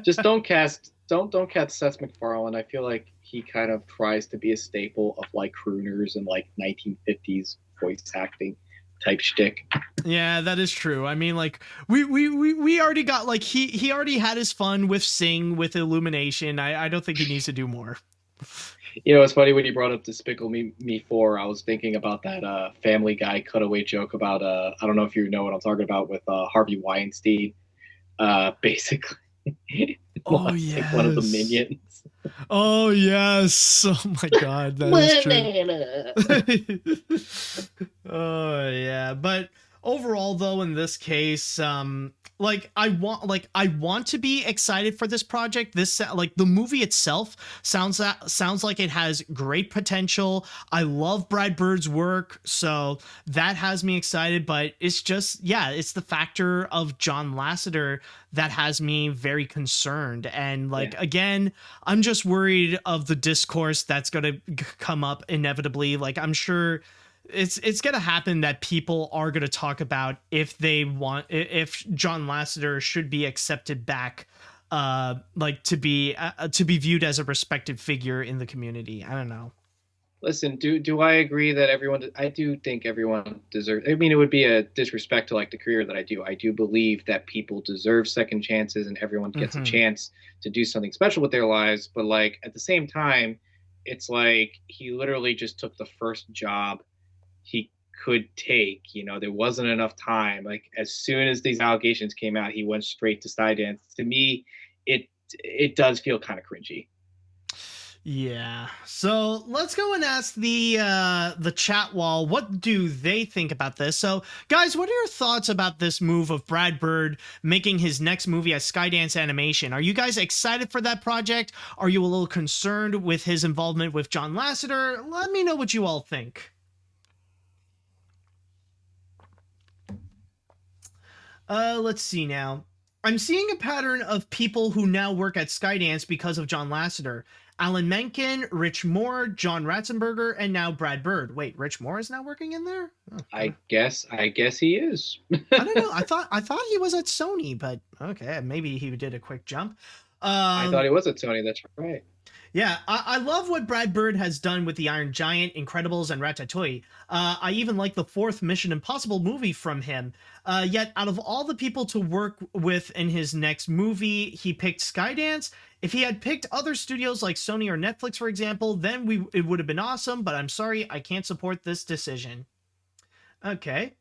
Just don't cast Seth MacFarlane. I feel like he kind of tries to be a staple of like crooners and like 1950s voice acting type shtick. Yeah, that is true. I mean, like we already got like he already had his fun with Sing, with Illumination. I don't think he needs to do more. You know, it's funny when you brought up Despicable Me 4. I was thinking about that Family Guy cutaway joke about I don't know if you know what I'm talking about, with Harvey Weinstein. Basically. Oh yeah, like one of the minions. Oh yes! Oh my god, that is true. Oh yeah, but Overall, though, in this case, I want to be excited for this project. The movie itself sounds like it has great potential. I love Brad Bird's work, so that has me excited. But it's just, it's the factor of John Lasseter that has me very concerned. And again, I'm just worried of the discourse that's going to come up inevitably. Like, I'm sure it's going to happen that people are going to talk about if John Lasseter should be accepted back, to be viewed as a respected figure in the community. I don't know. Listen, do I agree that I do think everyone deserves, I mean, it would be a disrespect to the career that I do. I do believe that people deserve second chances and everyone gets a chance to do something special with their lives. But at the same time, it's he literally just took the first job he could take. There wasn't enough time. As soon as these allegations came out, he went straight to Skydance. To me, it does feel kind of cringy. Yeah. So let's go and ask the chat wall, what do they think about this? So guys, what are your thoughts about this move of Brad Bird making his next movie at Skydance Animation? Are you guys excited for that project? Are you a little concerned with his involvement with John Lasseter? Let me know what you all think. Let's see now. I'm seeing a pattern of people who now work at Skydance because of John Lasseter. Alan Menken, Rich Moore, John Ratzenberger, and now Brad Bird. Wait, Rich Moore is now working in there? Oh, I guess he is. I don't know. I thought he was at Sony, but okay, maybe he did a quick jump. I thought he was at Sony. That's right. Yeah, I love what Brad Bird has done with The Iron Giant, Incredibles, and Ratatouille. I even like the fourth Mission Impossible movie from him. Yet, out of all the people to work with in his next movie, he picked Skydance. If he had picked other studios like Sony or Netflix, for example, then it would have been awesome, but I'm sorry, I can't support this decision. Okay.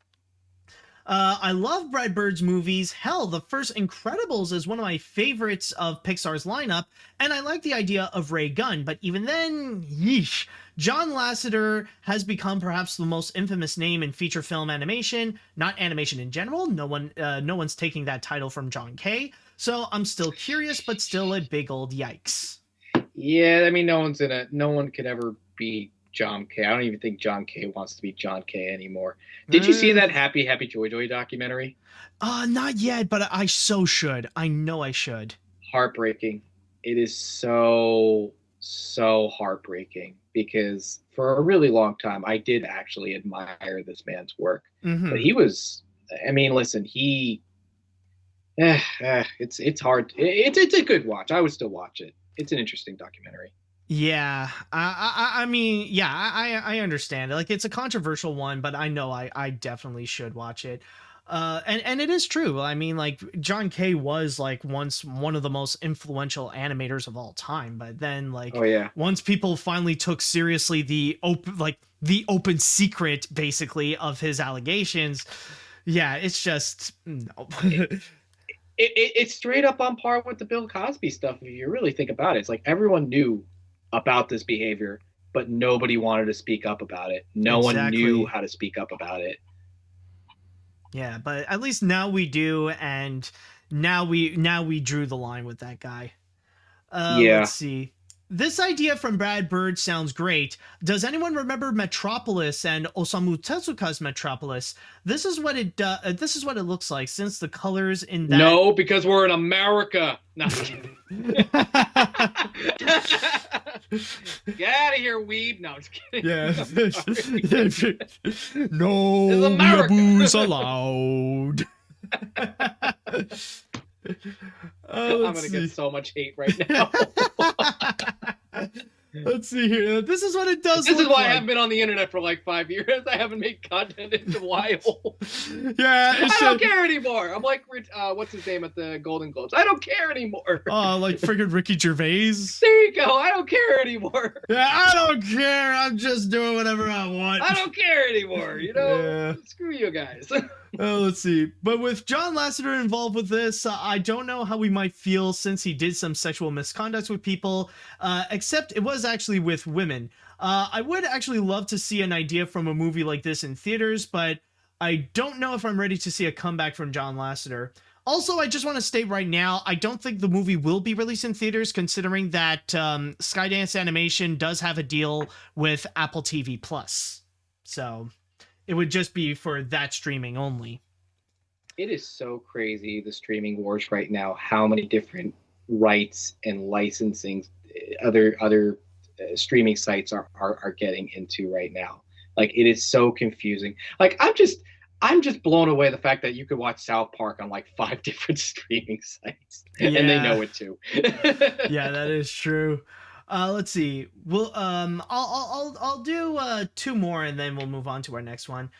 I love Brad Bird's movies. Hell, the first Incredibles is one of my favorites of Pixar's lineup, and I like the idea of Ray Gunn, but even then, yeesh. John Lasseter has become perhaps the most infamous name in feature film animation, not animation in general. No one's taking that title from John Kay, so I'm still curious, but still a big old yikes. Yeah, I mean, no one could ever be John Kay. I don't even think John Kay wants to be John Kay anymore. Did you see that Happy Joy Joy documentary? Not yet, but I so should. I know I should. Heartbreaking. It is so heartbreaking because for a really long time I did actually admire this man's work. But he was, I mean, listen, it's hard. It's a good watch. I would still watch it. It's an interesting documentary. Yeah, I mean, yeah, I understand. It's a controversial one, but I know I definitely should watch it. And it is true. I mean, John Kay was once one of the most influential animators of all time, but then once people finally took seriously the open secret basically of his allegations, yeah, it's just no. It's straight up on par with the Bill Cosby stuff. If you really think about it, it's everyone knew about this behavior, but nobody wanted to speak up about it. No one knew how to speak up about it. Yeah, but at least now we do, and now we drew the line with that guy. Let's see. This idea from Brad Bird sounds great. Does anyone remember Metropolis and Osamu Tezuka's Metropolis? This is what it looks like since the colors in that. No, because we're in America. No. Get out of here, weeb. No, I'm just kidding. Yeah. No yaboos allowed. I'm gonna get so much hate right now. Let's see here. This is what it does. This is why I haven't been on the internet for 5 years. I haven't made content in a while. Yeah, I don't care anymore. I'm like, what's his name at the Golden Globes? I don't care anymore. Oh, like friggin' Ricky Gervais. There you go. I don't care anymore. Yeah, I don't care. I'm just doing whatever I want. I don't care anymore. Yeah. Screw you guys. Let's see. But with John Lasseter involved with this, I don't know how we might feel since he did some sexual misconduct with people, except it was actually with women. I would actually love to see an idea from a movie like this in theaters, but I don't know if I'm ready to see a comeback from John Lasseter. Also, I just want to state right now, I don't think the movie will be released in theaters, considering that Skydance Animation does have a deal with Apple TV Plus. So it would just be for that streaming only. It is so crazy, the streaming wars right now, how many different rights and licensing other streaming sites are getting into right now. Like, it is so confusing. Like, I'm just blown away the fact that you could watch South Park on like 5 different streaming sites, and they know it too. Yeah, that is true. Let's see. We'll I'll do 2 more, and then we'll move on to our next one.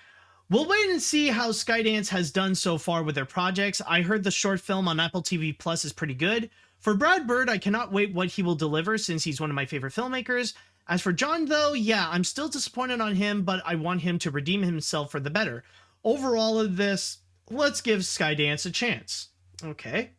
We'll wait and see how Skydance has done so far with their projects. I heard the short film on Apple TV Plus is pretty good. For Brad Bird, I cannot wait what he will deliver, since he's one of my favorite filmmakers. As for John, though, yeah, I'm still disappointed on him, but I want him to redeem himself for the better. Overall of this, let's give Skydance a chance. Okay,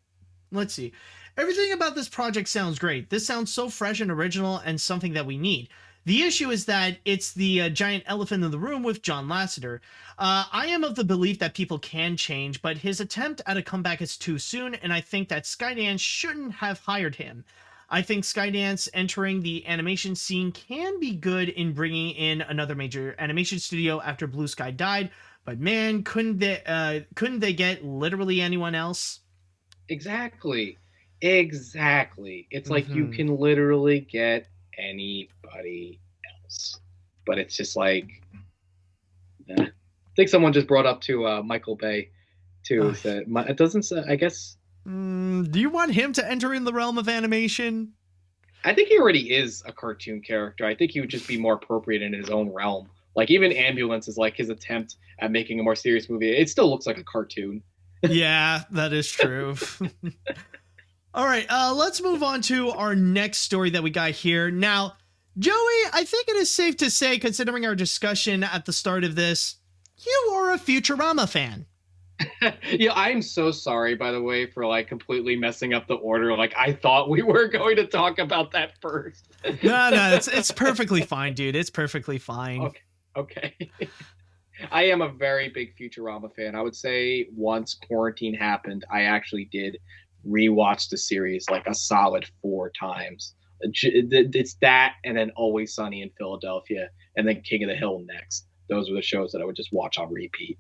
let's see. Everything about this project sounds great. This sounds so fresh and original, and something that we need. The issue is that it's the giant elephant in the room with John Lasseter. I am of the belief that people can change, but his attempt at a comeback is too soon, and I think that Skydance shouldn't have hired him. I think Skydance entering the animation scene can be good in bringing in another major animation studio after Blue Sky died, but man, couldn't they get literally anyone else? Exactly. It's like you can literally get anybody else, but it's just like, I think someone just brought up to Michael Bay too. It doesn't say, I guess. Do you want him to enter in the realm of animation? I think he already is a cartoon character. I think he would just be more appropriate in his own realm. Like, even Ambulance is like his attempt at making a more serious movie. It still looks like a cartoon. Yeah, that is true. All right, let's move on to our next story that we got here. Now, Joey, I think it is safe to say, considering our discussion at the start of this, you are a Futurama fan. Yeah, I'm so sorry, by the way, for like completely messing up the order. Like, I thought we were going to talk about that first. No, it's perfectly fine, dude. It's perfectly fine. Okay. I am a very big Futurama fan. I would say once quarantine happened, I actually did rewatch the series like a solid 4 times. It's that, and then Always Sunny in Philadelphia, and then King of the Hill next. Those were the shows that I would just watch on repeat.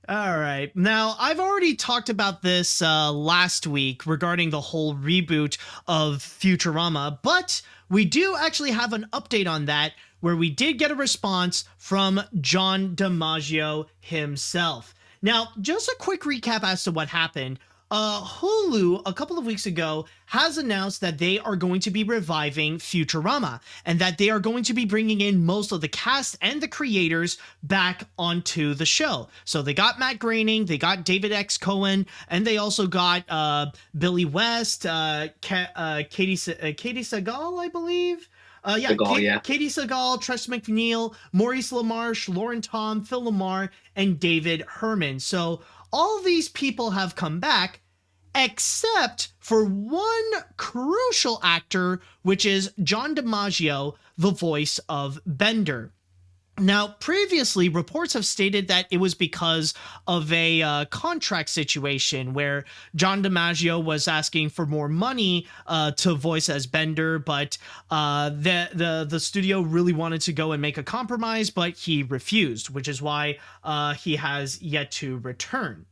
All right. Now, I've already talked about this last week regarding the whole reboot of Futurama, but we do actually have an update on that, where we did get a response from John DiMaggio himself. Now, just a quick recap as to what happened. Hulu, a couple of weeks ago, has announced that they are going to be reviving Futurama, and that they are going to be bringing in most of the cast and the creators back onto the show. So they got Matt Groening, they got David X. Cohen, and they also got Billy West, Katie Sagal, I believe. Katie Sagal, Tress McNeil, Maurice LaMarche, Lauren Tom, Phil Lamar, and David Herman. So all these people have come back, except for one crucial actor, which is John DiMaggio, the voice of Bender. Now, previously, reports have stated that it was because of a contract situation where John DiMaggio was asking for more money to voice as Bender, but the studio really wanted to go and make a compromise, but he refused, which is why he has yet to return.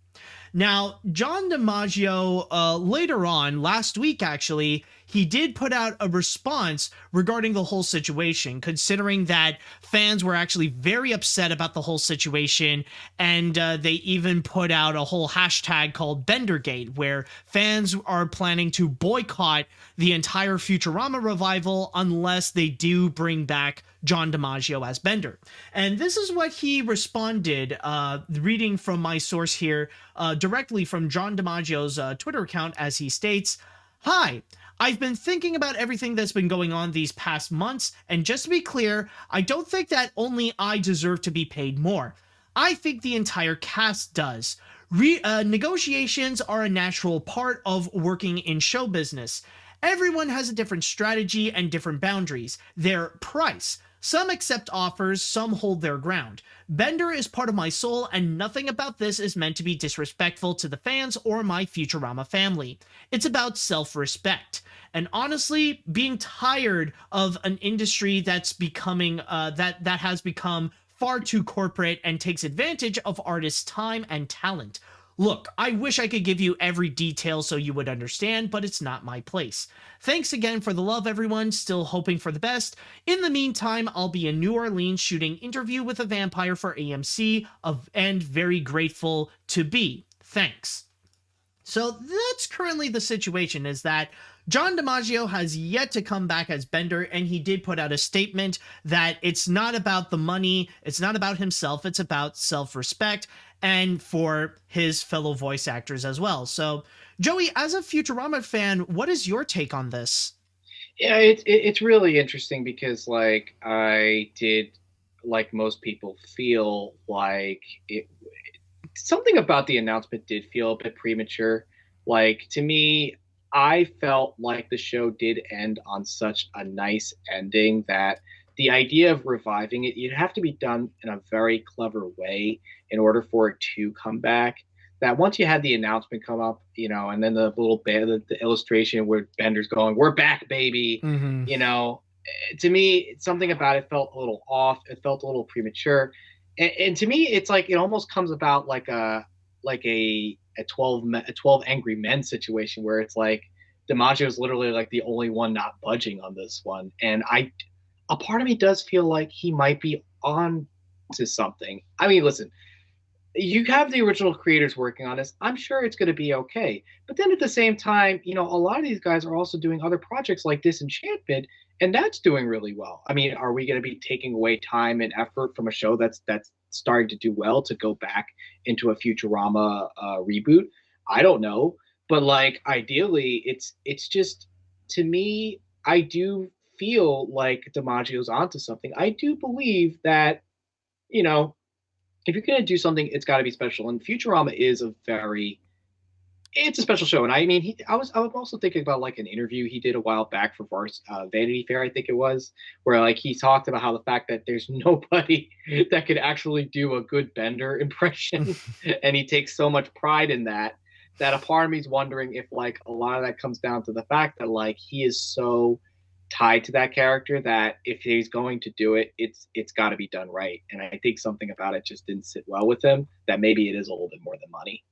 Now, John DiMaggio, later on, last week actually, he did put out a response regarding the whole situation, considering that fans were actually very upset about the whole situation, and they even put out a whole hashtag called Bendergate, where fans are planning to boycott the entire Futurama revival unless they do bring back John DiMaggio as Bender. And this is what he responded, reading from my source here, directly from John DiMaggio's Twitter account, as he states, "Hi, I've been thinking about everything that's been going on these past months, and just to be clear, I don't think that only I deserve to be paid more. I think the entire cast does. Negotiations are a natural part of working in show business. Everyone has a different strategy and different boundaries. Their price. Some accept offers, some hold their ground. Bender is part of my soul, and nothing about this is meant to be disrespectful to the fans or my Futurama family. It's about self-respect. And honestly, being tired of an industry that's becoming, that has become far too corporate and takes advantage of artists' time and talent. Look, I wish I could give you every detail so you would understand, but it's not my place. Thanks again for the love, everyone. Still hoping for the best. In the meantime, I'll be in New Orleans shooting Interview with a Vampire for AMC, and very grateful to be. Thanks. So that's currently the situation, is that John DiMaggio has yet to come back as Bender, and he did put out a statement that it's not about the money, it's not about himself, it's about self-respect, and for his fellow voice actors as well. So, Joey, as a Futurama fan, what is your take on this? Yeah, it's really interesting because, like, I did, like most people, feel like something about the announcement did feel a bit premature. Like, to me, I felt like the show did end on such a nice ending that the idea of reviving it, you'd have to be done in a very clever way in order for it to come back. That once you had the announcement come up, you know, and then the little bit, the illustration where Bender's going, "We're back, baby," you know, to me, something about it felt a little off. It felt a little premature, and to me, it's like it almost comes about like a 12 Angry Men situation where it's like DiMaggio is literally like the only one not budging on this one, and a part of me does feel like he might be on to something. I mean, listen, you have the original creators working on this. I'm sure it's going to be okay. But then at the same time, you know, a lot of these guys are also doing other projects like Disenchantment, and that's doing really well. I mean, are we going to be taking away time and effort from a show that's starting to do well to go back into a Futurama reboot? I don't know. But like, ideally, it's just, to me, I do feel like DiMaggio's onto something. I do believe that, you know, if you're going to do something, it's got to be special. And Futurama is it's a special show. And I mean, I was also thinking about like an interview he did a while back for Vanity Fair, I think it was, where like he talked about how the fact that there's nobody that could actually do a good Bender impression. And he takes so much pride in that a part of me is wondering if like a lot of that comes down to the fact that like he is so tied to that character that if he's going to do it, it's got to be done right. And I think something about it just didn't sit well with him, that maybe it is a little bit more than money.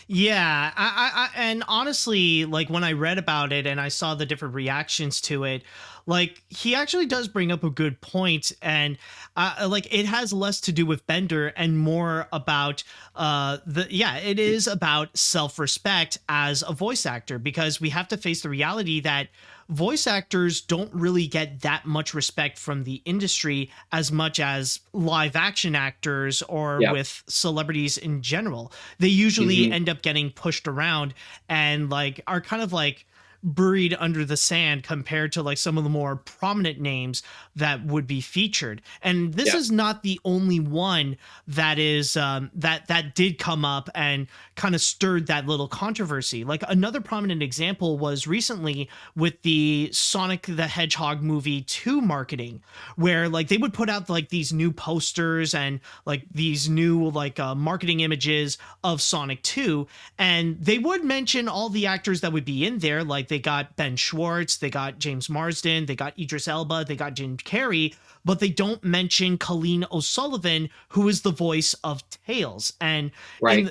Yeah, I and honestly, like when I read about it and I saw the different reactions to it, like he actually does bring up a good point, and like it has less to do with Bender and more about it is about self-respect as a voice actor, because we have to face the reality that voice actors don't really get that much respect from the industry as much as live action actors or with celebrities in general. They usually end up getting pushed around and like are kind of like buried under the sand compared to like some of the more prominent names that would be featured. And this is not the only one that is that did come up and kind of stirred that little controversy. Like another prominent example was recently with the Sonic the Hedgehog movie 2 marketing, where like they would put out like these new posters and like these new like marketing images of Sonic 2, and they would mention all the actors that would be in there. Like they got Ben Schwartz, they got James Marsden, they got Idris Elba, they got Jim Carrey, but they don't mention Colleen O'Sullivan, who is the voice of Tails. And in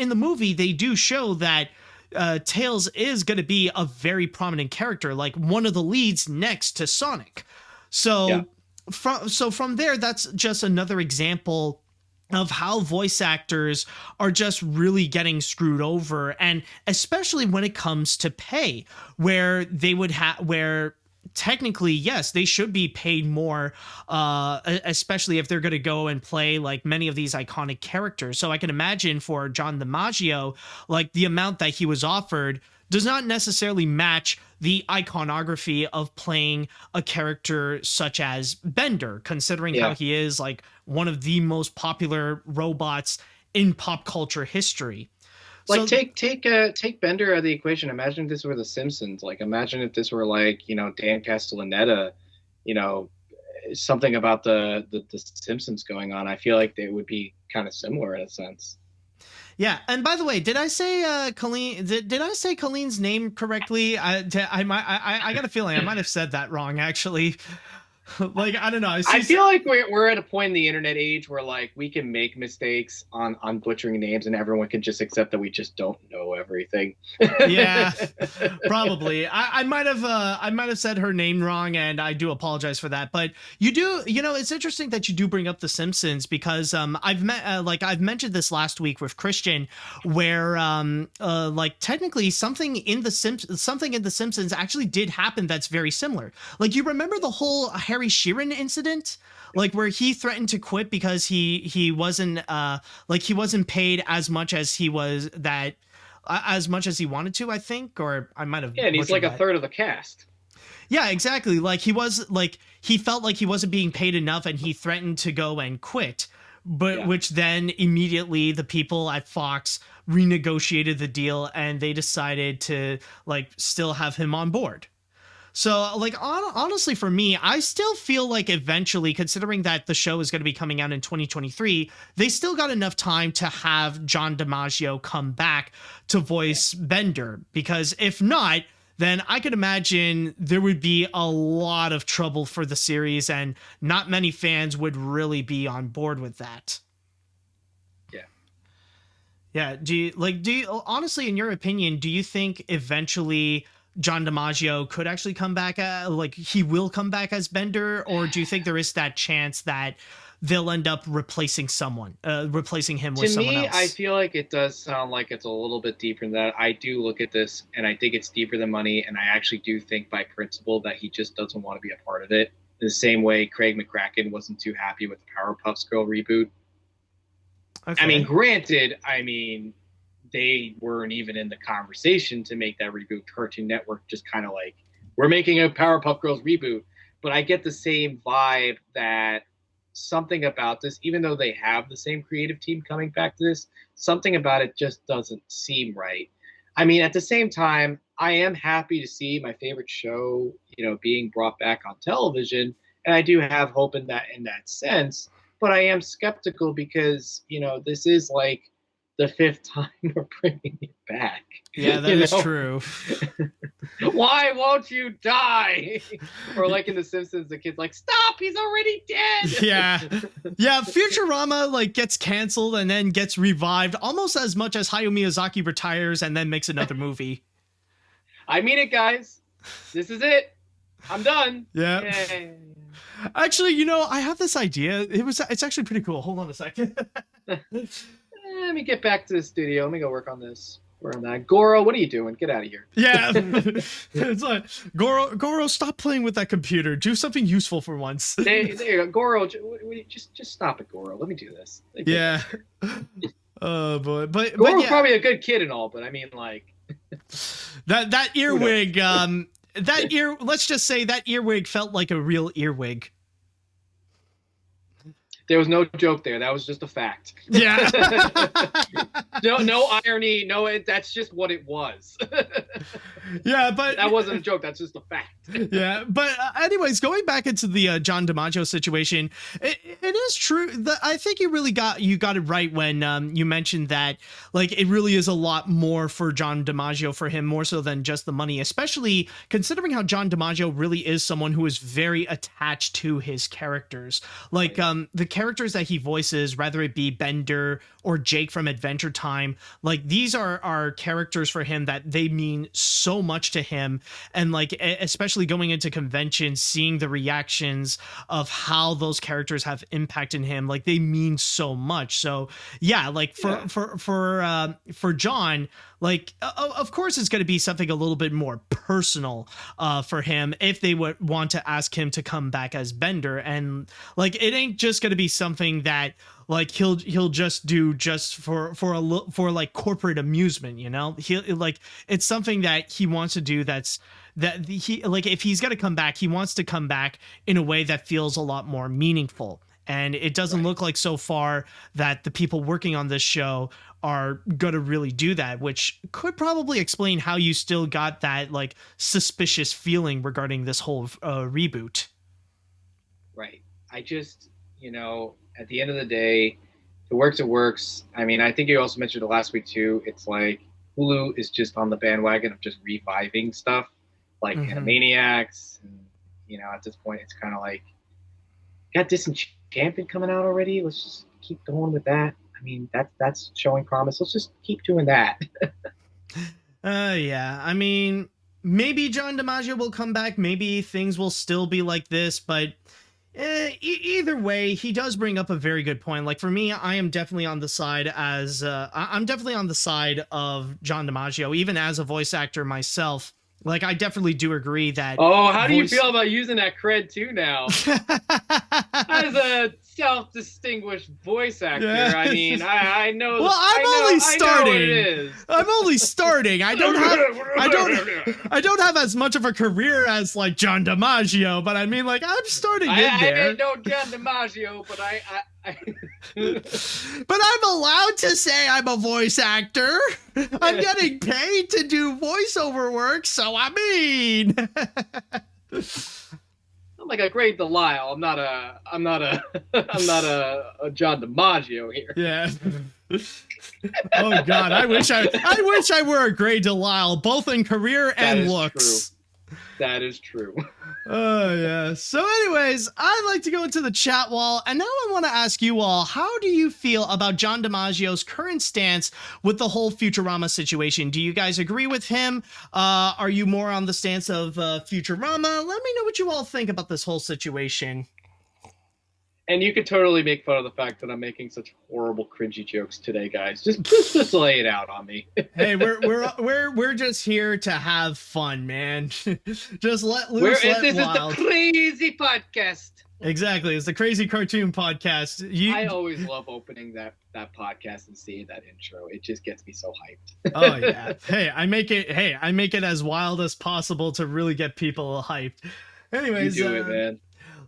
the movie, they do show that Tails is going to be a very prominent character, like one of the leads next to Sonic. So from there, that's just another example of how voice actors are just really getting screwed over, and especially when it comes to pay, where they would where technically, yes, they should be paid more, especially if they're going to go and play like many of these iconic characters. So I can imagine for John DiMaggio, like the amount that he was offered does not necessarily match the iconography of playing a character such as Bender, considering how he is like one of the most popular robots in pop culture history. Like take Bender out of the equation. Imagine if this were The Simpsons. Like imagine if this were like, Dan Castellaneta, something about the Simpsons going on. I feel like they would be kind of similar in a sense. Yeah, and by the way, did I say Colleen? Did I say Colleen's name correctly? I got a feeling I might have said that wrong, actually. Like, I don't know. I feel like we're at a point in the internet age where like we can make mistakes on butchering names, and everyone can just accept that we just don't know everything. Yeah, probably. I might have said her name wrong, and I do apologize for that. But you do, it's interesting that you do bring up The Simpsons, because I've mentioned this last week with Christian, where like technically something in The Simpsons actually did happen that's very similar. Like, you remember the whole Harry Sheeran incident, like where he threatened to quit because he wasn't paid as much as he wanted to, I think, or I might have. Yeah, and he's like a third of the cast. Yeah, exactly. Like he felt like he wasn't being paid enough, and he threatened to go and quit. But which then immediately the people at Fox renegotiated the deal, and they decided to like still have him on board. So, like, honestly, for me, I still feel like eventually, considering that the show is going to be coming out in 2023, they still got enough time to have John DiMaggio come back to voice Bender. Because if not, then I could imagine there would be a lot of trouble for the series, and not many fans would really be on board with that. Yeah. Yeah. Do you honestly, in your opinion, do you think eventually John DiMaggio could actually come back, he will come back as Bender, or do you think there is that chance that they'll end up replacing him with someone else? To me, I feel like it does sound like it's a little bit deeper than that. I do look at this, and I think it's deeper than money, and I actually do think by principle that he just doesn't want to be a part of it. The same way Craig McCracken wasn't too happy with the Powerpuff Girls reboot. Okay. I mean, granted, they weren't even in the conversation to make that reboot. Cartoon Network just kind of like, we're making a Powerpuff Girls reboot. But I get the same vibe that something about this, even though they have the same creative team coming back to this, something about it just doesn't seem right. I mean, at the same time, I am happy to see my favorite show, being brought back on television. And I do have hope in that sense. But I am skeptical because, this is like the fifth time we're bringing it back. Yeah, that is true. Why won't you die? Or like in The Simpsons, the kid's like, stop, he's already dead. Yeah. Futurama gets canceled and then gets revived almost as much as Hayao Miyazaki retires and then makes another movie. I mean it, guys. This is it. I'm done. Yeah. Yay. Actually, I have this idea. It's actually pretty cool. Hold on a second. Let me get back to the studio. Let me go work on this. Work on that. Goro, what are you doing? Get out of here. Yeah. It's like, Goro, stop playing with that computer. Do something useful for once. There you go. Goro, just stop it, Goro. Let me do this. Yeah. Oh, boy. But Goro's probably a good kid and all, but I mean, like... that earwig, let's just say that earwig felt like a real earwig. There was no joke there. That was just a fact. Yeah. No irony. No, that's just what it was. Yeah, but that wasn't a joke. That's just a fact. Yeah, but anyways, going back into the John DiMaggio situation, it is true that I think you got it right when you mentioned that it really is a lot more for John DiMaggio, for him, more so than just the money, especially considering how John DiMaggio really is someone who is very attached to his characters. The characters that he voices, whether it be Bender or Jake from Adventure Time, these are characters for him that they mean so much to him. And especially going into conventions, seeing the reactions of how those characters have impacted him, they mean so much. So yeah, for John, of course it's going to be something a little bit more personal for him if they would want to ask him to come back as Bender. And it ain't just going to be something that he'll just do just for corporate amusement, it's something that he wants to do that he if he's going to come back, he wants to come back in a way that feels a lot more meaningful. And it doesn't look like so far that the people working on this show are going to really do that, which could probably explain how you still got that like suspicious feeling regarding this whole reboot. Right. I just, at the end of the day, if it works, it works. I mean, I think you also mentioned it last week too. It's like Hulu is just on the bandwagon of just reviving stuff like Animaniacs. And, at this point, it's kind of like, got Disenchanted coming out already. Let's just keep going with that. I mean, that's showing promise. Let's just keep doing that. Yeah. I mean, maybe John DiMaggio will come back. Maybe things will still be like this, but either way, he does bring up a very good point. Like for me, I am definitely on the side I'm definitely on the side of John DiMaggio, even as a voice actor myself. Like, I definitely do agree that... Oh, how do you feel about using that cred, too, now? As a self-distinguished voice actor, yeah. I mean, I know... Well, I'm only starting. I know what it is. I'm only starting. I don't have as much of a career as, like, John DiMaggio, but I mean, like, I'm starting in there. I ain't no John DiMaggio, but But I'm allowed to say I'm a voice actor. I'm getting paid to do voiceover work, so I mean, I'm like a great Delisle. I'm not a John DiMaggio here. Yeah. Oh God, I wish I were a Grey Delisle, both in career and looks. True. That is true. Oh, yeah. So anyways, I'd like to go into the chat wall, and now I want to ask you all, how do you feel about John DiMaggio's current stance with the whole Futurama situation? Do you guys agree with him? Are you more on the stance of Futurama? Let me know what you all think about this whole situation. And you could totally make fun of the fact that I'm making such horrible, cringy jokes today, guys. Just lay it out on me. Hey, we're just here to have fun, man. Just let loose, let wild. This is the crazy podcast. Exactly, it's the Crazy Cartoon Podcast. I always love opening that podcast and seeing that intro. It just gets me so hyped. Oh yeah. I make it as wild as possible to really get people hyped. Anyways, you do it, man.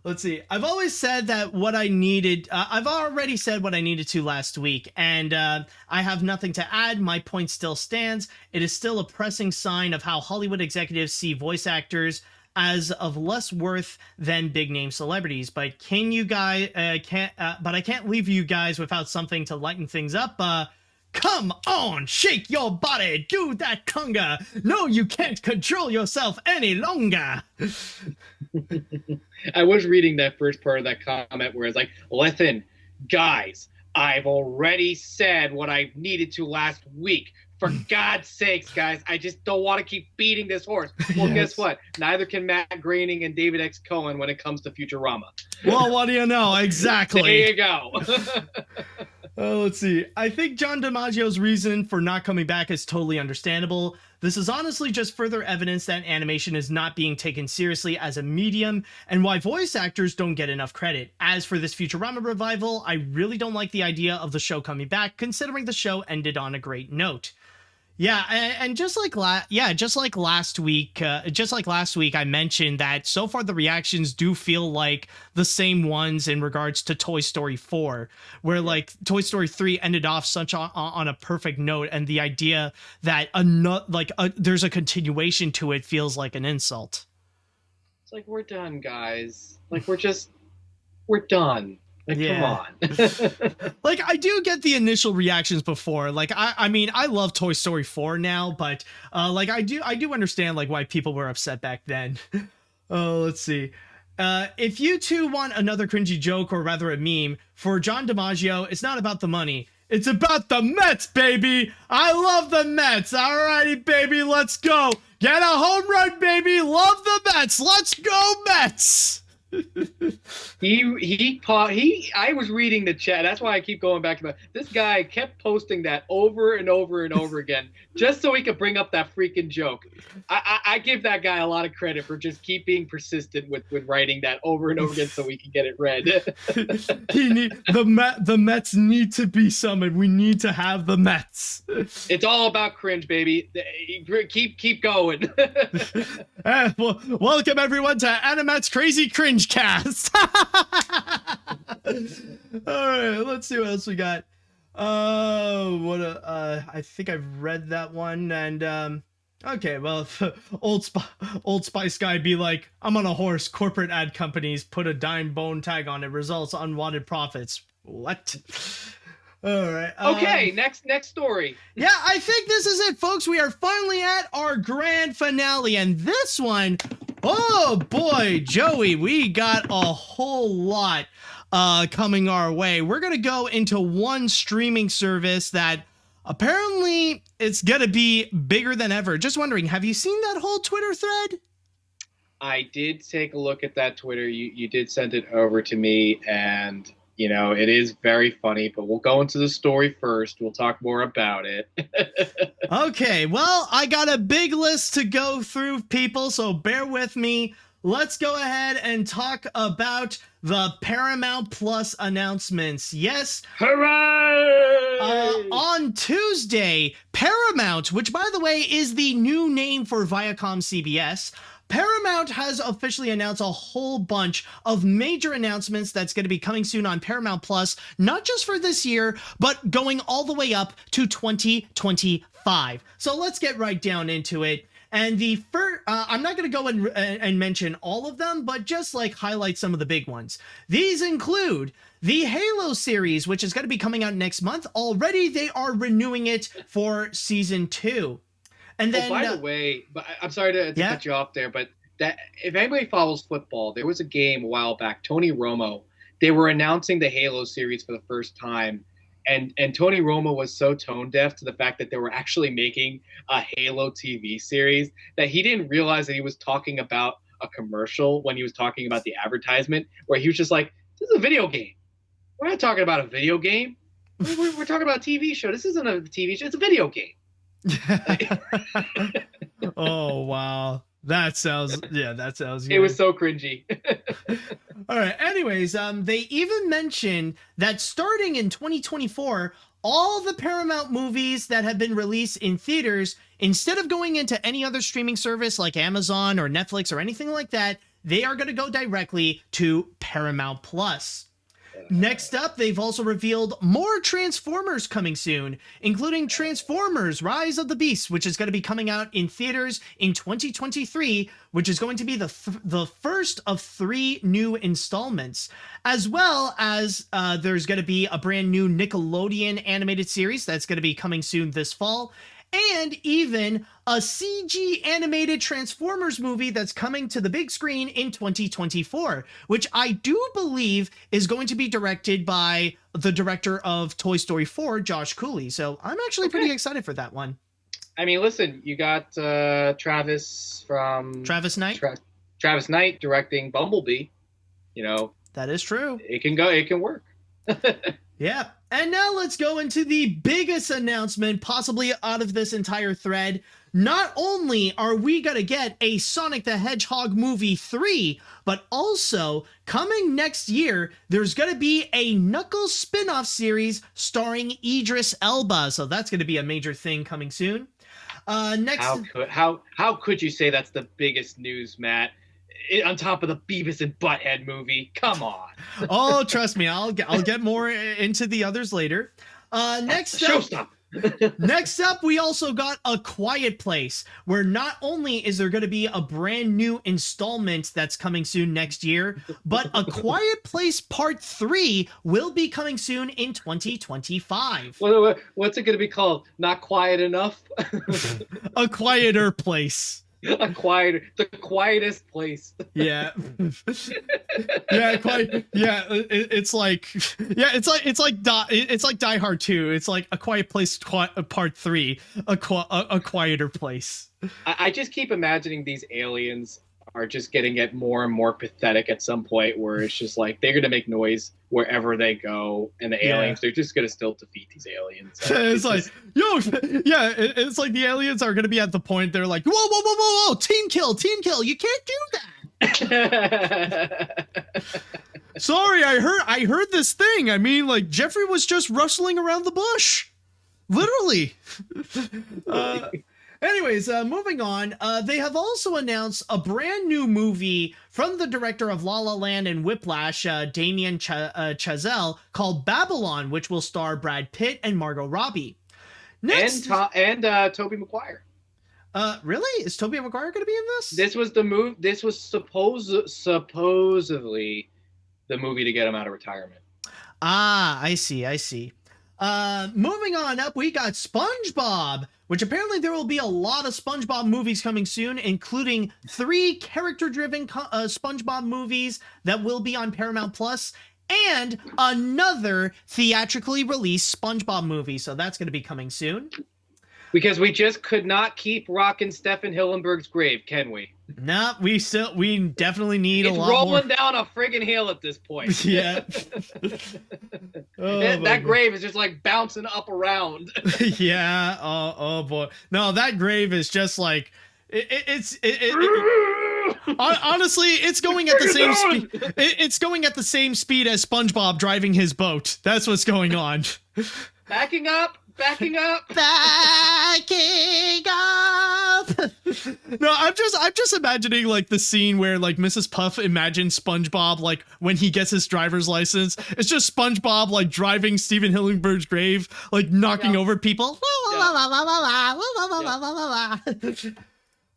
Let's see. I've always said that what I needed, I've already said what I needed to last week, and I have nothing to add. My point still stands. It is still a pressing sign of how Hollywood executives see voice actors as of less worth than big name celebrities. But can you guys, but I can't leave you guys without something to lighten things up. Come on, shake your body, do that conga. No, you can't control yourself any longer. I was reading that first part of that comment where it's like, listen, guys, I've already said what I needed to last week. For God's sakes, guys, I just don't want to keep beating this horse. Well, yes. Guess what? Neither can Matt Groening and David X. Cohen when it comes to Futurama. Well, what do you know? Exactly. There you go. Let's see. I think John DiMaggio's reason for not coming back is totally understandable. This is honestly just further evidence that animation is not being taken seriously as a medium, and why voice actors don't get enough credit. As for this Futurama revival, I really don't like the idea of the show coming back, considering the show ended on a great note. Yeah, and just like last week, I mentioned that so far the reactions do feel like the same ones in regards to Toy Story 4, where like Toy Story 3 ended off such on a perfect note, and the idea that there's a continuation to it feels like an insult. It's like, we're done, guys. Like, we're done. Like, yeah. Come on. Like, I do get the initial reactions before. Like, I mean, I love Toy Story 4 now, but like I do understand like why people were upset back then. Let's see. If you two want another cringy joke, or rather a meme, for John DiMaggio, it's not about the money. It's about the Mets, baby. I love the Mets. Alrighty, baby, let's go. Get a home run, baby. Love the Mets. Let's go, Mets. I was reading the chat. That's why I keep going back to that. This guy kept posting that over and over and over again, just so he could bring up that freaking joke. I give that guy a lot of credit for just being persistent with writing that over and over again so we can get it read. The Mets need to be summoned. We need to have the Mets. It's all about cringe, baby. Keep going. Well, welcome everyone to AniMat's Crazy Cringe Cast. right, let's see what else we got. I think I've read that one, and okay, well, if Old Spice guy be like, I'm on a horse, corporate ad companies put a dime bone tag on it, results unwanted profits. What? All right. Okay, next story. Yeah, I think this is it, folks. We are finally at our grand finale, and this one, oh boy, Joey, we got a whole lot coming our way. We're gonna go into one streaming service that apparently it's gonna be bigger than ever. Just wondering, have you seen that whole Twitter thread? I did take a look at that Twitter. You did send it over to me, and you know, it is very funny, but we'll go into the story first. We'll talk more about it. Okay, well, I got a big list to go through, people, so bear with me. Let's go ahead and talk about the Paramount Plus announcements. Yes. Hooray! On Tuesday, Paramount, which by the way is the new name for Viacom CBS, Paramount has officially announced a whole bunch of major announcements that's going to be coming soon on Paramount Plus, not just for this year, but going all the way up to 2025. So let's get right down into it. And the first, I'm not going to go and mention all of them, but just like highlight some of the big ones. These include the Halo series, which is going to be coming out next month. Already they are renewing it for season 2. And then, by the way, but I'm sorry to cut you off there, but that if anybody follows football, there was a game a while back, Tony Romo. They were announcing the Halo series for the first time, and Tony Romo was so tone deaf to the fact that they were actually making a Halo TV series that he didn't realize that he was talking about a commercial when he was talking about the advertisement, where he was just like, "This is a video game. We're not talking about a video game. We're talking about a TV show. This isn't a TV show. It's a video game." Oh wow, that sounds good. It was so cringy. All right, anyways, they even mentioned that starting in 2024, all the Paramount movies that have been released in theaters, instead of going into any other streaming service like Amazon or Netflix or anything like that, they are going to go directly to Paramount Plus. Next up, they've also revealed more Transformers coming soon, including Transformers Rise of the Beast, which is going to be coming out in theaters in 2023, which is going to be the first of 3 new installments, as well as there's going to be a brand new Nickelodeon animated series that's going to be coming soon this fall, and even a CG animated Transformers movie that's coming to the big screen in 2024, which I do believe is going to be directed by the director of Toy Story 4, Josh Cooley. So I'm actually pretty excited for that one. I mean, listen, you got Travis Knight. Travis Knight directing Bumblebee. You know, that is true. It can work. Yeah. And now let's go into the biggest announcement possibly out of this entire thread. Not only are we going to get a Sonic the Hedgehog movie 3, but also coming next year, there's going to be a Knuckles spin-off series starring Idris Elba. So that's going to be a major thing coming soon. Next, how could you say that's the biggest news, Matt? On top of the Beavis and Butthead movie, come on. Oh, trust me, I'll get more into the others later. Next up, we also got A Quiet Place, where not only is there going to be a brand new installment that's coming soon next year, but A Quiet Place Part 3 will be coming soon in 2025. What's it going to be called? Not Quiet Enough? A Quieter Place. The quietest place. Yeah. It's like Die Hard 2. It's like A Quiet Place Part 3, a quieter place. I just keep imagining these aliens are just getting get more and more pathetic at some point, where it's just like they're gonna make noise wherever they go, and the aliens, they're just gonna still defeat these aliens. It's like the aliens are gonna be at the point they're like, whoa, team kill, you can't do that. Sorry, I heard this thing. I mean, like, Jeffrey was just rustling around the bush, literally. Anyways, moving on. They have also announced a brand new movie from the director of La La Land and Whiplash, Damien Chazelle, called Babylon, which will star Brad Pitt and Margot Robbie. Next, and Tobey Maguire. Really? Is Tobey Maguire going to be in this? This was the move. This was supposedly the movie to get him out of retirement. Ah, I see. Moving on up, we got SpongeBob, which apparently there will be a lot of SpongeBob movies coming soon, including 3 character-driven SpongeBob movies that will be on Paramount Plus, and another theatrically released SpongeBob movie. So that's going to be coming soon. Because we just could not keep rocking Stephen Hillenburg's grave, can we? No, we definitely need a lot more. It's rolling down a friggin' hill at this point. Yeah. That grave is just like bouncing up around. Yeah. Oh boy. No, that grave is just like honestly, it's going at the same speed. It's going at the same speed as SpongeBob driving his boat. That's what's going on. Backing up. No, I'm just imagining like the scene where like Mrs. Puff imagines SpongeBob like when he gets his driver's license. It's just SpongeBob like driving Stephen Hillenburg's grave, like knocking over people.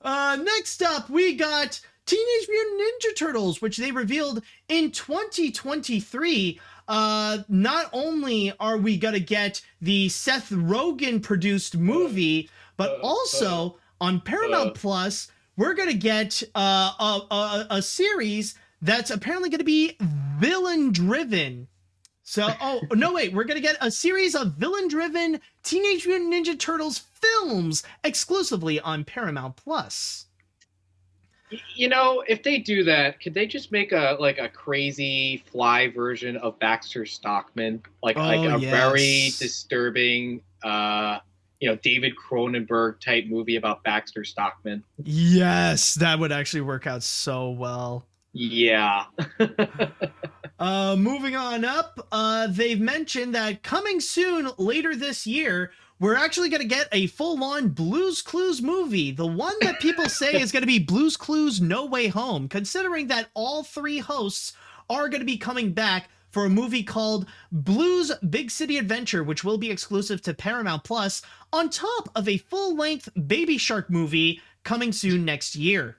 Next up, we got Teenage Mutant Ninja Turtles, which they revealed in 2023. Not only are we gonna get the Seth Rogen produced movie, but also on Paramount Plus, we're gonna get a series that's apparently gonna be villain driven. So, we're gonna get a series of villain driven Teenage Mutant Ninja Turtles films exclusively on Paramount Plus. You know, if they do that, could they just make a crazy fly version of Baxter Stockman, very disturbing, David Cronenberg type movie about Baxter Stockman? Yes, that would actually work out so well. Yeah. Moving on up, they've mentioned that coming soon later this year, we're actually going to get a full-on Blue's Clues movie. The one that people say is going to be Blue's Clues No Way Home, considering that all 3 hosts are going to be coming back for a movie called Blue's Big City Adventure, which will be exclusive to Paramount Plus, on top of a full-length Baby Shark movie coming soon next year.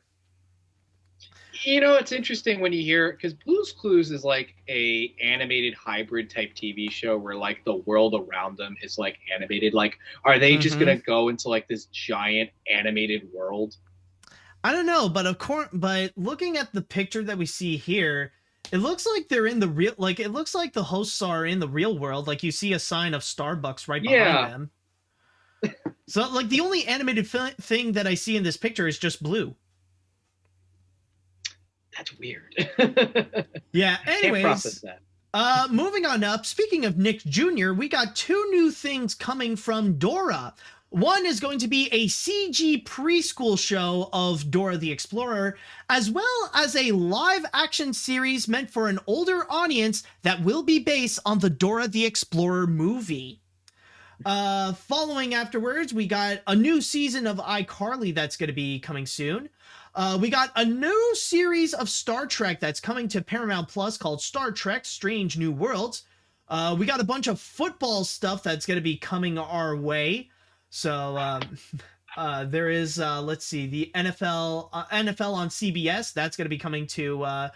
You know, it's interesting when you hear, because Blue's Clues is like a animated hybrid type TV show where like the world around them is like animated. Like, are they just gonna go into like this giant animated world? I don't know, but of course, but looking at the picture that we see here, it looks like they're in the real. Like, it looks like the hosts are in the real world. Like, you see a sign of Starbucks right behind them. So, like, the only animated thing that I see in this picture is just Blue. That's weird. Yeah, anyways. Can't process that. Moving on up, speaking of Nick Jr., we got 2 new things coming from Dora. One is going to be a CG preschool show of Dora the Explorer, as well as a live-action series meant for an older audience that will be based on the Dora the Explorer movie. Following afterwards, we got a new season of iCarly that's going to be coming soon. We got a new series of Star Trek that's coming to Paramount Plus called Star Trek Strange New Worlds. We got a bunch of football stuff that's going to be coming our way. So there is, let's see, the NFL on CBS. That's going to be coming to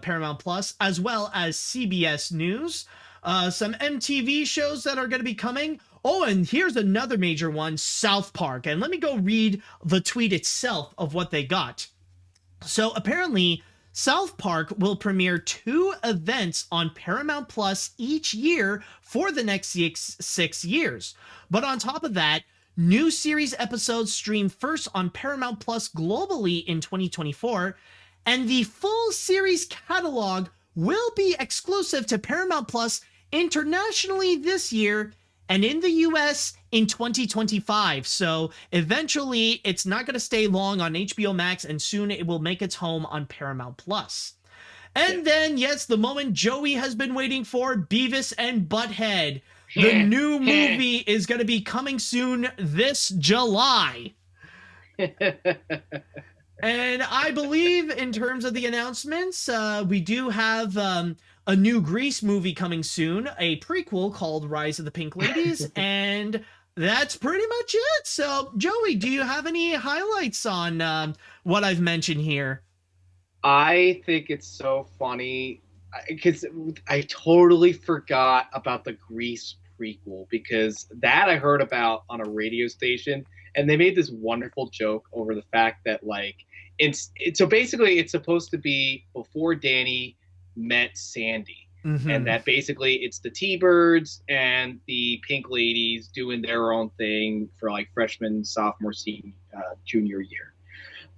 Paramount Plus, as well as CBS News. Some MTV shows that are going to be coming. Oh, and here's another major one, South Park. And let me go read the tweet itself of what they got. So apparently, South Park will premiere 2 events on Paramount Plus each year for the next 6 years. But on top of that, new series episodes stream first on Paramount Plus globally in 2024, and the full series catalog will be exclusive to Paramount Plus internationally this year, and in the US in 2025. So eventually it's not going to stay long on HBO Max, and soon it will make its home on Paramount Plus. And then, yes, the moment Joey has been waiting for, Beavis and Butthead. the new movie is going to be coming soon this July. And I believe in terms of the announcements, we do have a new Grease movie coming soon, a prequel called Rise of the Pink Ladies, and that's pretty much it. So, Joey, do you have any highlights on what I've mentioned here? I think it's so funny because I totally forgot about the Grease prequel, because that I heard about on a radio station, and they made this wonderful joke over the fact that like so basically it's supposed to be before Danny met Sandy, and that basically it's the T-Birds and the Pink Ladies doing their own thing for like freshman, sophomore, senior, junior year.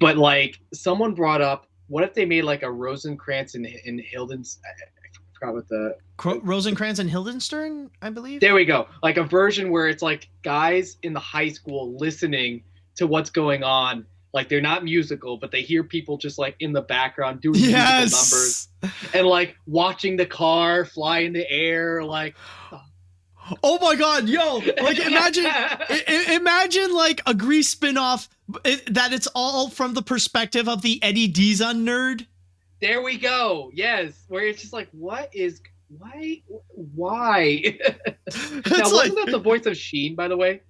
But like someone brought up, what if they made like a Rosencrantz and Hilden's? I forgot what the Rosencrantz and Guildenstern, I believe. There we go. Like a version where it's like guys in the high school listening to what's going on. Like they're not musical, but they hear people just like in the background doing musical numbers and like watching the car fly in the air. Like, oh my God, yo! Like imagine like a Grease spinoff that it's all from the perspective of the Eddie Deason nerd. There we go. Yes, where it's just like, why? Now, wasn't that the voice of Sheen, by the way?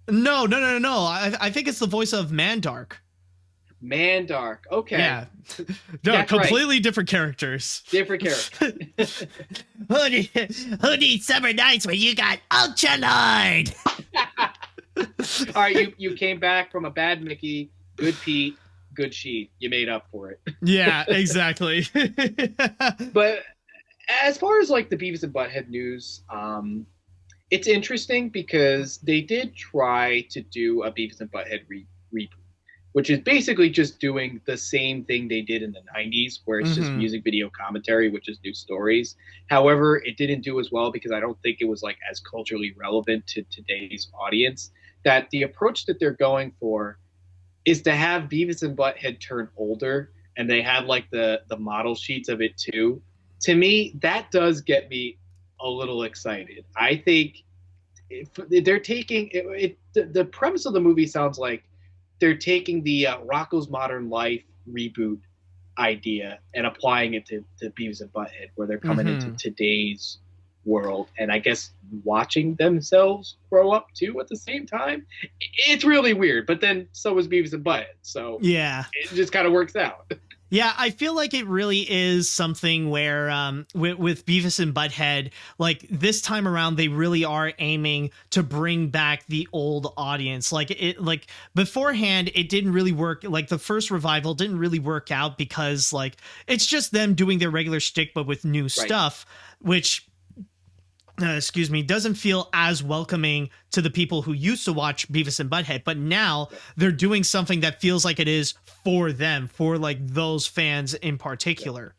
No. I think it's the voice of Mandark. Mandark. Okay. Yeah. No, that's completely right. different characters. Different characters. Who needs summer nights when you got Ultra Lord? All right, you came back from a bad Mickey, good Pete, good Sheen. You made up for it. Yeah, exactly. But as far as like the Beavis and Butthead news, it's interesting because they did try to do a Beavis and Butthead reboot, which is basically just doing the same thing they did in the 90s, where it's just music video commentary with just new stories. However, it didn't do as well because I don't think it was like as culturally relevant to today's audience. That the approach that they're going for is to have Beavis and Butthead turn older, and they have like the model sheets of it too. To me, that does get me a little excited. I think they're taking it. The premise of the movie sounds like they're taking the Rocko's Modern Life reboot idea and applying it to Beavis and Butthead, where they're coming into today's world, and I guess watching themselves grow up too at the same time. It's really weird, but then so is Beavis and Butthead, so yeah, it just kind of works out. Yeah, I feel like it really is something where with Beavis and Butthead, like this time around, they really are aiming to bring back the old audience. Like beforehand, it didn't really work. Like the first revival didn't really work out because like it's just them doing their regular shtick, but with new stuff, which doesn't feel as welcoming to the people who used to watch Beavis and Butthead, but now they're doing something that feels like it is for them, for like those fans in particular.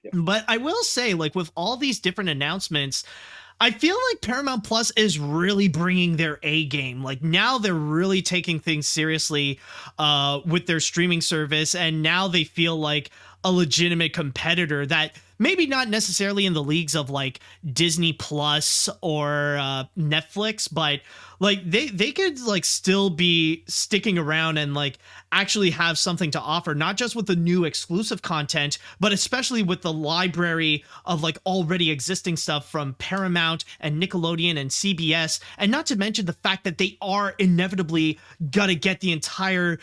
Yeah. But I will say, like with all these different announcements, I feel like Paramount Plus is really bringing their A game. Like now they're really taking things seriously with their streaming service, and now they feel like a legitimate competitor that maybe not necessarily in the leagues of like Disney Plus or Netflix, but like they could like still be sticking around and like actually have something to offer, not just with the new exclusive content, but especially with the library of like already existing stuff from Paramount and Nickelodeon and CBS, and not to mention the fact that they are inevitably gonna get the entire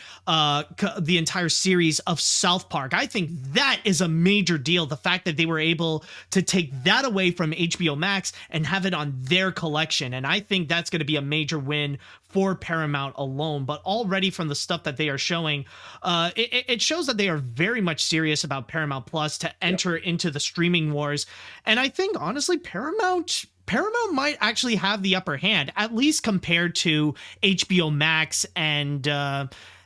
series of South Park. I think that is a major deal. The fact that they were able to take that away from HBO Max and have it on their collection, and I think that's going to be a major win for Paramount alone. But already from the stuff that they are showing, it shows that they are very much serious about Paramount Plus to enter into the streaming wars. And I think honestly, Paramount might actually have the upper hand, at least compared to HBO Max and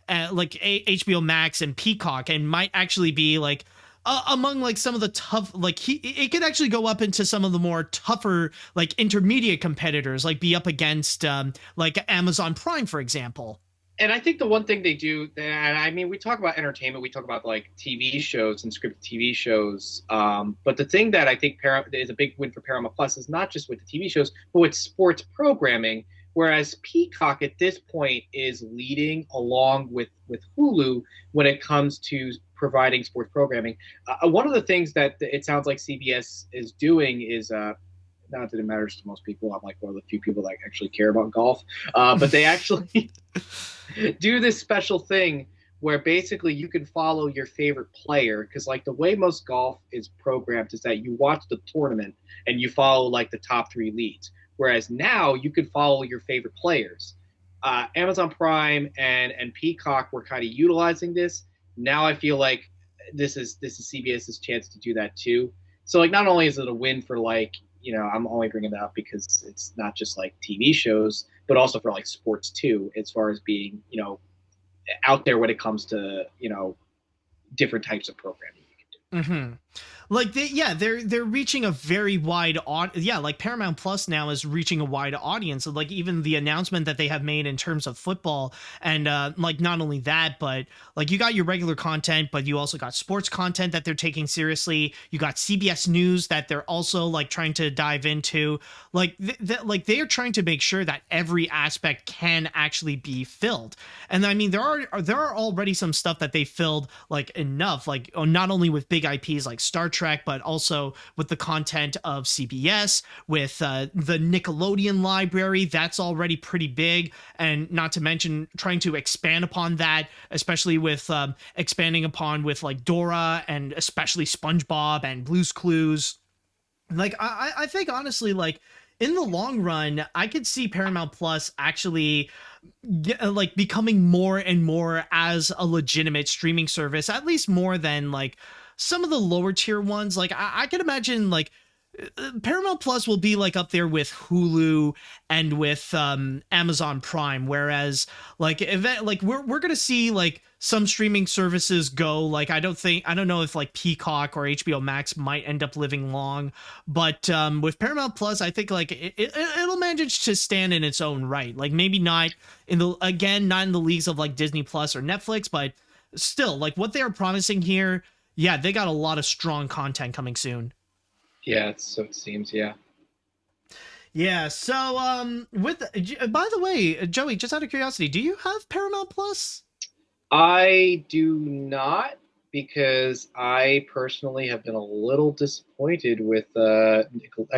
HBO Max and Peacock, and might actually be like among like some of the tough, like it could actually go up into some of the more tougher, like intermediate competitors, like be up against like Amazon Prime, for example. And I think the one thing they do, and I mean, we talk about entertainment, we talk about like TV shows and scripted TV shows. But the thing that I think is a big win for Paramount Plus is not just with the TV shows, but with sports programming. Whereas Peacock at this point is leading along with Hulu when it comes to providing sports programming. One of the things that it sounds like CBS is doing is not that it matters to most people. I'm like one of the few people that actually care about golf. But they actually do this special thing where basically you can follow your favorite player. Because like the way most golf is programmed is that you watch the tournament and you follow like the top 3 leads. Whereas now you can follow your favorite players. Amazon Prime and Peacock were kind of utilizing this. Now I feel like this is CBS's chance to do that too. So like not only is it a win for like, you know, I'm only bringing that up because it's not just like TV shows, but also for like sports too, as far as being, you know, out there when it comes to, you know, different types of programming you can do. Mm-hmm. Like they're reaching a very wide like Paramount Plus now is reaching a wide audience. So like even the announcement that they have made in terms of football and like not only that, but like you got your regular content, but you also got sports content that they're taking seriously. You got CBS News that they're also like trying to dive into. Like like they are trying to make sure that every aspect can actually be filled. And I mean there are already some stuff that they filled like enough, like not only with big IPs like Star Trek, but also with the content of CBS, with the Nickelodeon library, that's already pretty big. And not to mention trying to expand upon that, especially with expanding upon with like Dora and especially SpongeBob and Blue's Clues. Like, I think honestly, like in the long run, I could see Paramount Plus actually like becoming more and more as a legitimate streaming service, at least more than like some of the lower tier ones. Like I could imagine like Paramount Plus will be like up there with Hulu and with Amazon Prime, whereas like we're gonna see like some streaming services go like I don't know if like Peacock or HBO Max might end up living long, but with Paramount Plus I think like it'll manage to stand in its own right. Like maybe not in the leagues of like Disney Plus or Netflix, but still like what they are promising here. Yeah, they got a lot of strong content coming soon. Yeah, so it seems, yeah. Yeah, so by the way, Joey, just out of curiosity, do you have Paramount Plus? I do not, because I personally have been a little disappointed with I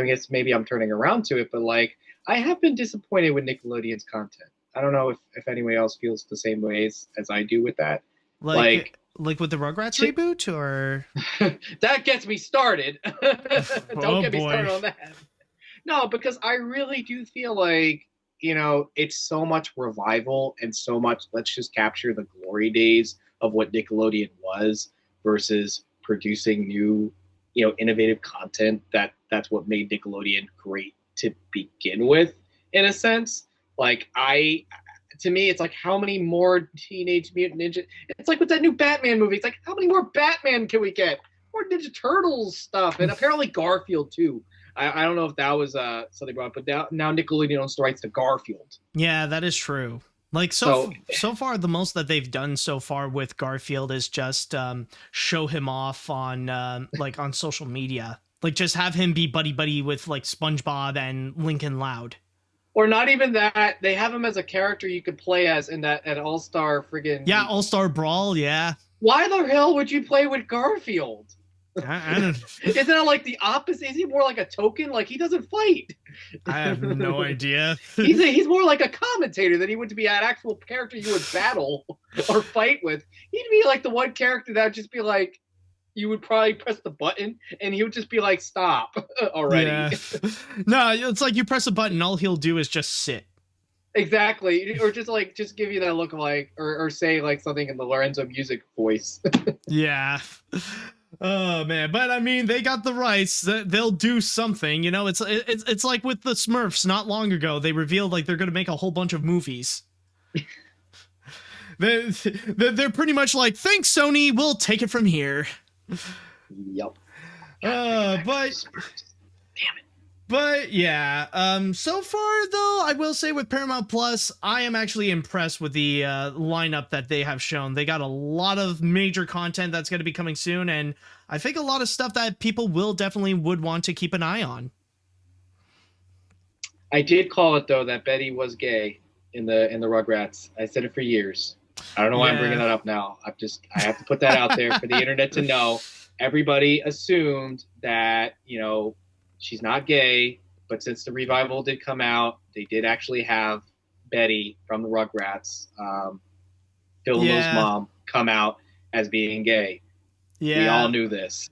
guess maybe I'm turning around to it, but like I have been disappointed with Nickelodeon's content. I don't know if anyone else feels the same way as I do with that. Like with the Rugrats reboot, or that gets me started. Don't get me boy. started on that. No, because I really do feel like, you know, it's so much revival and so much let's just capture the glory days of what Nickelodeon was versus producing new, you know, innovative content. That's what made Nickelodeon great to begin with, in a sense. Like to me, it's like, how many more Teenage Mutant Ninja? It's like with that new Batman movie. It's like, how many more Batman can we get? More Ninja Turtles stuff, and apparently Garfield too. I don't know if that was something brought up, but now Nickelodeon owns the rights to Garfield. Yeah, that is true. Like so far, the most that they've done so far with Garfield is just show him off on like on social media, like just have him be buddy with like SpongeBob and Lincoln Loud. Or not even that. They have him as a character you could play as in that at All-Star friggin'... Yeah, All-Star Brawl, yeah. Why the hell would you play with Garfield? I don't... Isn't it like the opposite? Is he more like a token? Like, he doesn't fight. I have no idea. He's more like a commentator than he would be an actual character you would battle or fight with. He'd be like the one character that would just be like, you would probably press the button and he would just be like, stop already. Yeah. No, it's like you press a button, all he'll do is just sit. Exactly. Or just give you that look of like, or say like something in the Lorenzo Music voice. Yeah. Oh man, but I mean, they got the rights. They'll do something, you know. It's like with the Smurfs. Not long ago, they revealed like they're going to make a whole bunch of movies. They're pretty much like, thanks, Sony. We'll take it from here. Yep. But But yeah, so far though, I will say with Paramount Plus, I am actually impressed with the lineup that they have shown. They got a lot of major content that's going to be coming soon, and I think a lot of stuff that people will definitely would want to keep an eye on. I did call it though that Betty was gay in the Rugrats. I said it for years. I don't know why I'm bringing that up now. I have to put that out there for the internet to know. Everybody assumed that, she's not gay, but since the revival did come out, they did actually have Betty from the Rugrats, Phil and Lo's mom, come out as being gay. Yeah. We all knew this.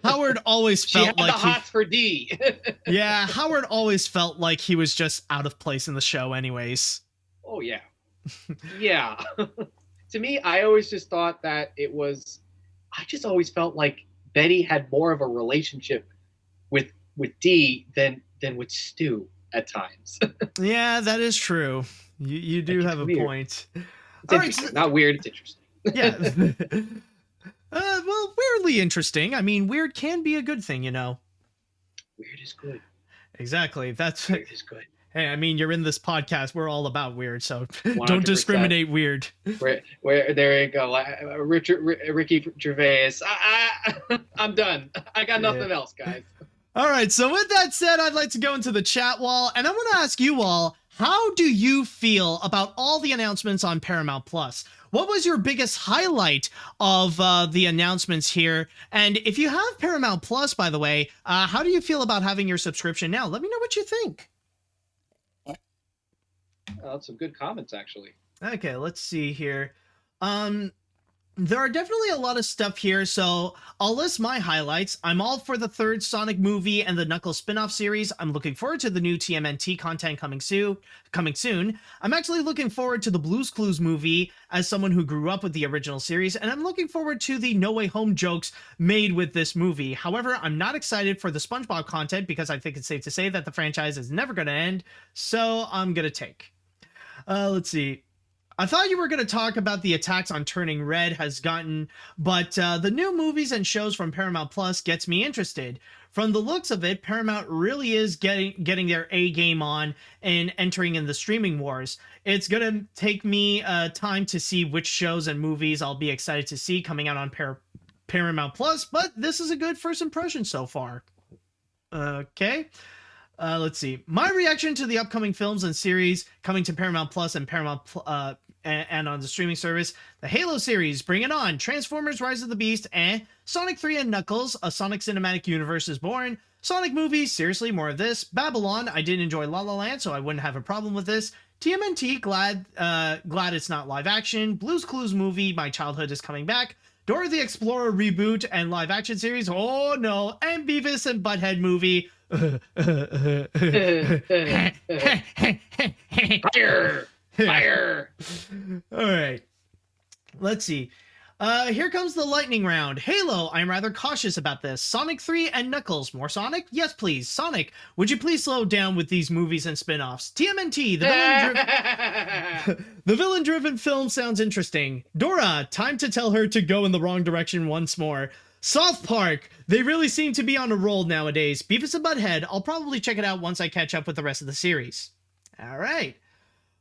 Howard always felt like the hots for D. Yeah, Howard always felt like he was just out of place in the show anyways. Oh, yeah. Yeah. To me, I always just thought that I just always felt like Betty had more of a relationship with Dee than with Stu at times. Yeah, that is true. You do have a point. It's not weird, it's interesting. Yeah. Well, weirdly interesting. I mean, weird can be a good thing, Weird is good. Exactly. Weird is good. Hey, I mean, you're in this podcast. We're all about weird, so 100%. Don't discriminate weird. Where there you go. Ricky Gervais. I'm done. I got nothing else, guys. All right. So with that said, I'd like to go into the chat wall, and I want to ask you all, how do you feel about all the announcements on Paramount Plus? What was your biggest highlight of the announcements here? And if you have Paramount Plus, by the way, how do you feel about having your subscription now? Let me know what you think. That's some good comments, actually. Okay, let's see here. There are definitely a lot of stuff here, so I'll list my highlights. I'm all for the third Sonic movie and the Knuckles spin-off series. I'm looking forward to the new TMNT content coming soon. I'm actually looking forward to the Blue's Clues movie as someone who grew up with the original series, and I'm looking forward to the No Way Home jokes made with this movie. However, I'm not excited for the SpongeBob content because I think it's safe to say that the franchise is never going to end, so I'm going to take. Let's see. I thought you were going to talk about the attacks on Turning Red has gotten, but the new movies and shows from Paramount Plus gets me interested. From the looks of it, Paramount really is getting their A game on and entering in the streaming wars. It's going to take me time to see which shows and movies I'll be excited to see coming out on Paramount Plus, but this is a good first impression so far. Okay. Let's see. My reaction to the upcoming films and series coming to Paramount Plus and and on the streaming service: the Halo series, Bring It On, Transformers: Rise of the Beast, Sonic 3 and Knuckles, a Sonic Cinematic Universe is born, Sonic movies, seriously, more of this, Babylon, I did enjoy La La Land, so I wouldn't have a problem with this, TMNT, glad it's not live action, Blue's Clues movie, My Childhood is Coming Back, Dora the Explorer reboot and live action series, oh no, and Beavis and Butthead movie. Fire! All right. Let's see. Here comes the lightning round. Halo, I'm rather cautious about this. Sonic 3 and Knuckles. More Sonic? Yes, please. Sonic, would you please slow down with these movies and spin-offs? TMNT, the villain-driven film sounds interesting. Dora, time to tell her to go in the wrong direction once more. South Park, they really seem to be on a roll nowadays. Beavis and Butthead, I'll probably check it out once I catch up with the rest of the series. All right.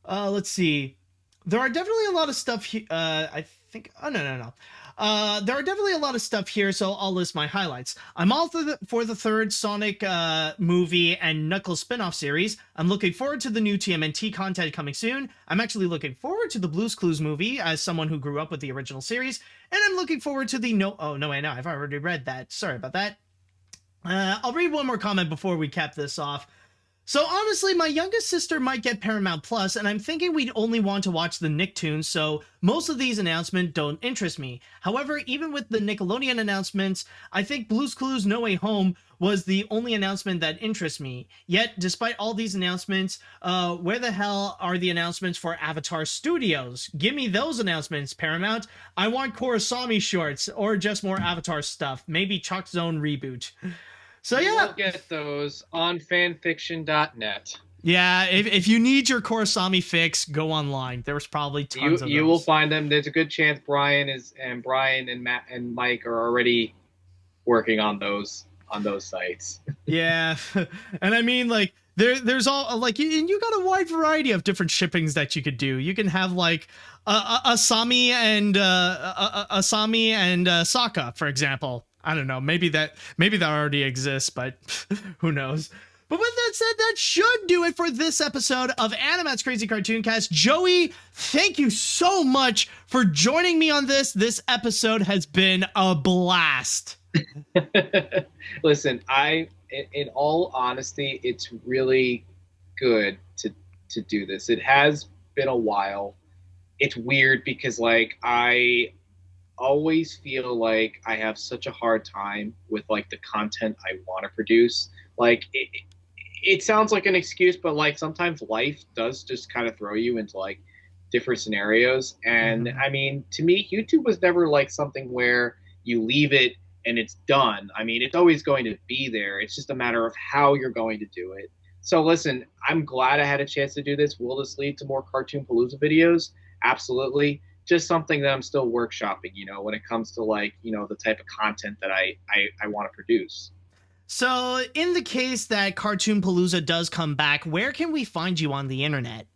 Let's see. There are definitely a lot of stuff here. I think. Oh, no. There are definitely a lot of stuff here, so I'll list my highlights. I'm all for the third Sonic movie and Knuckles spin-off series. I'm looking forward to the new TMNT content coming soon. I'm actually looking forward to the Blue's Clues movie as someone who grew up with the original series. And I'm looking forward to the I've already read that. Sorry about that. I'll read one more comment before we cap this off. So honestly, my youngest sister might get Paramount Plus, and I'm thinking we'd only want to watch the Nicktoons, so most of these announcements don't interest me. However, even with the Nickelodeon announcements, I think Blue's Clues No Way Home was the only announcement that interests me. Yet, despite all these announcements, where the hell are the announcements for Avatar Studios? Give me those announcements, Paramount. I want Kurosami shorts, or just more Avatar stuff. Maybe Chalk Zone reboot. So yeah, you'll get those on fanfiction.net. Yeah, if you need your Kurosami fix, go online. There's probably tons of them. You will find them. There's a good chance Brian and Matt and Mike are already working on those. on those sites. Yeah. And I mean, like, there's all like you got a wide variety of different shippings that you could do. You can have like Asami and Sokka, for example. I don't know. Maybe that already exists, but who knows? But with that said, that should do it for this episode of AniMat's Crazy Cartoon Cast. Joey, thank you so much for joining me on this. This episode has been a blast. Listen, in all honesty, it's really good to do this. It has been a while. It's weird because like I always feel like I have such a hard time with like the content I want to produce. Like it sounds like an excuse, but like sometimes life does just kind of throw you into like different scenarios. And I mean, to me, YouTube was never like something where you leave it and it's done. I mean, it's always going to be there. It's just a matter of how you're going to do it. So listen, I'm glad I had a chance to do this. Will this lead to more Cartoon Palooza videos? Absolutely. Just something that I'm still workshopping, you know, when it comes to like, you know, the type of content that I want to produce. So in the case that Cartoon Palooza does come back, where can we find you on the internet?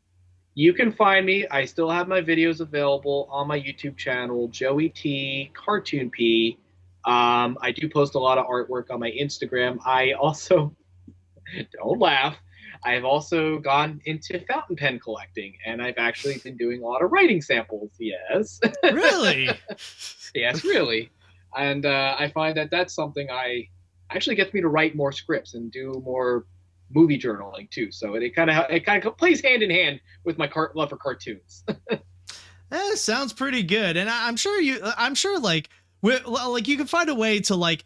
You can find me. I still have my videos available on my YouTube channel, Joey T Cartoon P. I do post a lot of artwork on my Instagram. I also, don't laugh, I have also gone into fountain pen collecting, and I've actually been doing a lot of writing samples. Yes. Really? Yes, really. And I find that that's something actually gets me to write more scripts and do more movie journaling too. So it kind of plays hand in hand with my love for cartoons. Sounds pretty good. And I'm sure like you can find a way to like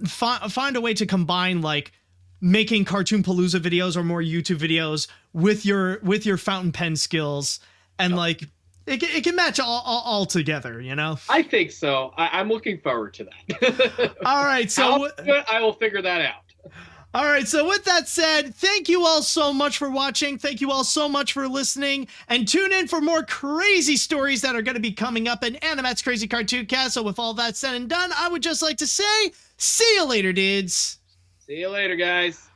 find a way to combine like making Cartoon Palooza videos or more YouTube videos with your fountain pen skills, and like it can match all together, you know? I think so. I'm looking forward to that. All right, so I will figure that out. All right, so with that said, thank you all so much for watching. Thank you all so much for listening. And tune in for more crazy stories that are going to be coming up in AniMat's Crazy Cartoon Cast. So with all that said and done, I would just like to say, see you later, dudes. See you later, guys.